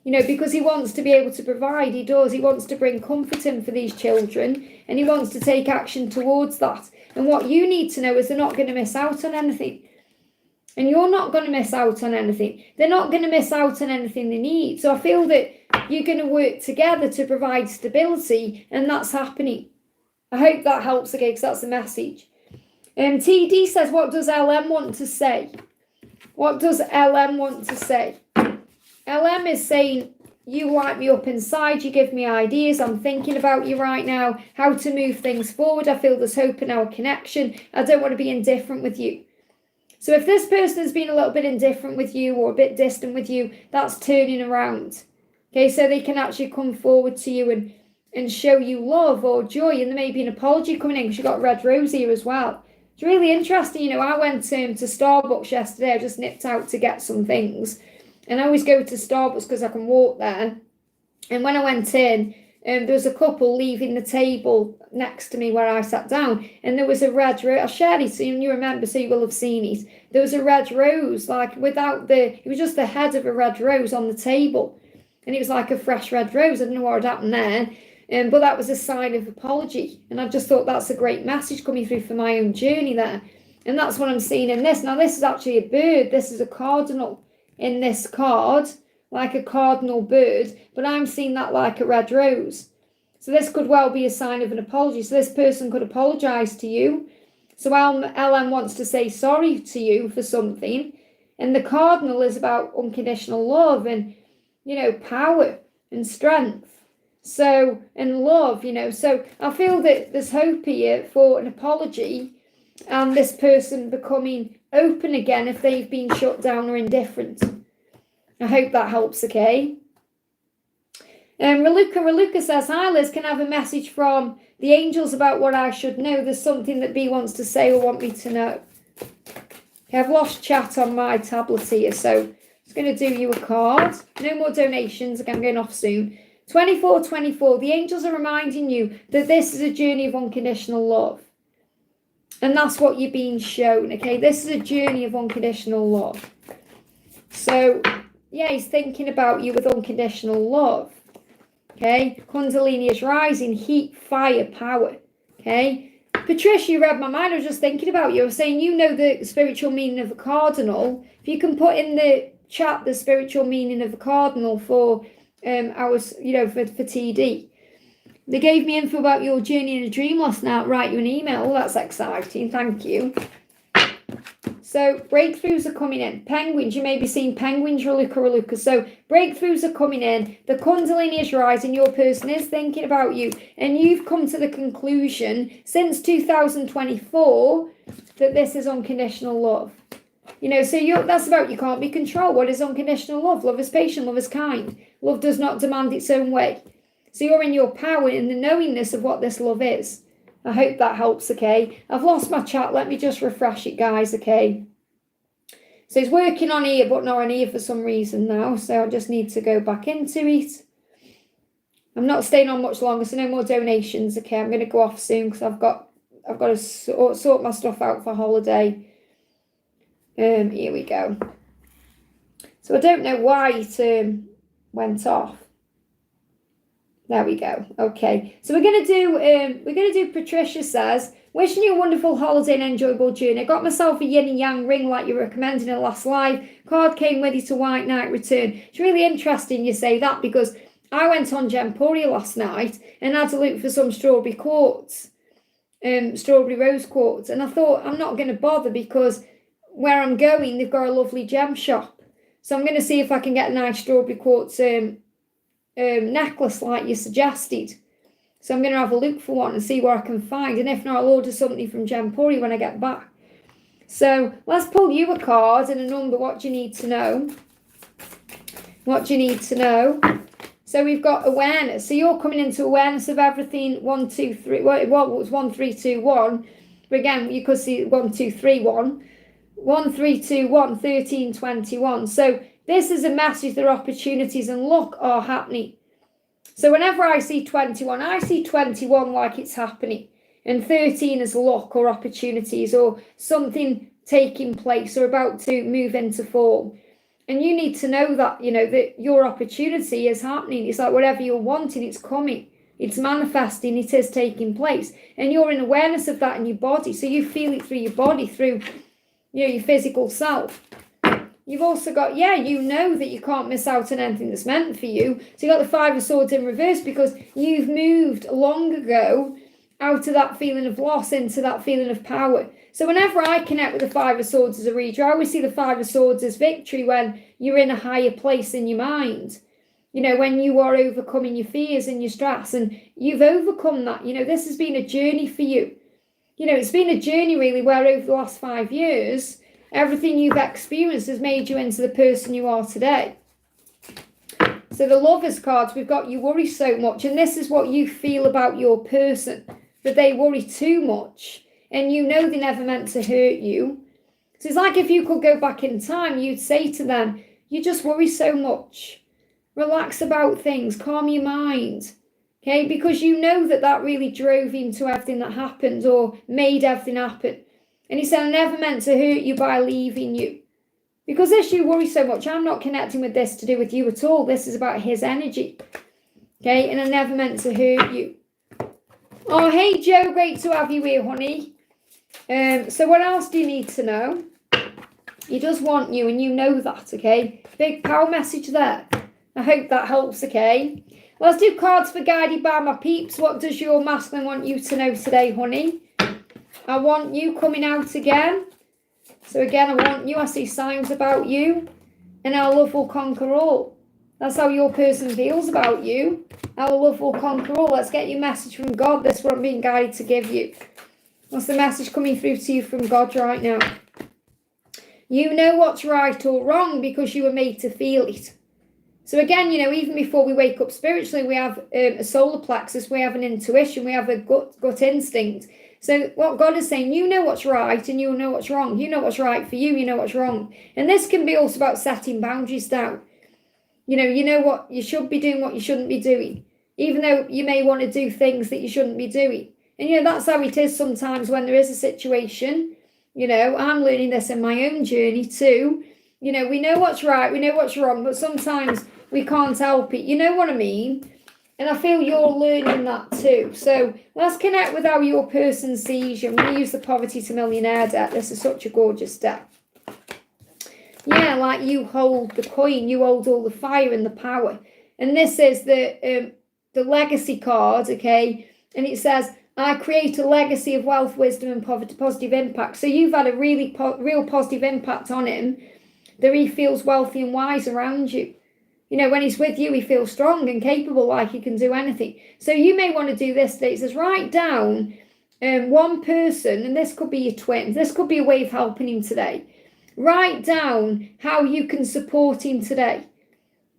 you know, because he wants to be able to provide. He does. He wants to bring comfort in for these children and he wants to take action towards that. And what you need to know is they're not going to miss out on anything. And you're not going to miss out on anything. They're not going to miss out on anything they need. So I feel that you're going to work together to provide stability and that's happening. I hope that helps again because that's the message. TD says, what does LM want to say? What does LM want to say? LM is saying, you light me up inside, you give me ideas, I'm thinking about you right now, how to move things forward. I feel there's hope in our connection. I don't want to be indifferent with you. So if this person has been a little bit indifferent with you or a bit distant with you, that's turning around. Okay, so they can actually come forward to you and show you love or joy, and there may be an apology coming in because you've got red rose here as well. It's really interesting. You know, I went to Starbucks yesterday. I just nipped out to get some things, and I always go to Starbucks because I can walk there. And when I went in, there was a couple leaving the table next to me where I sat down, and there was a red rose. I shared it, so you remember, so you will have seen it. There was a red rose, like it was just the head of a red rose on the table, and it was like a fresh red rose. I don't know what had happened there. But that was a sign of apology. And I just thought that's a great message coming through for my own journey there. And that's what I'm seeing in this. Now, this is actually a bird. This is a cardinal in this card, like a cardinal bird. But I'm seeing that like a red rose. So this could well be a sign of an apology. So this person could apologise to you. So LM wants to say sorry to you for something. And the cardinal is about unconditional love and, you know, power and strength. So, and love, you know, so I feel that there's hope here for an apology and this person becoming open again if they've been shut down or indifferent. I hope that helps, okay? Raluca says, hi Liz, can I have a message from the angels about what I should know? There's something that B wants to say or want me to know. Okay, I've lost chat on my tablet here, so I'm just going to do you a card. No more donations, I'm going off soon. 2424, the angels are reminding you that this is a journey of unconditional love. And that's what you're being shown, okay? This is a journey of unconditional love. So, yeah, he's thinking about you with unconditional love, okay? Kundalini is rising, heat, fire, power, okay? Patricia, you read my mind. I was just thinking about you. I was saying, you know the spiritual meaning of a cardinal. If you can put in the chat the spiritual meaning of a cardinal for... for TD. They gave me info about your journey in a dream last night. Write you an email. Oh, that's exciting. Thank you. So breakthroughs are coming in. Penguins, you may be seeing penguins, Raluca. So breakthroughs are coming in. The Kundalini is rising. Your person is thinking about you. And you've come to the conclusion since 2024 that this is unconditional love. You know, so that's about you can't be controlled. What is unconditional love? Love is patient, love is kind. Love does not demand its own way. So you're in your power, in the knowingness of what this love is. I hope that helps, okay? I've lost my chat. Let me just refresh it, guys, okay? So it's working on here, but not on here for some reason now. So I just need to go back into it. I'm not staying on much longer, so no more donations. Okay, I'm going to go off soon because I've got to sort my stuff out for holiday. Here we go. So I don't know why it went off. There we go. Okay, so we're gonna do. Patricia says, wishing you a wonderful holiday and enjoyable journey. I got myself a yin and yang ring like you recommended in the last live. Card came with it, a white knight return. It's really interesting you say that because I went on Gemporia last night and had to look for some strawberry quartz, strawberry rose quartz, and I thought I'm not going to bother because where I'm going they've got a lovely gem shop. So I'm going to see if I can get a nice strawberry quartz necklace like you suggested. So I'm going to have a look for one and see what I can find. And if not, I'll order something from Gemporia when I get back. So let's pull you a card and a number. What do you need to know? What do you need to know? So we've got awareness. So you're coming into awareness of everything. 1, 2, 3. Well, it was 1, 3, 2, 1. But again, you could see 1, 2, 3, 1. 1, 3, 2, 1, 13, 21. So this is a message that opportunities and luck are happening. So whenever I see 21, I see 21 like it's happening. And 13 is luck or opportunities or something taking place or about to move into form. And you need to know that, that your opportunity is happening. It's like whatever you're wanting, it's coming. It's manifesting, it is taking place. And you're in awareness of that in your body. So you feel it through your body, through your physical self. You've also got, you know that you can't miss out on anything that's meant for you. So you got the 5 of Swords in reverse because you've moved long ago out of that feeling of loss into that feeling of power. So whenever I connect with the 5 of Swords as a reader, I always see the 5 of Swords as victory when you're in a higher place in your mind. When you are overcoming your fears and your stress and you've overcome that. This has been a journey for you. It's been a journey really where over the last 5 years, everything you've experienced has made you into the person you are today. So the Lovers cards, we've got you worry so much. And this is what you feel about your person, that they worry too much. And they never meant to hurt you. So it's like if you could go back in time, you'd say to them, you just worry so much. Relax about things, calm your mind. Okay, because that really drove him to everything that happened or made everything happen. And he said, I never meant to hurt you by leaving you. Because this you worry so much, I'm not connecting with this to do with you at all. This is about his energy. Okay, and I never meant to hurt you. Oh, hey, Joe, great to have you here, honey. So what else do you need to know? He does want you, and you know that, okay? Big power message there. I hope that helps, okay? Let's do cards for Guided by my peeps. What does your masculine want you to know today, honey? I want you coming out again. So again, I want you. I see signs about you. And our love will conquer all. That's how your person feels about you. Our love will conquer all. Let's get your message from God. This is what I'm being guided to give you. What's the message coming through to you from God right now? You know what's right or wrong because you were made to feel it. So again, even before we wake up spiritually, we have a solar plexus, we have an intuition, we have a gut instinct. So what God is saying, you know what's right and you know what's wrong. You know what's right for you, you know what's wrong. And this can be also about setting boundaries down. You know what you should be doing, what you shouldn't be doing. Even though you may want to do things that you shouldn't be doing. And that's how it is sometimes when there is a situation. I'm learning this in my own journey too. We know what's right, we know what's wrong, but sometimes we can't help it. You know what I mean? And I feel you're learning that too. So let's connect with how your person sees you. I'm going to use the poverty to millionaire deck. This is such a gorgeous deck. Yeah, like you hold the coin. You hold all the fire and the power. And this is the legacy card, okay? And it says, I create a legacy of wealth, wisdom and positive impact. So you've had a real positive impact on him that he feels wealthy and wise around you. When he's with you, he feels strong and capable, like he can do anything. So you may want to do this today. It says, write down one person, and this could be your twin. This could be a way of helping him today. Write down how you can support him today.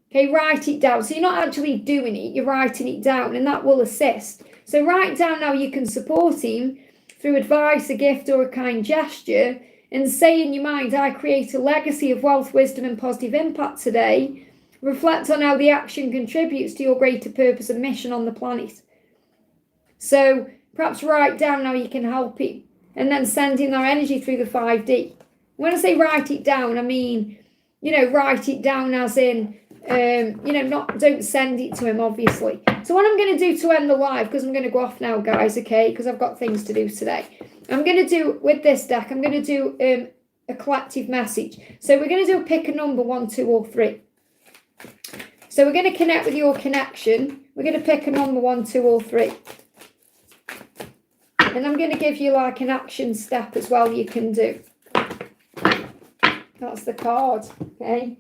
Okay, write it down. So you're not actually doing it, you're writing it down, and that will assist. So write down how you can support him through advice, a gift, or a kind gesture. and say in your mind, I create a legacy of wealth, wisdom, and positive impact today. Reflect on how the action contributes to your greater purpose and mission on the planet. So perhaps write down how you can help it, and then send in that energy through the 5D. When I say write it down, I mean, write it down as in, don't send it to him, obviously. So what I'm going to do to end the live, because I'm going to go off now, guys, okay, because I've got things to do today. I'm going to do, with this deck, I'm going to do a collective message. So we're going to do a pick a number, 1, 2, or 3. So we're going to connect with your connection. We're going to pick a number, 1, 2, or 3. And I'm going to give you like an action step as well you can do. That's the card, okay?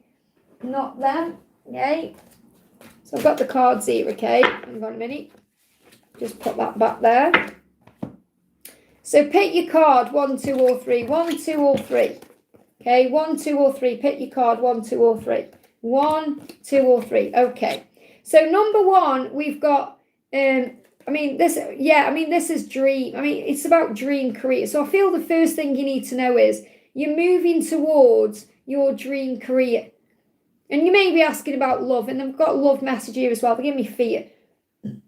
Not them, okay? So I've got the cards here, okay? Hang on a minute. Just put that back there. So pick your card, 1, 2, or 3. 1, 2, or 3. Okay, 1, 2, or 3. Pick your card, 1, 2, or 3. 1, 2, or 3. Okay. So number 1, we've got, this is dream. It's about dream career. So I feel the first thing you need to know is you're moving towards your dream career. And you may be asking about love, and I've got a love message here as well. They give me fear.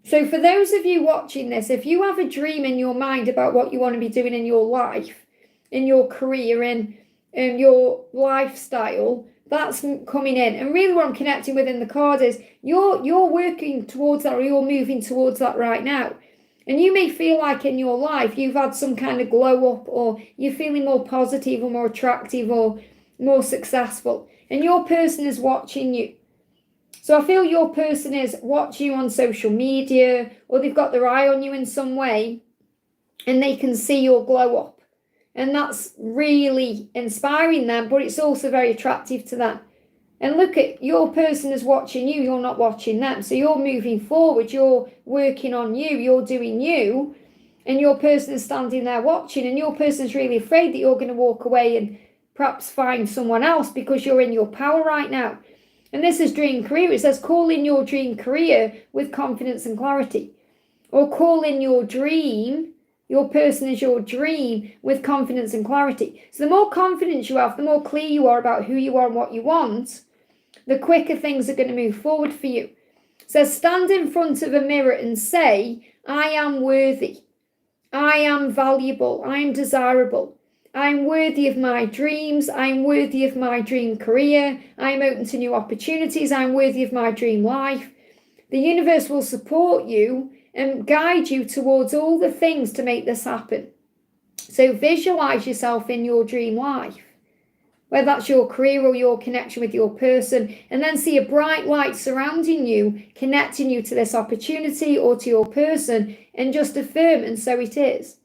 So for those of you watching this, if you have a dream in your mind about what you want to be doing in your life, in your career, in your lifestyle, that's coming in. And really what I'm connecting with in the card is you're working towards that, or you're moving towards that right now. And you may feel like in your life you've had some kind of glow up, or you're feeling more positive or more attractive or more successful. And your person is watching you. So I feel your person is watching you on social media, or they've got their eye on you in some way, and they can see your glow up. And that's really inspiring them, but it's also very attractive to them. And look, at your person is watching you, you're not watching them. So you're moving forward, you're working on you, you're doing you, and your person is standing there watching, and your person's really afraid that you're going to walk away and perhaps find someone else because you're in your power right now. And this is dream career. It says call in your dream career with confidence and clarity. Or call in your dream, your person is your dream with confidence and clarity. So the more confidence you have, the more clear you are about who you are and what you want, the quicker things are going to move forward for you. It says stand in front of a mirror and say, I am worthy. I am valuable. I am desirable. I'm worthy of my dreams. I'm worthy of my dream career. I'm open to new opportunities. I'm worthy of my dream life. The universe will support you and guide you towards all the things to make this happen. So visualize yourself in your dream life, whether that's your career or your connection with your person, and then see a bright light surrounding you, connecting you to this opportunity or to your person, and just affirm, and so it is.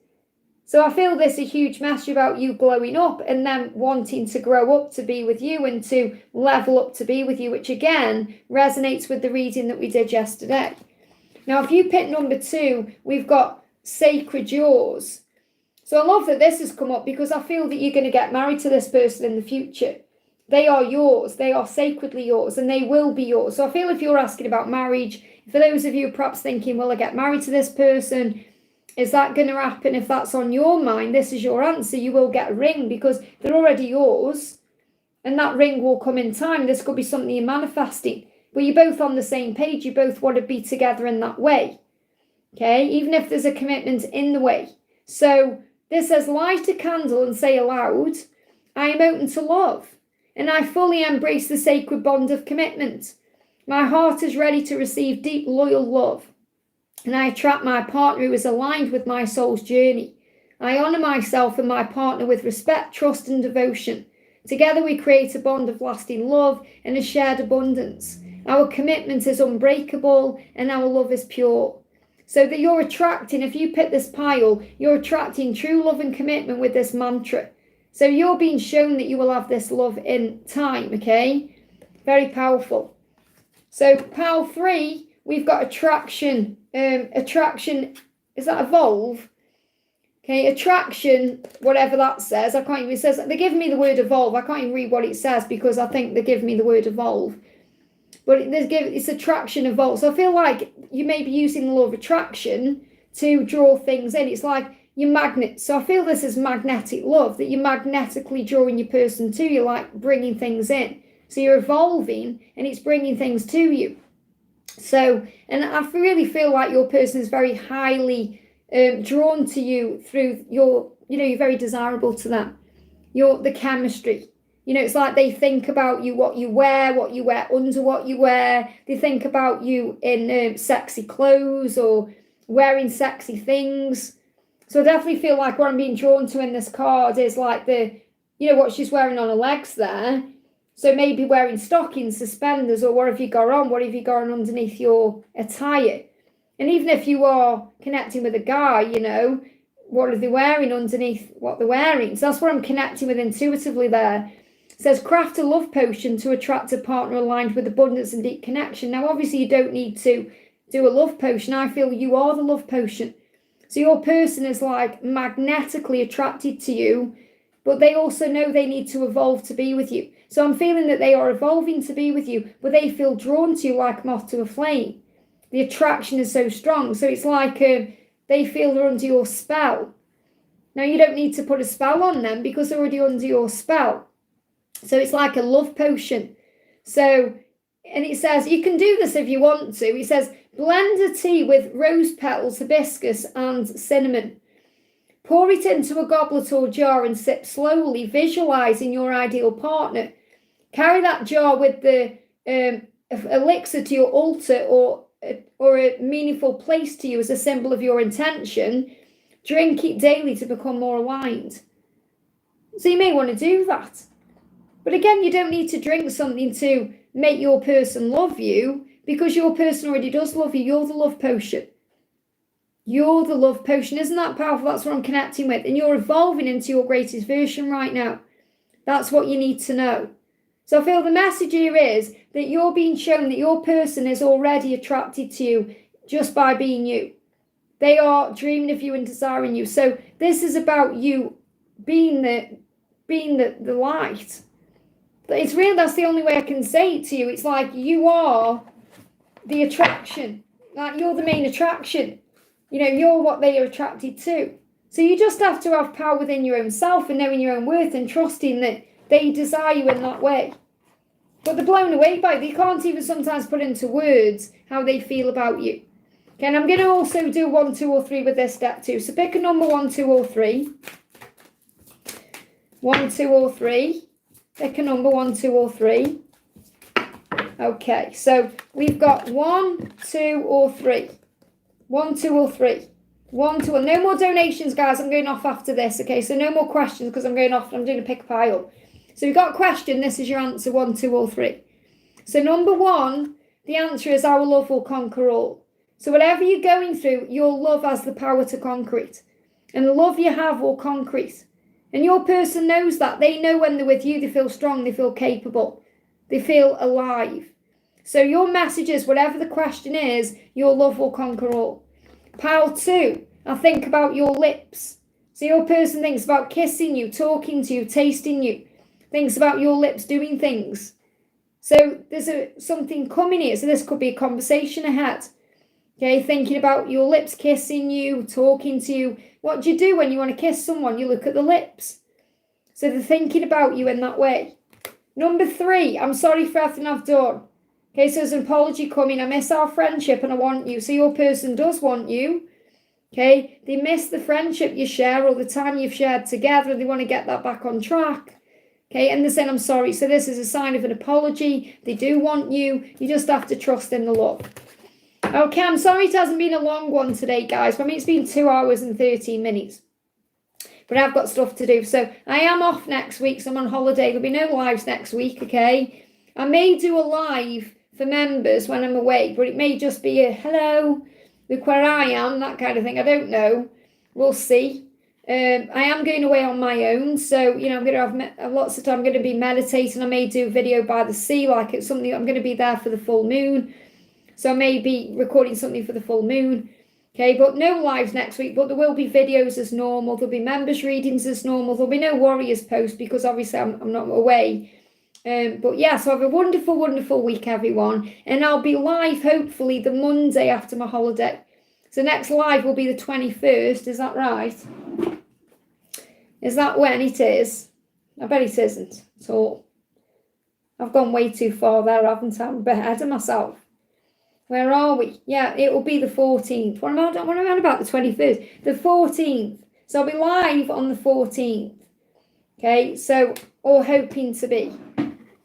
So I feel this is a huge message about you glowing up and them wanting to grow up to be with you and to level up to be with you, which again resonates with the reading that we did yesterday. Now, if you pick number 2, we've got sacred yours. So I love that this has come up because I feel that you're going to get married to this person in the future. They are yours. They are sacredly yours, and they will be yours. So I feel if you're asking about marriage, for those of you perhaps thinking, will I get married to this person? Is that going to happen? If that's on your mind, this is your answer. You will get a ring because they're already yours, and that ring will come in time. This could be something you're manifesting, but you're both on the same page. You both want to be together in that way. Okay, even if there's a commitment in the way. So this says, light a candle and say aloud, I am open to love, and I fully embrace the sacred bond of commitment. My heart is ready to receive deep, loyal love, and I attract my partner who is aligned with my soul's journey. I honour myself and my partner with respect, trust, and devotion. Together we create a bond of lasting love and a shared abundance. Our commitment is unbreakable, and our love is pure. So that you're attracting, if you pick this pile, you're attracting true love and commitment with this mantra. So you're being shown that you will have this love in time, okay? Very powerful. So pile 3, we've got attraction. Attraction, is that evolve? Okay, attraction, whatever that says. I can't even, it says, they're giving me the word evolve. I can't even read what it says because I think they're giving me the word evolve. But it's attraction evolve. So I feel like you may be using the law of attraction to draw things in. It's like you're magnet. So I feel this is magnetic love, that you're magnetically drawing your person to you, like bringing things in. So you're evolving and it's bringing things to you. So, and I really feel like your person is very highly drawn to you through your, you're very desirable to them. The chemistry. It's like they think about you, what you wear under what you wear. They think about you in sexy clothes or wearing sexy things. So I definitely feel like what I'm being drawn to in this card is like what she's wearing on her legs there. So maybe wearing stockings, suspenders, or what have you got on underneath your attire. And even if you are connecting with a guy, what are they wearing underneath what they're wearing? So that's what I'm connecting with intuitively there. It says, craft a love potion to attract a partner aligned with abundance and deep connection. Now, obviously, you don't need to do a love potion. I feel you are the love potion. So your person is like magnetically attracted to you, but they also know they need to evolve to be with you. So I'm feeling that they are evolving to be with you, but they feel drawn to you like moth to a flame. The attraction is so strong. So it's like they feel they're under your spell. Now, you don't need to put a spell on them because they're already under your spell. So it's like a love potion. So, and it says, you can do this if you want to. It says, blend a tea with rose petals, hibiscus, and cinnamon. Pour it into a goblet or jar and sip slowly, visualizing your ideal partner. Carry that jar with the elixir to your altar or a meaningful place to you as a symbol of your intention. Drink it daily to become more aligned. So you may want to do that. But again, you don't need to drink something to make your person love you, because your person already does love you. You're the love potion. You're the love potion. Isn't that powerful? That's what I'm connecting with. And you're evolving into your greatest version right now. That's what you need to know. So I feel the message here is that you're being shown that your person is already attracted to you just by being you. They are dreaming of you and desiring you. So this is about you being the light. It's real. That's the only way I can say it to you. It's like you are the attraction. Like you're the main attraction. You're what they are attracted to. So you just have to have power within your own self and knowing your own worth and trusting that they desire you in that way. But they're blown away by it. They can't even sometimes put into words how they feel about you. Okay, and I'm going to also do 1, 2, or 3 with this deck too. So pick a number 1, 2, or 3. 1, 2, or 3. Pick a number 1, 2, or 3. Okay, so we've got 1, 2, or 3. 1, 2, or 3. 1, 2, or no more donations, guys. I'm going off after this. Okay, so no more questions because I'm going off. I'm doing a pick pile. So we've got a question. This is your answer, 1, 2, or 3. So number 1, the answer is our love will conquer all. So whatever you're going through, your love has the power to conquer it. And the love you have will conquer it. And your person knows that. They know when they're with you, they feel strong, they feel capable, they feel alive. So your message is, whatever the question is, your love will conquer all. Pile 2, I think about your lips. So your person thinks about kissing you, talking to you, tasting you. Thinks about your lips doing things. So there's something coming here. So this could be a conversation ahead. Okay, thinking about your lips kissing you, talking to you. What do you do when you want to kiss someone? You look at the lips. So they're thinking about you in that way. Number 3, I'm sorry for everything I've done. Okay, so there's an apology coming. I miss our friendship and I want you. So your person does want you. Okay, they miss the friendship you share or the time you've shared together. They want to get that back on track. Okay, and they're saying, I'm sorry. So this is a sign of an apology. They do want you. You just have to trust in the love. Okay, I'm sorry it hasn't been a long one today, guys. I mean, it's been 2 hours and 13 minutes. But I've got stuff to do. So I am off next week, so I'm on holiday. There'll be no lives next week, okay? I may do a live for members when I'm away, but it may just be a hello, look where I am, that kind of thing. I don't know. We'll see. I am going away on my own, so, I'm going to have lots of time. I'm going to be meditating. I may do a video by the sea, like it's something. I'm going to be there for the full moon. So I may be recording something for the full moon. Okay, but no lives next week, but there will be videos as normal. There'll be members readings as normal. There'll be no warriors post because obviously I'm not away. But yeah, so have a wonderful, wonderful week, everyone. And I'll be live, hopefully, the Monday after my holiday. So next live will be the 21st. Is that right? Is that when it is? I bet it isn't at all. I've gone way too far there, haven't I? I'm ahead of myself. Where are we? Yeah, it will be the 14th. What am I on about? The 21st? The 14th. So I'll be live on the 14th. Okay, so, or hoping to be.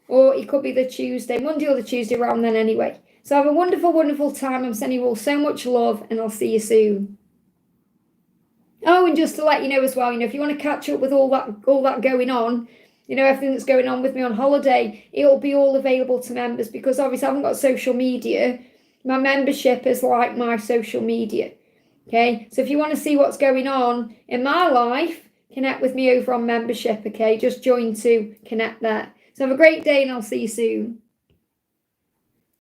Or it could be the Tuesday, Monday or the Tuesday around then anyway. So have a wonderful, wonderful time. I'm sending you all so much love, and I'll see you soon. Oh, and just to let you know as well, if you want to catch up with all that going on, everything that's going on with me on holiday, it'll be all available to members, because obviously I haven't got social media. My membership is like my social media. Okay, so if you want to see what's going on in my life, connect with me over on membership. Okay, just join to connect there. So have a great day, and I'll see you soon.